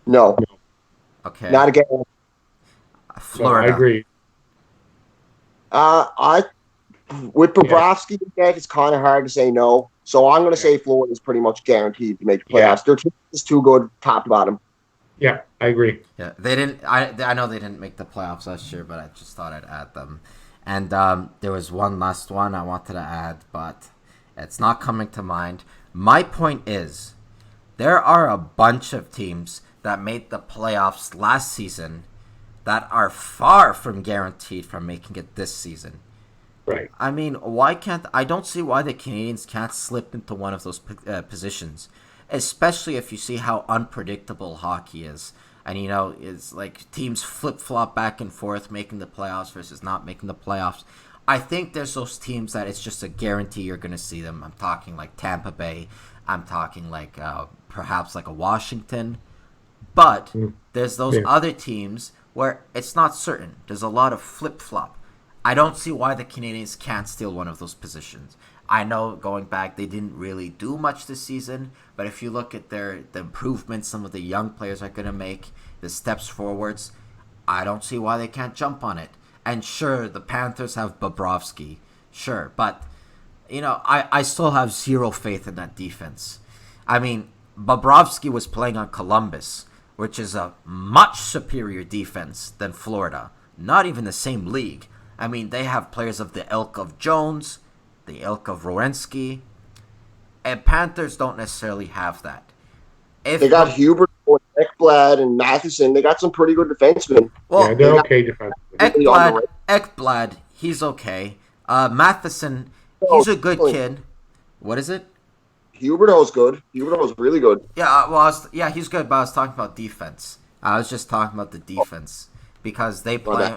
No. Okay. Not again. Florida. No, I agree. With Bobrovsky, it's kind of hard to say no. So I'm going to say Florida's pretty much guaranteed to make the playoffs. Yeah. Their team is too good, top to bottom. Yeah, I agree. Yeah, they didn't. I know they didn't make the playoffs last year, but I just thought I'd add them. And there was one last one I wanted to add, but it's not coming to mind. My point is, there are a bunch of teams that made the playoffs last season that are far from guaranteed from making it this season. Right. I mean, I don't see why the Canadians can't slip into one of those positions, especially if you see how unpredictable hockey is. And, it's like teams flip-flop back and forth, making the playoffs versus not making the playoffs. I think there's those teams that it's just a guarantee you're going to see them. I'm talking like Tampa Bay. I'm talking like perhaps like a Washington. But there's those other teams where it's not certain. There's a lot of flip-flop. I don't see why the Canadians can't steal one of those positions. I know going back, they didn't really do much this season, but if you look at the improvements some of the young players are going to make, the steps forwards, I don't see why they can't jump on it. And sure, the Panthers have Bobrovsky, sure, but I still have zero faith in that defense. I mean, Bobrovsky was playing on Columbus, which is a much superior defense than Florida. Not even the same league. I mean, they have players of the ilk of Jones, the ilk of Werenski, and Panthers don't necessarily have that. They got Hubert, Ekblad, and Matheson. They got some pretty good defensemen. Well, Yeah, they're okay defensively. Ekblad, he's okay. Matheson, he's a good kid. What is it? Huberdeau's good. Huberdeau's really good. Yeah, he's good, but I was talking about defense. I was just talking about the defense. Because they play,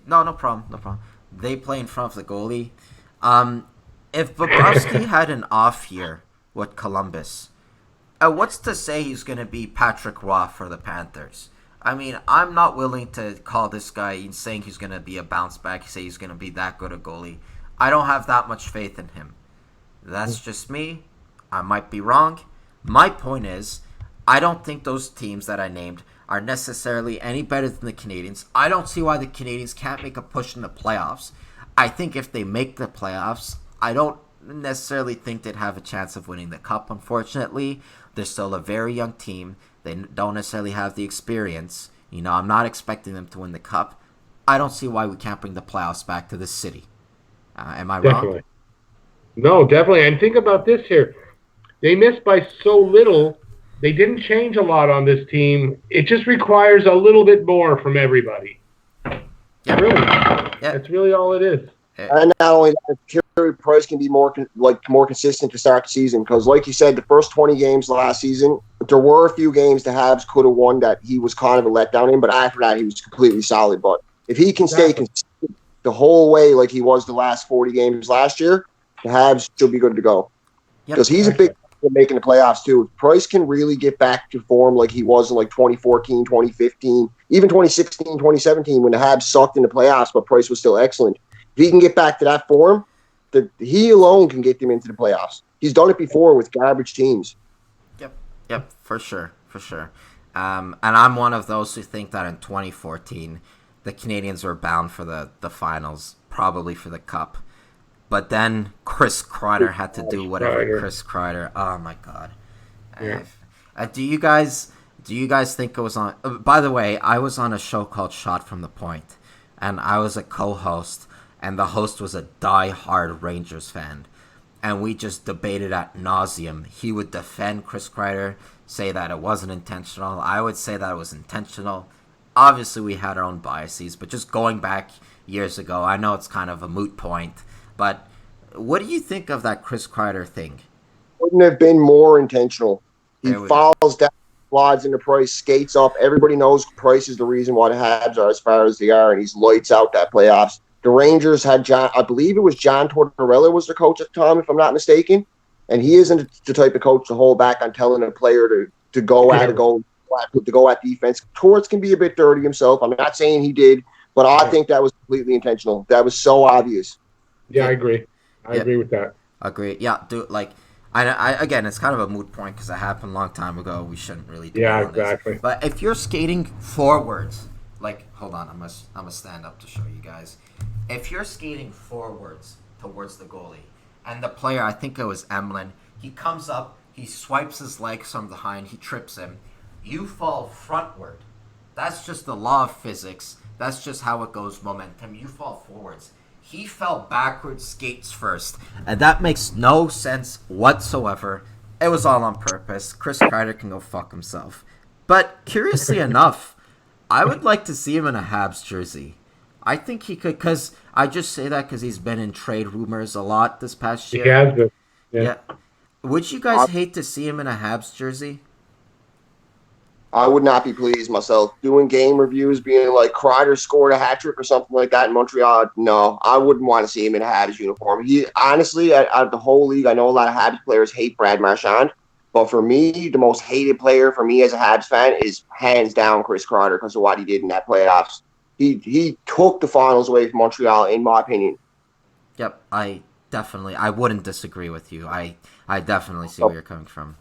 no problem. They play in front of the goalie. If Bobrovsky had an off year with Columbus, what's to say he's going to be Patrick Roy for the Panthers? I mean, I'm not willing to call this guy saying he's going to be a bounce back, say he's going to be that good a goalie. I don't have that much faith in him. That's just me. I might be wrong. My point is, I don't think those teams that I named are necessarily any better than the Canadians. I don't see why the Canadians can't make a push in the playoffs. I think if they make the playoffs, I don't necessarily think they'd have a chance of winning the Cup, unfortunately. They're still a very young team. They don't necessarily have the experience. I'm not expecting them to win the Cup. I don't see why we can't bring the playoffs back to this city. Am I wrong? No, definitely. And think about this here. They missed by so little. They didn't change a lot on this team. It just requires a little bit more from everybody. Yeah. Really. Yeah. That's really all it is. And not only that, Carey Price can be more consistent to start the season because, like you said, the first 20 games last season, there were a few games the Habs could have won that he was kind of a letdown in, but after that, he was completely solid. But if he can stay consistent the whole way like he was the last 40 games last year, the Habs should be good to go. Because he's a big making the playoffs too. Price can really get back to form like he was in like 2014, 2015, even 2016, 2017 when the Habs sucked in the playoffs, but Price was still excellent. If he can get back to that form, he alone can get them into the playoffs. He's done it before with garbage teams. Yep, for sure. And I'm one of those who think that in 2014, the Canadians were bound for the finals, probably for the Cup. But then Chris Kreider had to do whatever Chris Kreider. Oh my God! Yeah. Do you guys think it was on? By the way, I was on a show called Shot from the Point, and I was a co-host, and the host was a die-hard Rangers fan, and we just debated ad nauseum. He would defend Chris Kreider, say that it wasn't intentional. I would say that it was intentional. obviously we had our own biases, but just going back years ago, I know it's kind of a moot point, but what do you think of that Chris Kreider thing? Wouldn't have been more intentional. He There we falls down, slides into Price, skates up. Everybody knows Price is the reason why the Habs are as far as they are, and he's lights out that playoffs. The Rangers had I believe it was John Tortorella was the coach at the time, if I'm not mistaken, and he isn't the type of coach to hold back on telling a player to go at a goal, to go at defense. Torts can be a bit dirty himself. I'm not saying he did, but I think that was completely intentional. That was so obvious. Yeah, I agree. I agree with that. Agree. Yeah, dude. Like, I again, it's kind of a moot point because it happened a long time ago. We shouldn't really do Yeah, all this. exactly. But if you're skating forwards, like, hold on, I'm gonna stand up to show you guys. If you're skating forwards towards the goalie, and the player, I think it was Emlyn, he comes up, he swipes his legs from behind, he trips him, you fall frontward. That's just the law of physics. That's just how it goes, momentum. You fall forwards. He fell backwards, skates first. And that makes no sense whatsoever. It was all on purpose. Chris Kreider can go fuck himself. But curiously enough, I would like to see him in a Habs jersey. I think he could, because I just say that because he's been in trade rumors a lot this past year. He has been. Yeah. Would you guys hate to see him in a Habs jersey? I would not be pleased myself. Doing game reviews, being like Kreider scored a hat trick or something like that in Montreal. No, I wouldn't want to see him in a Habs uniform. He honestly, out of the whole league, I know a lot of Habs players hate Brad Marchand, but for me, the most hated player for me as a Habs fan is hands down Chris Kreider because of what he did in that playoffs. He took the finals away from Montreal, in my opinion. Yep, I wouldn't disagree with you. I definitely see where you're coming from.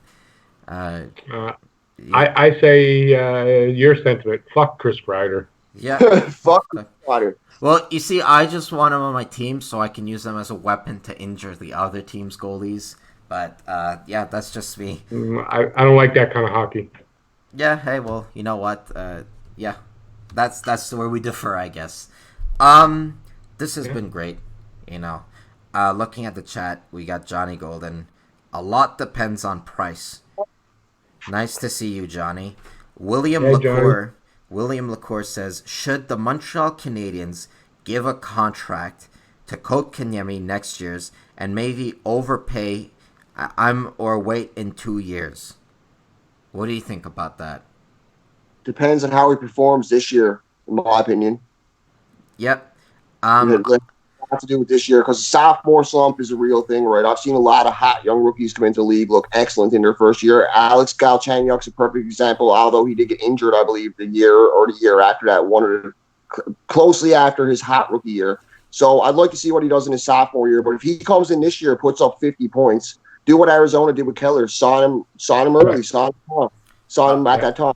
I say your sentiment. Fuck Chris Kreider. Yeah. Fuck Kreider. Well, you see, I just want him on my team so I can use them as a weapon to injure the other team's goalies. But, yeah, that's just me. I don't like that kind of hockey. Yeah, hey, well, you know what? Yeah, that's where we differ, I guess. This has been great, you know. Looking at the chat, we got Johnny Golden. A lot depends on price. Nice to see you, Johnny. William LaCour says, should the Montreal Canadiens give a contract to Kotkaniemi next year's and maybe overpay or wait in 2 years? What do you think about that? Depends on how he performs this year, in my opinion. Yep. Have to do with this year because the sophomore slump is a real thing, right? I've seen a lot of hot young rookies come into the league, look excellent in their first year. Alex Galchenyuk's a perfect example, although he did get injured, I believe, the year after that, closely after his hot rookie year. So I'd like to see what he does in his sophomore year. But if he comes in this year, puts up 50 points, do what Arizona did with Keller, saw him early, saw him at that time.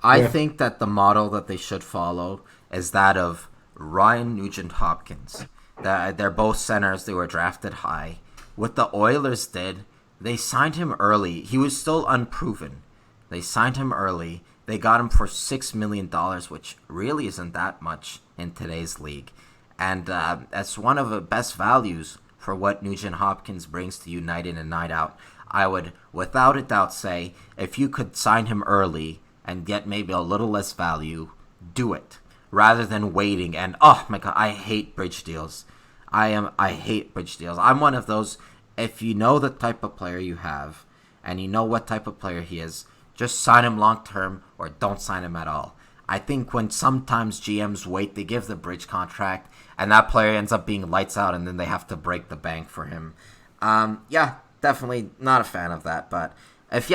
I think that the model that they should follow is that of Ryan Nugent-Hopkins. They're both centers. They were drafted high. What the Oilers did, they signed him early. He was still unproven. They signed him early. They got him for $6 million, which really isn't that much in today's league. And that's one of the best values for what Nugent-Hopkins brings to you night in and night out. I would, without a doubt, say if you could sign him early and get maybe a little less value, do it. Rather than waiting and, oh my God, I hate bridge deals. I hate bridge deals. I'm one of those, if you know the type of player you have and you know what type of player he is, just sign him long term or don't sign him at all. I think when sometimes GMs wait, they give the bridge contract and that player ends up being lights out and then they have to break the bank for him. Yeah, definitely not a fan of that. But if,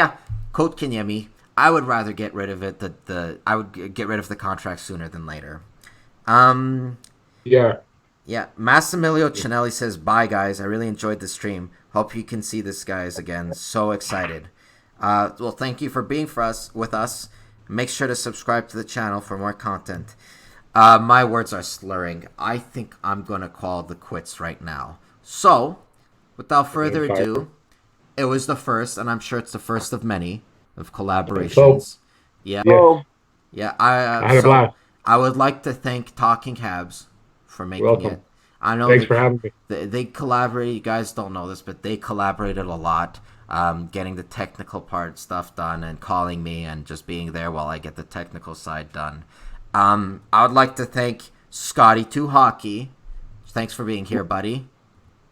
Kotkaniemi, I would rather get rid of it. I would get rid of the contract sooner than later. Yeah. Massimilio Cinelli says, bye, guys. I really enjoyed the stream. Hope you can see this, guys, again. So excited. Well, thank you for being with us. Make sure to subscribe to the channel for more content. My words are slurring. I think I'm going to call the quits right now. So, without further ado, it was the first, and I'm sure it's the first of many, of collaborations. Yeah. I had a blast. I would like to thank Talking Habs for making it. I know. Thanks for having me. They collaborated. You guys don't know this, but they collaborated a lot. getting the technical part stuff done and calling me and just being there while I get the technical side done. I would like to thank Scotty2Hockey. Thanks for being here, buddy.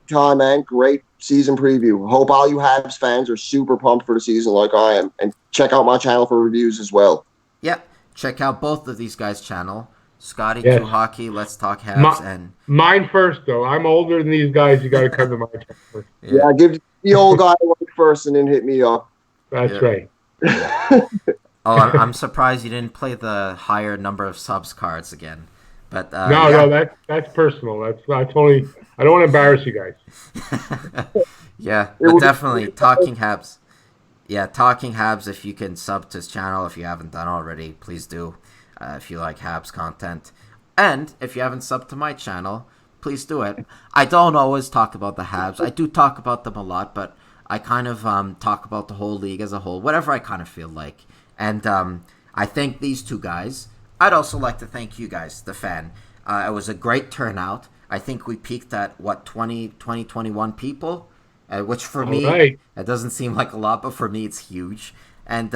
John, man, great season preview. Hope all you Habs fans are super pumped for the season like I am. And check out my channel for reviews as well. Yeah, check out both of these guys' channel. Scotty2Hockey, Let's Talk Habs, and mine first though. I'm older than these guys. You got to come to my channel first. Yeah, give the old guy a like first, and then hit me up. That's right. I'm surprised you didn't play the higher number of subs cards again. But no, that's personal. That's only. I don't want to embarrass you guys. Yeah, but definitely Talking Habs. Yeah, Talking Habs. If you can sub to his channel, if you haven't done already, please do. If you like Habs content. And if you haven't subbed to my channel, please do it. I don't always talk about the Habs. I do talk about them a lot, but I kind of talk about the whole league as a whole, whatever I kind of feel like. And I thank these two guys. I'd also like to thank you guys, the fan. It was a great turnout. I think we peaked at, 21 people? Which for me, it doesn't seem like a lot, but for me it's huge. And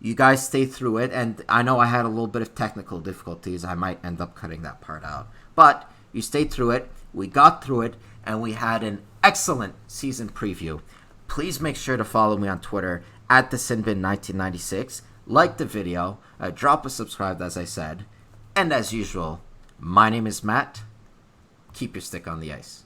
you guys stay through it, and I know I had a little bit of technical difficulties. I might end up cutting that part out. But you stayed through it, we got through it, and we had an excellent season preview. Please make sure to follow me on Twitter at thesinbin1996. Like the video, drop a subscribe, as I said. And as usual, my name is Matt. Keep your stick on the ice.